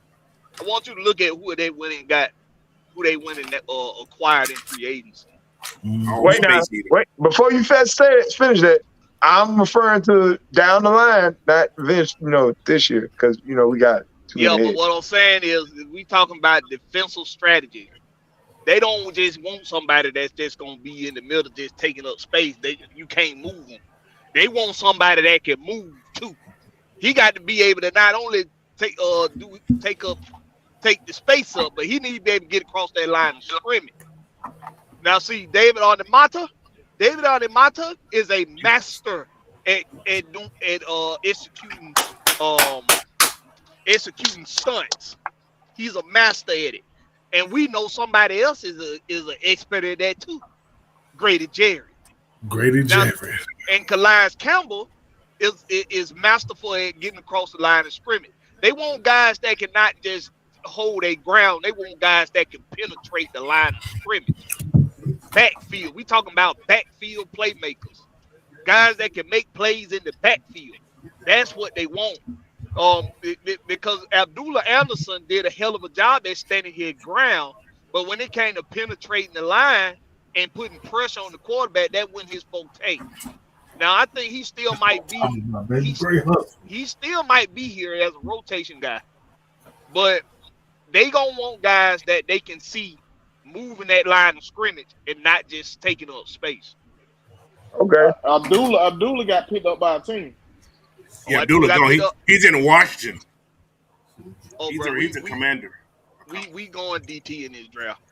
I want you to look at who they went and acquired in free agency. Wait, before you finish that, I'm referring to down the line, not this year, because we got too many but what I'm saying is we talking about defensive strategy. They don't just want somebody that's just gonna be in the middle, just taking up space. You can't move them. They want somebody that can move too. He got to be able to not only take the space up, but he needs to be able to get across that line of scrimmage. Now, see, David Onyemata is a master at executing stunts. He's a master at it, and we know somebody else is an expert at that too. Grady Jarrett. And Calais Campbell is masterful at getting across the line of scrimmage. They want guys that can not just hold a ground. They want guys that can penetrate the line of scrimmage. Backfield. We talking about backfield playmakers. Guys that can make plays in the backfield. That's what they want. Because Abdullah Anderson did a hell of a job at standing his ground, but when it came to penetrating the line and putting pressure on the quarterback, that wasn't his forte. Now I think he still might be. He still might be here as a rotation guy, but they gonna want guys that they can see moving that line of scrimmage and not just taking up space. Okay. Abdullah got picked up by a team. Yeah, Abdullah going. He's in Washington. He's a commander. We going DT in this draft.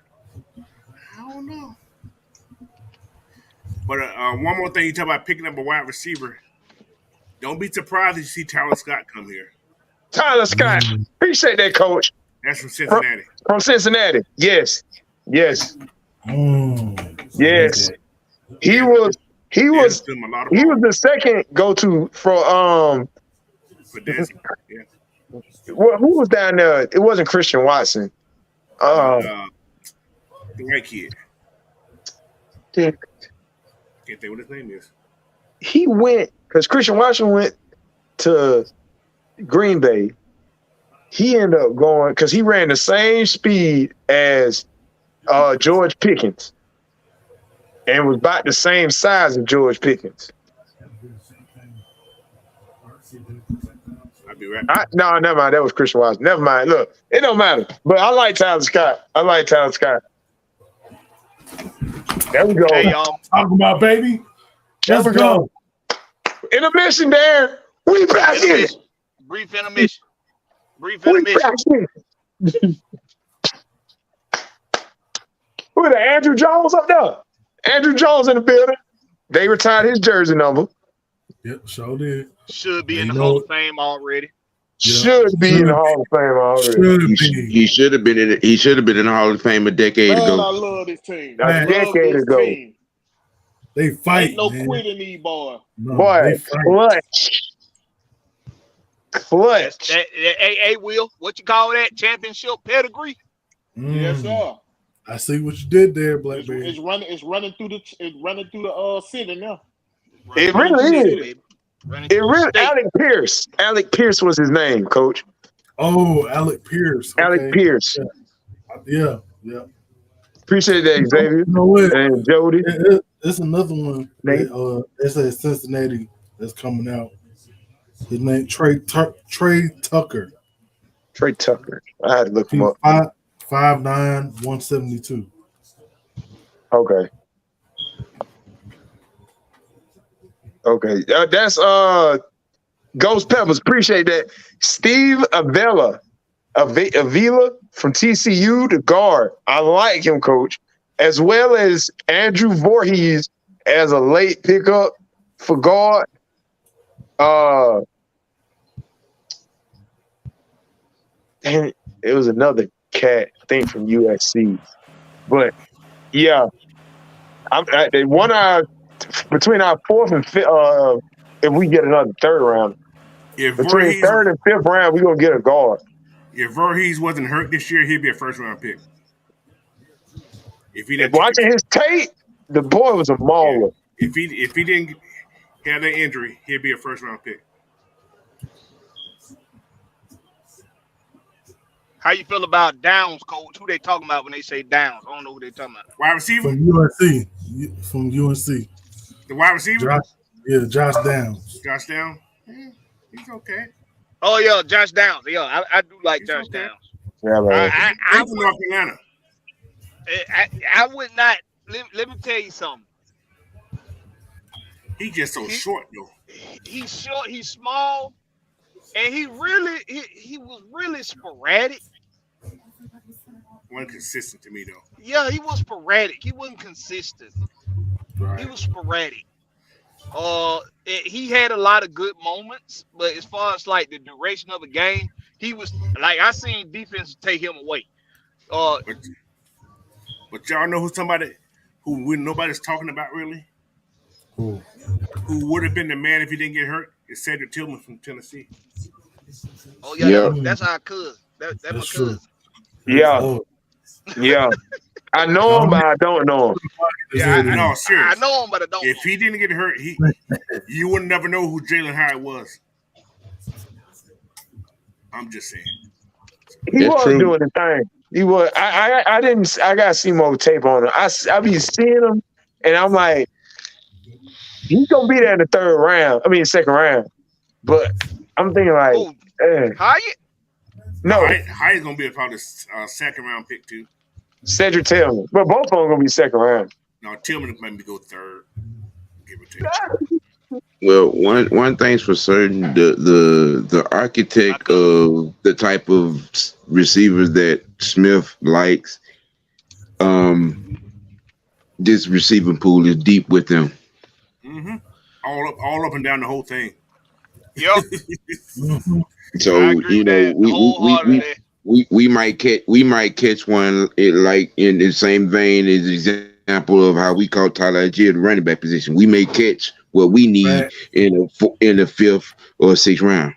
I don't know. But one more thing, you talk about picking up a wide receiver. Don't be surprised if you see Tyler Scott come here. Tyler Scott. Appreciate that, Coach. That's from Cincinnati. From Cincinnati. Yes. Yes. Yes. He was the second go-to for Disney. Yeah. Who was down there? It wasn't Christian Watson. The white kid. Can't think what his name is. He went because Christian Watson went to Green Bay. He ended up going because he ran the same speed as George Pickens and was about the same size as George Pickens. I'll be right. No, never mind. That was Christian Watson. Never mind. Look, it don't matter. But I like Tyler Scott. There we go. Hey, y'all. Talking about baby. Let's go. Intermission, Darren. We back in. Brief intermission. Who is that? Andrew Jones up there? Andrew Jones in the building. They retired his jersey number. Yep, sure did. Should be in the Hall of Fame already. Should be in the Hall of Fame already. He should have been in it. He should have been in the Hall of Fame a decade ago. I love this team. A decade ago. They fight. Ain't no man. quitting these boys. No, boy, clutch. Hey, Will, what you call that? Championship pedigree? Yes, sir. I see what you did there, Blackberry. It's running through the city now. It really is. It really. Alec Pierce was his name, Coach. Oh, Alec Pierce. Okay. Alec Pierce. Yeah. Appreciate that, Xavier. You know what? And Jody. There's another one Nate? that it's at Cincinnati that's coming out. His name Trey Tucker. Trey Tucker. I had to look him He's up. 5'9", 172. Okay. Okay. That's Ghost Peppers. Appreciate that. Steve Avila from TCU, the guard. I like him, coach. As well as Andrew Voorhees as a late pickup for guard. And it was another cat, I think, from USC. But yeah, they won between our fourth and fifth. If we get another third round, between third and fifth round, we're gonna get a guard. If Voorhees wasn't hurt this year, he'd be a first round pick. If he didn't Watching his tape, the boy was a mauler. Yeah. If he didn't have that injury, he'd be a first round pick. How you feel about Downs, coach? Who they talking about when they say Downs? I don't know who they talking about. Wide receiver? From UNC. The wide receiver? Josh Downs. Josh Downs? Yeah, he's okay. Oh, yeah, Josh Downs. Yeah, I do like Josh Downs. Yeah, I from North Carolina. I would not. Let me tell you something. He's just so short, though. He's short. He's small, and he was really sporadic. Wasn't consistent to me, though. Yeah, he was sporadic. He wasn't consistent. Right. He was sporadic. He had a lot of good moments, but as far as like the duration of the game, he was like I seen defense take him away. But y'all know who's somebody who nobody's talking about really? Who would have been the man if he didn't get hurt? Is Cedric Tillman from Tennessee. Oh yeah, that's our cousin. That's my cousin. Yeah. I know him, but I don't know him. Yeah, no, serious. I know him, but I don't. If he didn't get hurt, you would never know who Jalen Hyatt was. I'm just saying. He was doing the thing. He was. I didn't. I got to see more tape on him. I be seeing him, and I'm like, he's gonna be there in the second round. But I'm thinking like, Hyatt? No, Hyatt's gonna be probably second round pick too. Cedric Tillman, but both of them gonna be second round. No, Tillman maybe go third. Give or take. Well, one thing's for certain: the architect of the type of receivers that Smith likes, this receiving pool is deep with them. Mm-hmm. All up and down the whole thing. Yep. So we might catch one like in the same vein as example of how we call Tyler G at the running back position. We may catch what we need in the fifth or sixth round.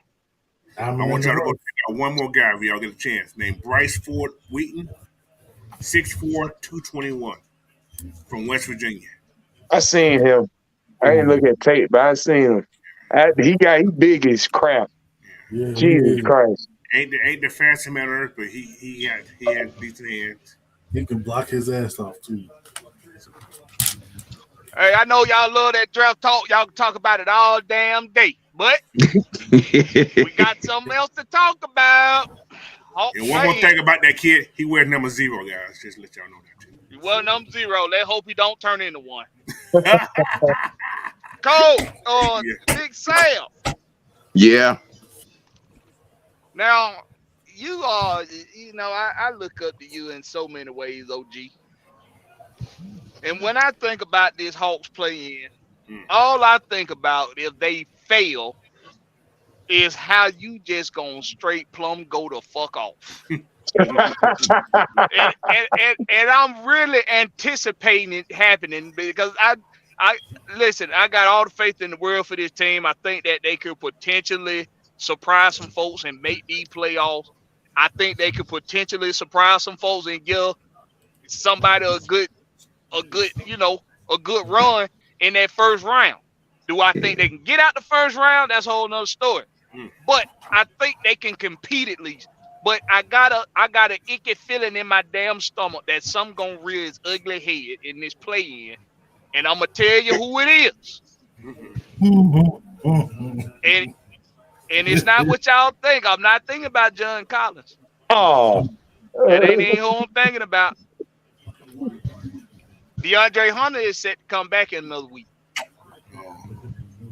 I want y'all to go check out one more guy if y'all get a chance. Named Bryce Ford Wheaton, 6'4", 221, from West Virginia. I seen him. I didn't look at tape, but I seen him. He big as crap. Yeah, Jesus Christ. Ain't the fastest man on earth, but he had decent hands. He can block his ass off too. Hey, I know y'all love that draft talk. Y'all can talk about it all damn day, but we got something else to talk about. And one more thing about that kid, he wears number 0, guys. Just to let y'all know that too. He wears number 0. Let's hope he don't turn into one. Cole, Big Sam. Yeah. Now, you are, I look up to you in so many ways, OG. And when I think about this Hawks play in, all I think about if they fail is how you just gonna straight plumb go the fuck off. and I'm really anticipating it happening because I listen, I got all the faith in the world for this team. I think that they could potentially surprise some folks and make these playoffs. I think they could potentially surprise some folks and give somebody a good run in that first round. Do I think they can get out the first round? That's a whole nother story. But I think they can compete at least. But I got an icky feeling in my damn stomach that some gonna rear its ugly head in this play-in and I'm gonna tell you who it is. And it's not what y'all think. I'm not thinking about John Collins. Oh. That ain't who I'm thinking about. DeAndre Hunter is set to come back in another week.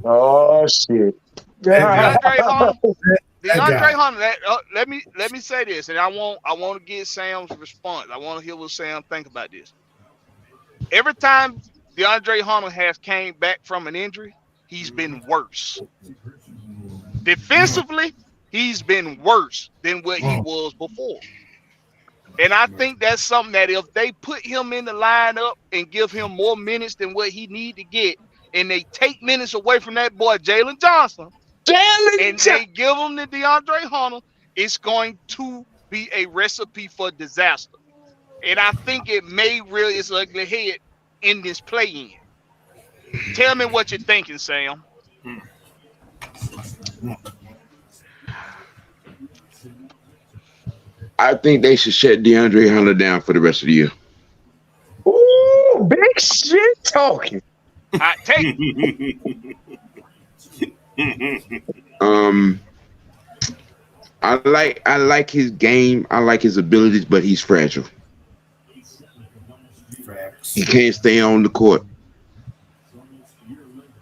Oh shit. DeAndre Hunter. guy. Let me say this, and I want to get Sam's response. I want to hear what Sam think about this. Every time DeAndre Hunter has came back from an injury, he's been worse. Defensively, he's been worse than what he was before. And I think that's something that if they put him in the lineup and give him more minutes than what he need to get, and they take minutes away from that boy Jalen Johnson, and they give him to DeAndre Hunter, it's going to be a recipe for disaster. And I think it may rear its ugly head in this play-in. Tell me what you're thinking, Sam. I think they should shut DeAndre Hunter down for the rest of the year. Ooh, big shit talking. I take I like his game. I like his abilities, but he's fragile. He can't stay on the court.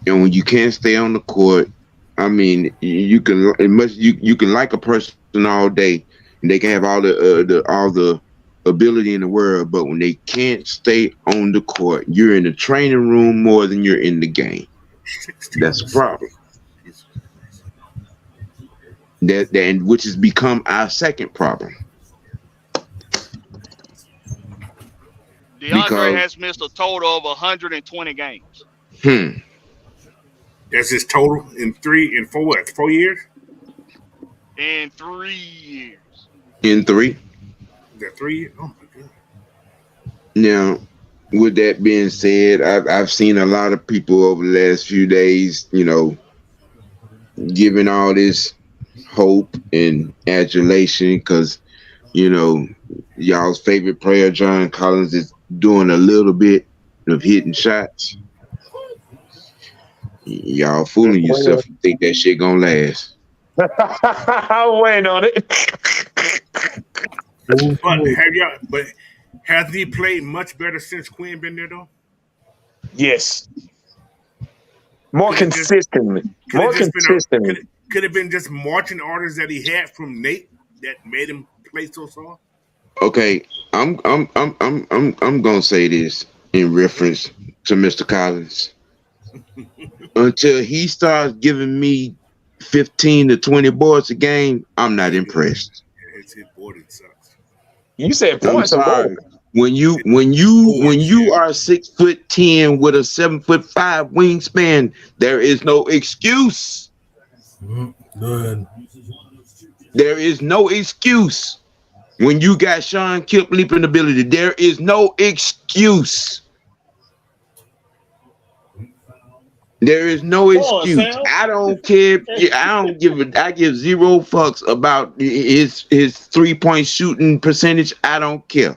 And when you can't stay on the court, I mean, you can like a person all day, and they can have all the ability in the world, but when they can't stay on the court, you're in the training room more than you're in the game. That's a problem. That which has become our second problem. DeAndre has missed a total of 120 games. That's his total in 4 years? In 3 years. In 3? Is that 3 years? Oh my God. Now, with that being said, I've seen a lot of people over the last few days, giving all this hope and adulation because, y'all's favorite player, John Collins, is doing a little bit of hitting shots. Y'all fooling yourself. You think that shit gonna last? I'm waiting on it. But has he played much better since Quinn been there though? Yes. More consistently. Could have been just marching orders that he had from Nate that made him play so soft. Okay, I'm gonna say this in reference to Mr. Collins. Until he starts giving me 15 to 20 boards a game, I'm not impressed. His boarding sucks. You said points or more. When you are 6'10" with a 7'5" wingspan, there is no excuse. Good. There is no excuse. When you got Sean Kemp leaping ability, there is no excuse. There is no excuse. I don't care. I give zero fucks about his 3-point shooting percentage. I don't care.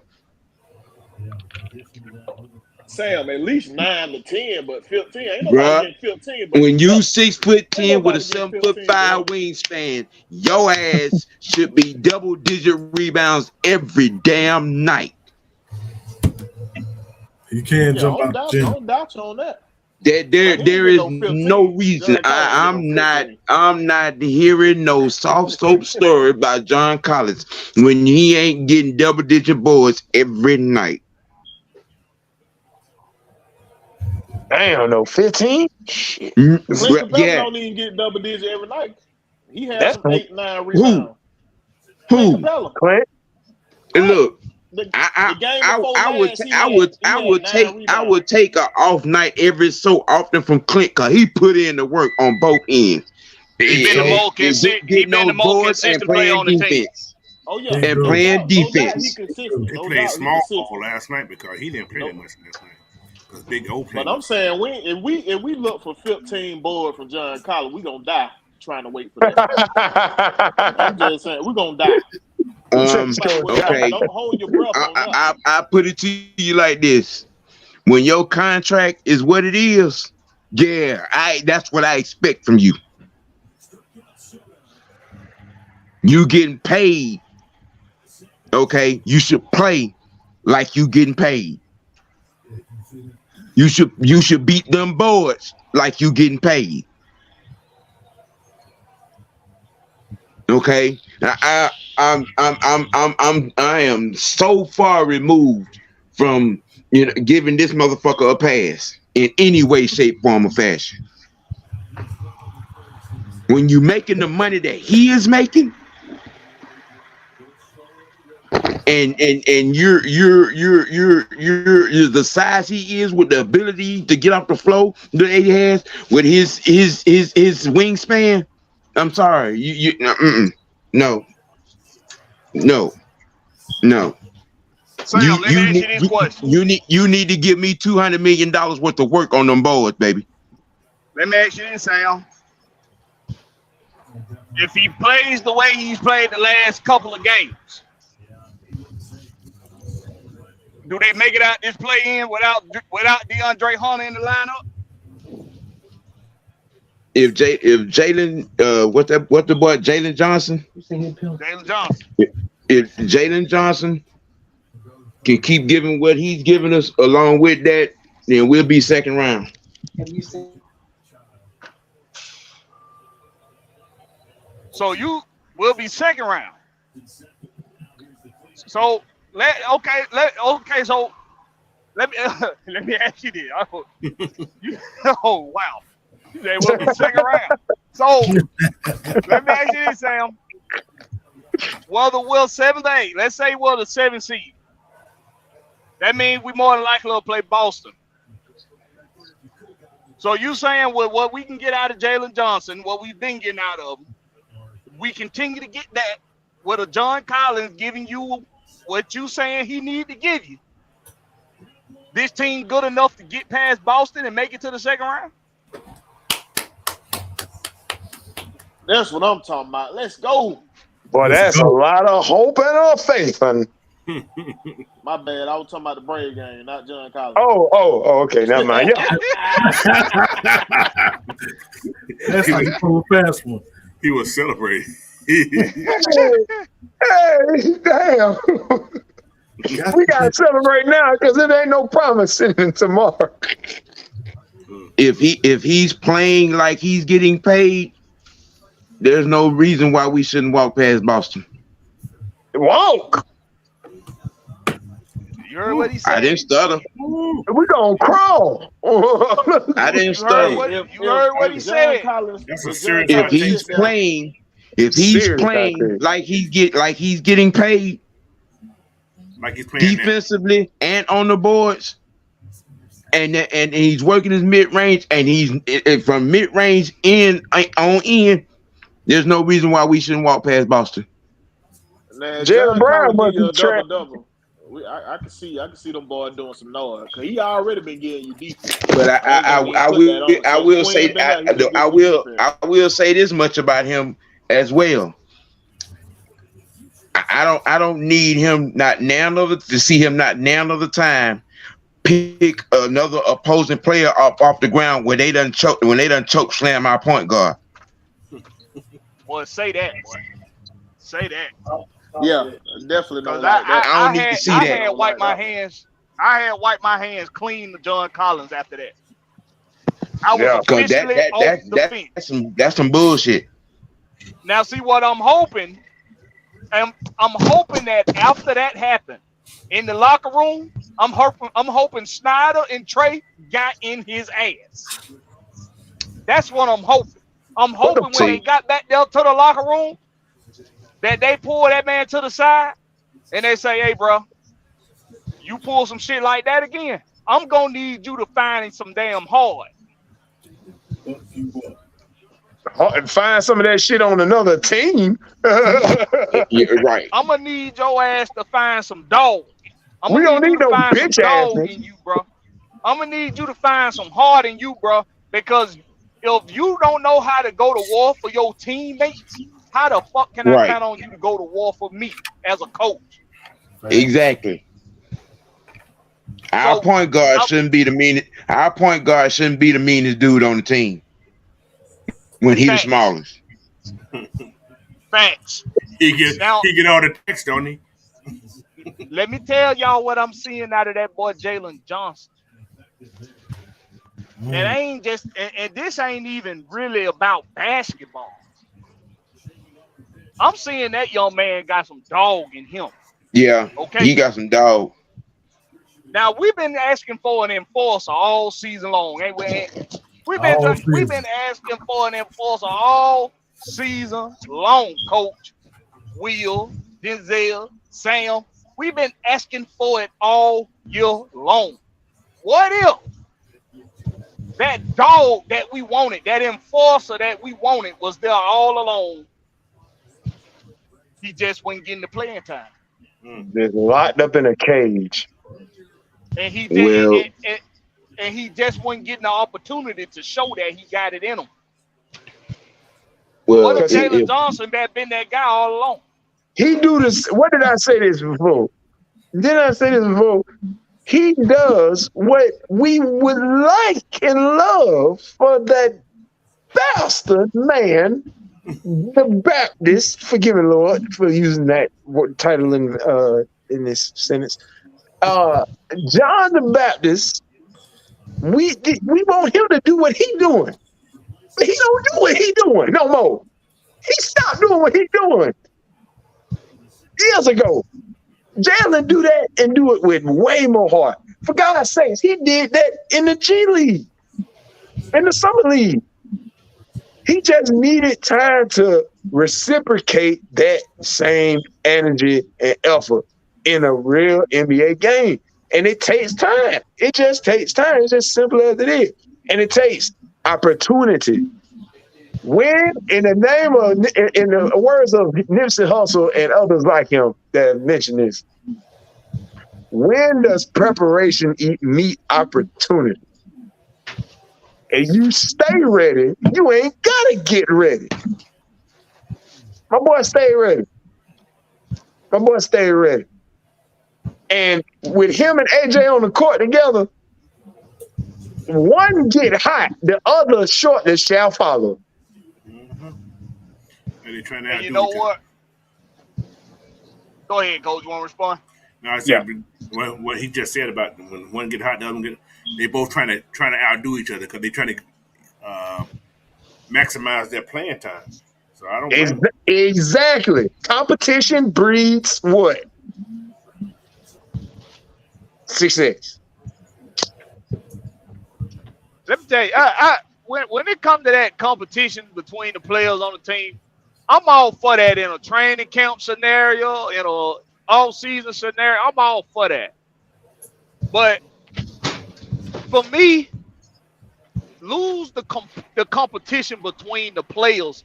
Sam, at least 9 to 10, but 15 ain't nobody getting 15. But when you 6'10" with a 7'5" wingspan, your ass should be double-digit rebounds every damn night. You can't jump out the gym. Don't doubt you on that. There is no reason. I'm not hearing no soft soap story about John Collins when he ain't getting double-digit boards every night. Damn, no 15? Shit. Clint Yeah. don't even get double digit every night. He has some 8-9 rebounds. Who? Clint? Look, I would take an off night every so often from Clint because he put in the work on both ends. He's been the more consistent player on the team. Oh yeah, and playing defense. He played small ball last night because he didn't play that much last night. Big O but I'm saying if we look for 15 boards from John Collins, we gonna die trying to wait for that. I'm just saying we're gonna die. Okay. Don't hold your breath on that. I put it to you like this: when your contract is what it is, yeah, that's what I expect from you. You getting paid, okay? You should play like you getting paid. You should beat them boards like you getting paid. Okay, I am so far removed from giving this motherfucker a pass in any way, shape, form, or fashion. When you making the money that he is making, and you're the size he is with the ability to get off the floor that he has with his wingspan. I'm sorry, no. Sam, let me ask you this question. You need to give me $200 million worth of work on them boards, baby. Let me ask you this, Sam. If he plays the way he's played the last couple of games, do they make it out this play-in without DeAndre Hunter in the lineup? If Jalen, what the boy Jalen Johnson? Jalen Johnson. If Jalen Johnson can keep giving what he's giving us along with that, then we'll be second round. So you will be second round. So let me ask you this. Oh wow. They will be second round. So let me ask you this, Sam. Whether we're 7th or 8th, let's say we're the 7th seed. That means we more than likely will play Boston. So you saying with what we can get out of Jalen Johnson, what we've been getting out of him, we continue to get that with a John Collins giving you what you saying he need to give you. This team good enough to get past Boston and make it to the second round? That's what I'm talking about. Let's go. Boy, that's a lot of hope and faith. And my bad. I was talking about the Brave game, not John Collins. Oh, okay. Never mind. Yeah. That's like a fast one. He was celebrating. Hey, damn. We gotta celebrate now because it ain't no promising tomorrow. If he's playing like he's getting paid, there's no reason why we shouldn't walk past Boston. Walk. You heard what he said? I didn't stutter. We gonna crawl. I didn't stutter. You heard what he said. That's a serious If he's playing like he's getting paid, like he's playing defensively and on the boards, and he's working his mid range, and he's from mid range in. There's no reason why we shouldn't walk past Boston. Jalen Brown must be double. I can see them boys doing some noise because he already been getting you defense. But I will say this much about him as well. I don't need him to see him not now of the time pick another opposing player off the ground when they done choke slam our point guard. Boy, say that, boy. Say that. Yeah, definitely. Because I don't need to see that. I had wiped my hands. I had wiped my hands clean to John Collins after that. I was officially off the fence. That's some bullshit. Now, see what I'm hoping. I'm hoping that after that happened in the locker room, I'm hoping Snyder and Trey got in his ass. That's what I'm hoping. I'm hoping when they got back there to the locker room that they pull that man to the side and they say, "Hey, bro, you pull some shit like that again, I'm gonna need you to find some damn hard. Find some of that shit on another team." Yeah, right. I'm gonna need your ass to find some dog. We don't need no bitch ass in you, bro. I'm gonna need you to find some heart in you, bro, because if you don't know how to go to war for your teammates, how the fuck can I count on you to go to war for me as a coach? Exactly. Our So, point guard I- shouldn't be the meanest. Our point guard shouldn't be the meanest dude on the team when he the Facts. smallest. Facts. He get Now, all the text, don't he? let me tell y'all what I'm seeing out of that boy Jalen Johnson. And ain't just, and this ain't even really about basketball. I'm seeing that young man got some dog in him. Yeah, Okay. he got some dog. Now we've been asking for an enforcer all season long, ain't we? We've been asking for an enforcer all season long, Coach Will, Denzel, Sam. We've been asking for it all year long. What if that dog that we wanted, that enforcer that we wanted, was there all along? He just wasn't getting the playing time. Just locked up in a cage. And he Well- and he just wasn't getting the opportunity to show that he got it in him. Well, What if Because Jalen Johnson had been that guy all along? he do this. What did I say this before? Didn't I say this before? He does what we would like and love for that bastard man, the Baptist. Forgive me, Lord, for using that title in this sentence. John the Baptist. We want him to do what he doing, but he don't do what he doing no more. He stopped doing what he doing years ago. Jalen do that and do it with way more heart. For God's sakes, he did that in the G League, in the Summer League. He just needed time to reciprocate that same energy and effort in a real NBA game. And it takes time. It just takes time. It's just simple as it is. And it takes opportunity. When, in the name of, in the words of Nipsey Hussle and others like him that mentioned this, when does preparation meet opportunity? And you stay ready, you ain't gotta get ready. My boy stay ready. My boy stay ready. And with him and AJ on the court together, one get hot, the other shortness shall follow. And they're trying to And outdo you know each what? Go ahead, Coach. You want to respond? No, I said what he just said about when one get hot, the other one get. They both trying to outdo each other because they're trying to maximize their playing time. So I don't. Exactly. Competition breeds what? Success. Let me tell you, when it comes to that competition between the players on the team, I'm all for that in a training camp scenario, in a all-season scenario. I'm all for that. But for me, lose the competition between the players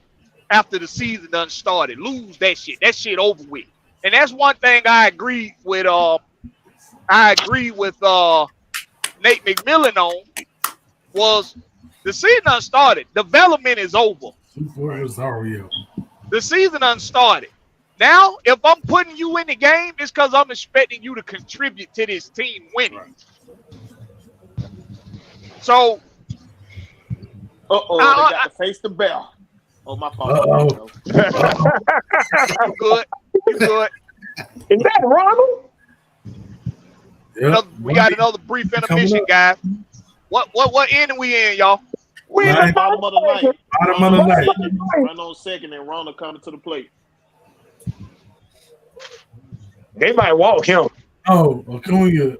after the season done started. Lose that shit. That shit over with. And that's one thing I agree with. Nate McMillan on was the season done started. Development is over. The season done started. Now, if I'm putting you in the game, it's because I'm expecting you to contribute to this team winning. Right. So, They got to face the bell. Oh, my fault. you good. You good. Is that Ronald? We got another brief intermission, guys. What inning we in, y'all? We in the Bottom of the ninth. Bottom of the night. Run on second and Ronald coming to the plate. They might walk him. Oh, Acuna.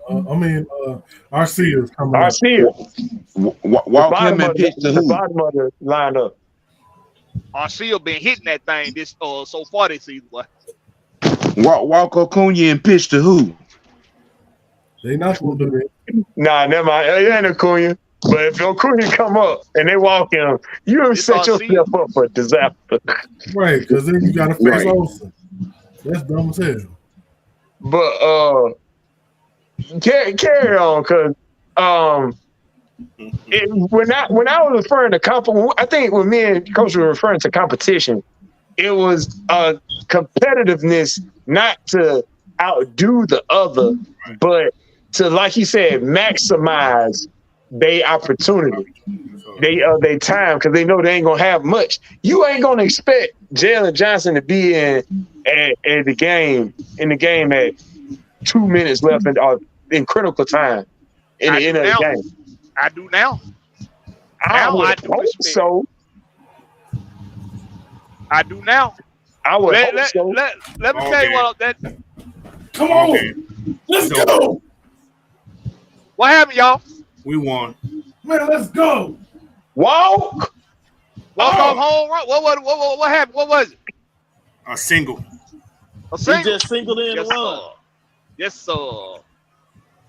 RC is coming. I see it. Walk him and pitch to the who? bottom of the lineup. Arceo been hitting that thing this so far this season, boy. Walk Acuna and pitch to who? They not gonna do that. Nah, never mind. It ain't Acuna. But if Acuna come up and they walk him, you done It's set Arceo. yourself up for a disaster. Right, because then you gotta face Right. Olsen. That's dumb as hell. But carry on, because when I was referring to I think when me and Coach were referring to competition, it was competitiveness, not to outdo the other, but to, like he said, maximize their opportunity, they time, because they know they ain't gonna have much. You ain't gonna expect Jalen Johnson to be at the game at 2 minutes left in critical time in the end of the game. I do now. I would hope so. I do now. I would hope so. Let me tell you what. Come on, let's go. What happened, y'all? We won. Man, let's go. Walk off home run. What happened? What was it? A single. A single. He just singled in and run. Yes, sir.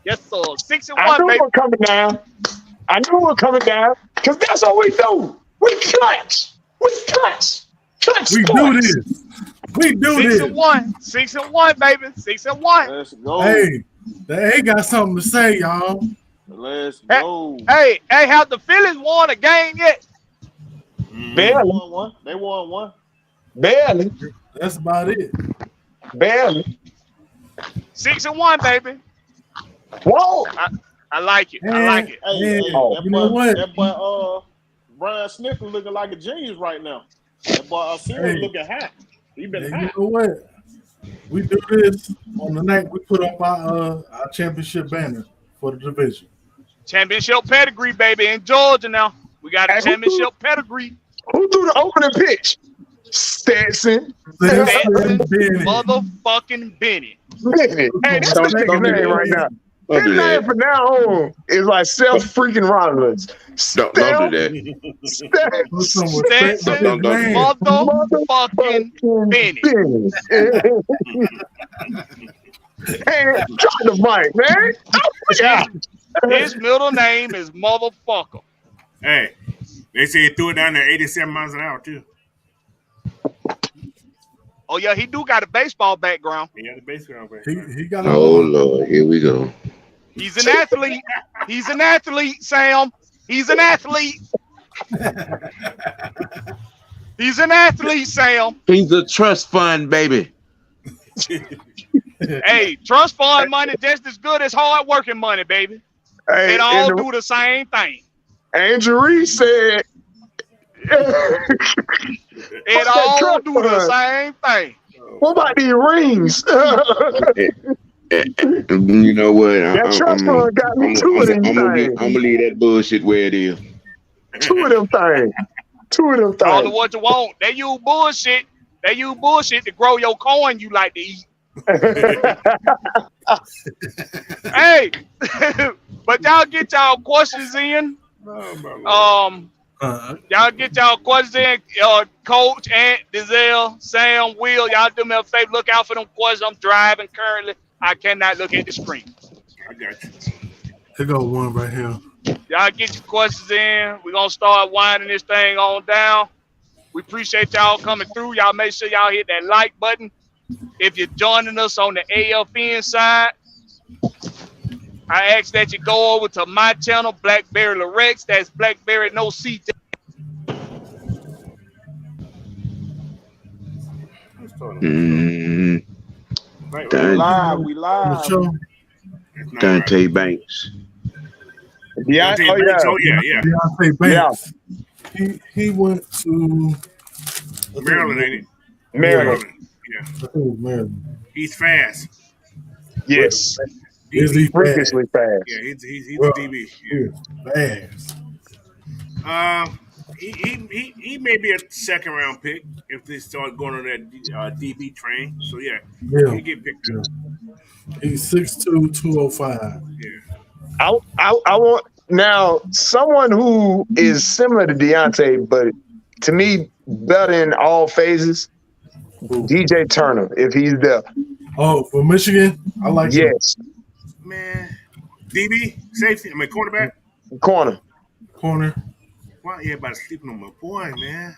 6-1, I knew baby. we were coming down. Because that's what we do. We clutch. We do this. 6-1. 6-1, baby. 6-1. Let's go. Hey, they got something to say, y'all. Let's go. Hey, have the Phillies won a game yet? Barely. They won one. Barely. That's about it. Barely. 6-1, baby. Whoa. I like it. I like it. Hey, you know what? That boy, Brian Smith is looking like a genius right now. That boy, looking hot. He been hot. You know what? We do this on the night we put up our championship banner for the division. Championship pedigree, baby, in Georgia now. We got a championship pedigree. Who threw the opening pitch? Stetson. Motherfucking Benny. Hey, that's the nigga's name right now. His name from now on is like self-freaking Rollins. Don't do that. Stetson, motherfucking Benny. Hey, drop the mic, man. His middle name is motherfucker. Hey, they say he threw it down there 87 miles an hour, too. Oh, yeah, he do got a baseball background. He got a baseball background. He got Lord, here we go. He's an athlete. He's an athlete, Sam. He's an athlete. He's an athlete, Sam. He's a trust fund, baby. Hey, trust fund money just as good as hard working money, baby. Hey, they all do the same thing. Andrew Reese said it all do the same thing. What about these rings? You know what? That trust fund got me two of them things. I'm gonna leave that bullshit where it is. Two of them things. Call it what you want. They use bullshit. To grow your corn you like to eat. Hey, but y'all get y'all questions in. Y'all get y'all questions in. Coach, Ant, Dizelle, Sam, Will, y'all do me a favor. Look out for them questions. I'm driving currently. I cannot look at the screen. I got you. Here go one right here. Y'all get your questions in. We're going to start winding this thing on down. We appreciate y'all coming through. Y'all make sure y'all hit that like button. If you're joining us on the AFN side, I ask that you go over to my channel, Blackberry Lorex. That's Blackberry No C. We live. Dante Banks. Deontay Banks. He went to Maryland, ain't it? Maryland. Yeah. I think it was Maryland. He's fast. Yes. Is he freakishly fast? Yeah, he's a DB. Yeah. Fast. He may be a second round pick if they start going on that DB train. So he get picked up. He's 6'2", 205. Yeah. I want now someone who is similar to Deontay, but to me better in all phases. DJ Turner, if he's there. Oh, for Michigan, I like. Yes. Him. Man, DB, safety. Quarterback. Corner. Why everybody sleeping on my boy, man?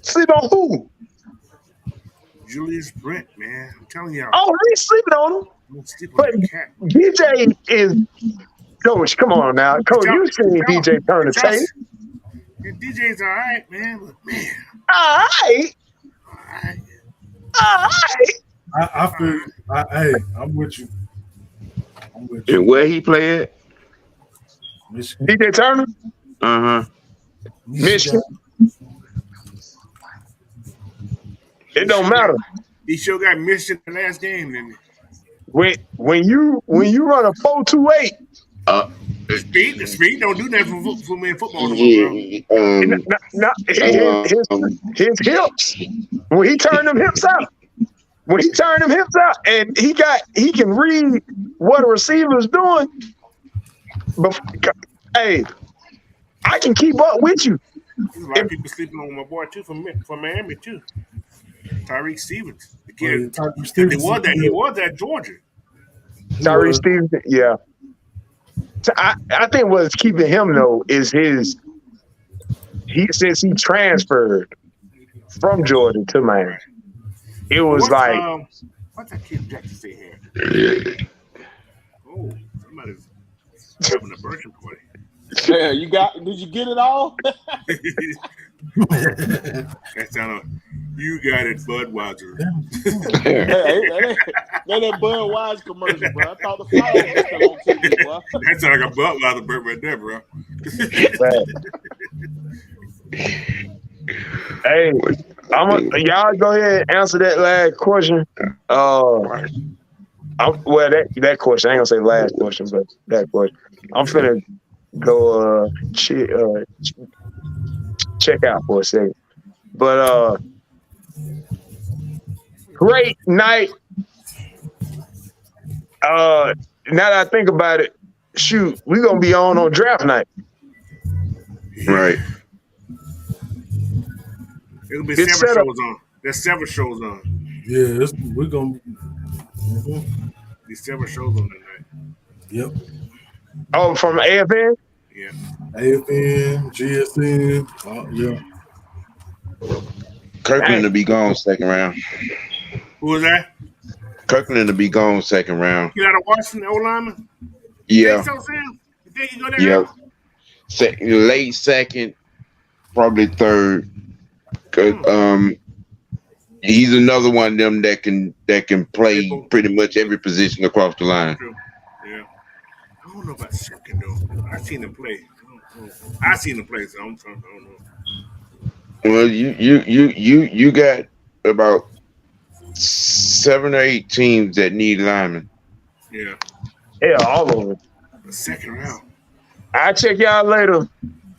Sleep on who? Julius Brent, man. I'm telling y'all. Oh, he's sleeping on him. But DJ is Coach. Come on now, Coach. You've seen DJ Turner tape. DJ's all right, man. But man, all right. I feel. Hey, I'm with you. I'm with And you. where he played? Michigan. DJ Turner, Uh-huh. Michigan. It He don't sure got matter. he sure got missed in the last game, didn't When you run a 4.28, Uh, he? Speed don't do that for me in football no more, bro. yeah, his hips. When he turned them hips out, and he can read what a receiver's doing. But hey, I can keep up with you. There's a lot of people sleeping on my boy too from Miami too. Tyreek Stevens, the kid. Tyreek He Stevenson, was at Georgia. Tyree Stevenson, yeah. So I think what's keeping him though is since he transferred from Georgia to Miami. It was What's that kid Jackson say here? Oh, somebody's having a birthday party. Yeah, did you get it all? That sounded. You got it, Budweiser. that Budweiser commercial, bro. I thought the Falcons was still on TV, bro. That sounded like a Budweiser bird right there, bro. Hey, y'all go ahead and answer that last question. That question, I ain't gonna say last question, but that question. I'm finna go check out for a second. But great night. Now that I think about it, shoot, we're gonna be on draft night. right. There'll be It's several set up. shows on. There's several shows on. Yeah, we're gonna. There's several shows on that night. Yep. Oh, from AFN? Yeah. AFN, GSN. Yeah. Kirkland will be gone second round. Who was that? Kirkland will be gone second round. You out of Washington, old lineman? Yeah. You think so, Sam? You think you go there? Yep. Late second, probably third. He's another one of them that can play pretty much every position across the line. Yeah. I don't know about second though. I've seen him play. I seen him play, so I don't know. Well, you got about 7 or 8 teams that need linemen. Yeah. Yeah, all of them. The second round. I'll check y'all later.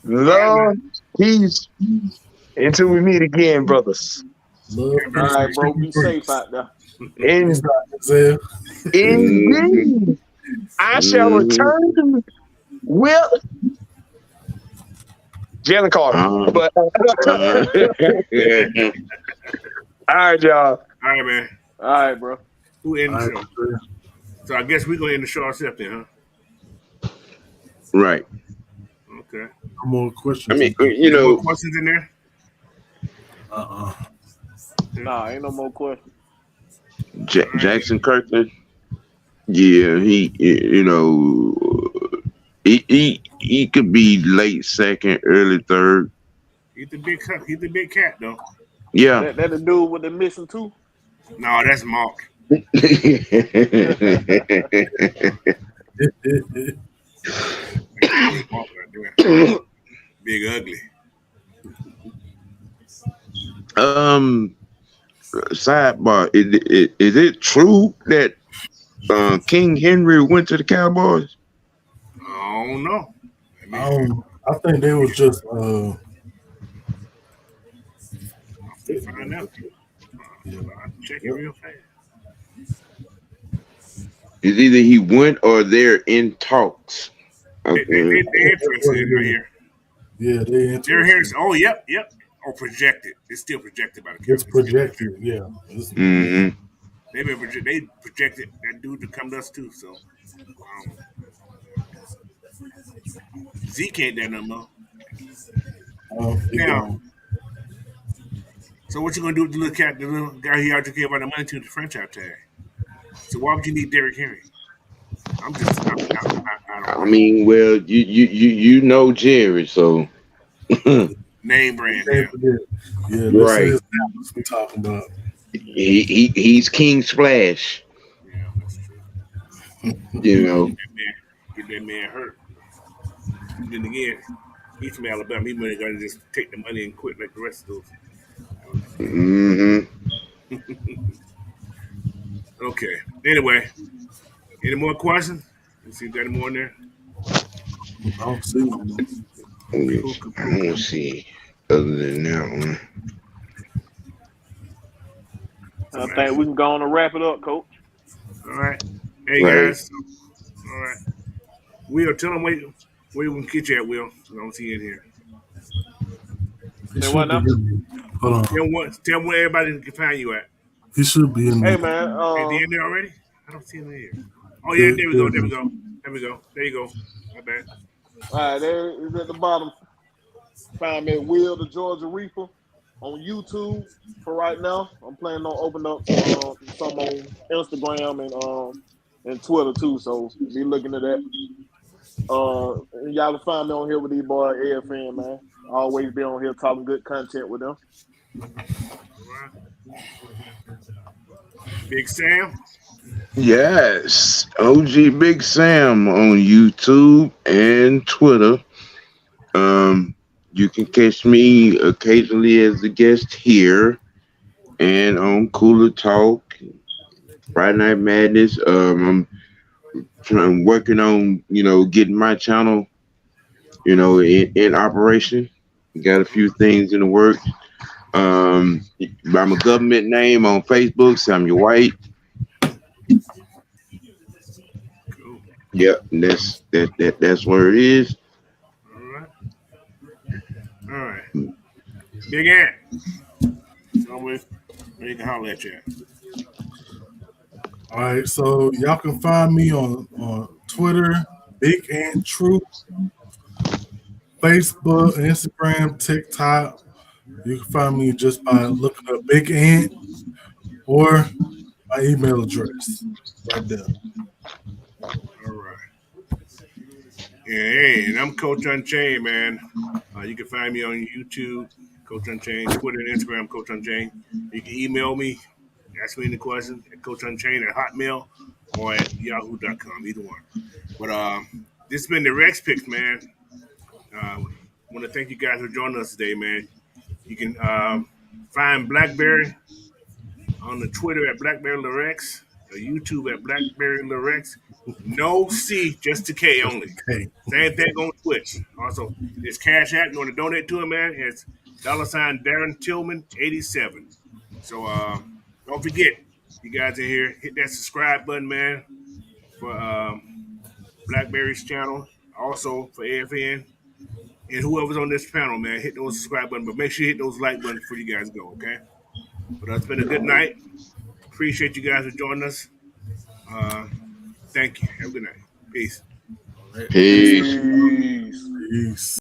Love, peace. Until we meet again, brothers. Love. All right, bro. Be safe out there. Indeed. I shall return with Jalen Carter. But all right, y'all. All right, man. All right, bro. Who ended the show? So I guess we're gonna end the show ourselves then, huh? Right. Okay. No more questions. I mean, More questions in there? Nah, ain't no more questions. Jackson Kirkland. Yeah, he could be late second, early third. He's the big cat though. Yeah. That the dude with the missing tooth? No, that's Mark. Mark right there. Big ugly. Sidebar: is it true that King Henry went to the Cowboys? I don't know. I think they was just. Find out. I'll check it real fast. It's either he went or they're in talks. They're interested right here. Yeah, They're here. Oh, yep. Or projected. It's still projected by the Cowboys. It's projected, yeah. Mm-hmm. They projected that dude to come to us too. So Zeke ain't there no more. Now, so what you gonna do with the little guy he already gave about the money to the franchise tag? So why would you need Derrick Henry? I mean, well, you know Jerry, so name brand. Yeah, right. That's what we're talking about. He's King Splash. Yeah, that's true. You know. Get that man hurt. And then again, he's from Alabama. He might gonna just take the money and quit like the rest of those. Hmm. Okay. Anyway, any more questions? Let's see if got any more in there. I don't see one. Cool. I don't see other than that one. I think we can go on and wrap it up, Coach. All right. Hey Right. guys. All right. Will, tell them where we can get you at, Will. I don't see you in here. He Say should what be now? in there. Hold on. Tell them where everybody can find you at. He should be in Hey there. man, Is he in there already? I don't see him in here. Oh yeah, There- there we there go. it There we is. go. There we go. There you go. My bad. all right, there is at the bottom. Find me at Will the Georgia Reaper on YouTube for right now. I'm planning on opening up some on Instagram and Twitter too. So be looking at that. And y'all can find me on here with these boys, AFN, man. Always be on here talking good content with them. All right. Big Sam. Yes, OG Big Sam on YouTube and Twitter. You can catch me occasionally as a guest here and on Cooler Talk, Friday Night Madness. I'm working on getting my channel in operation. Got a few things in the works. I'm a government name on Facebook, Samuel White. Cool. Yep, and that's where it is. All right. All right. Big Ant. Tell me where you can holler at you at. All right, so y'all can find me on Twitter, Big Ant Troop, Facebook, Instagram, TikTok. You can find me just by looking up Big Ant or my email address right there. All right. Hey, and I'm Coach Unchained, man. You can find me on YouTube, Coach Unchained, Twitter and Instagram, Coach Unchained. You can email me, ask me any questions at Coach Unchained at Hotmail or at yahoo.com, either one. But this has been the Rex Picks, man. I want to thank you guys for joining us today, man. You can find Blackberry on the Twitter at Blackberry Lorex, the YouTube at Blackberry Lorex. No C, just the K only. Hey, Same thing on Twitch. Also, there's Cash App. You want to donate to him, man? It's $ Darren Tillman 87. So don't forget, you guys in here, hit that subscribe button, man, for Blackberry's channel. Also for AFN. And whoever's on this panel, man, hit those subscribe button. But make sure you hit those like buttons before you guys go, okay? But it's been a good night. Appreciate you guys for joining us. Thank you. Have a good night. Peace. Peace. Peace. peace.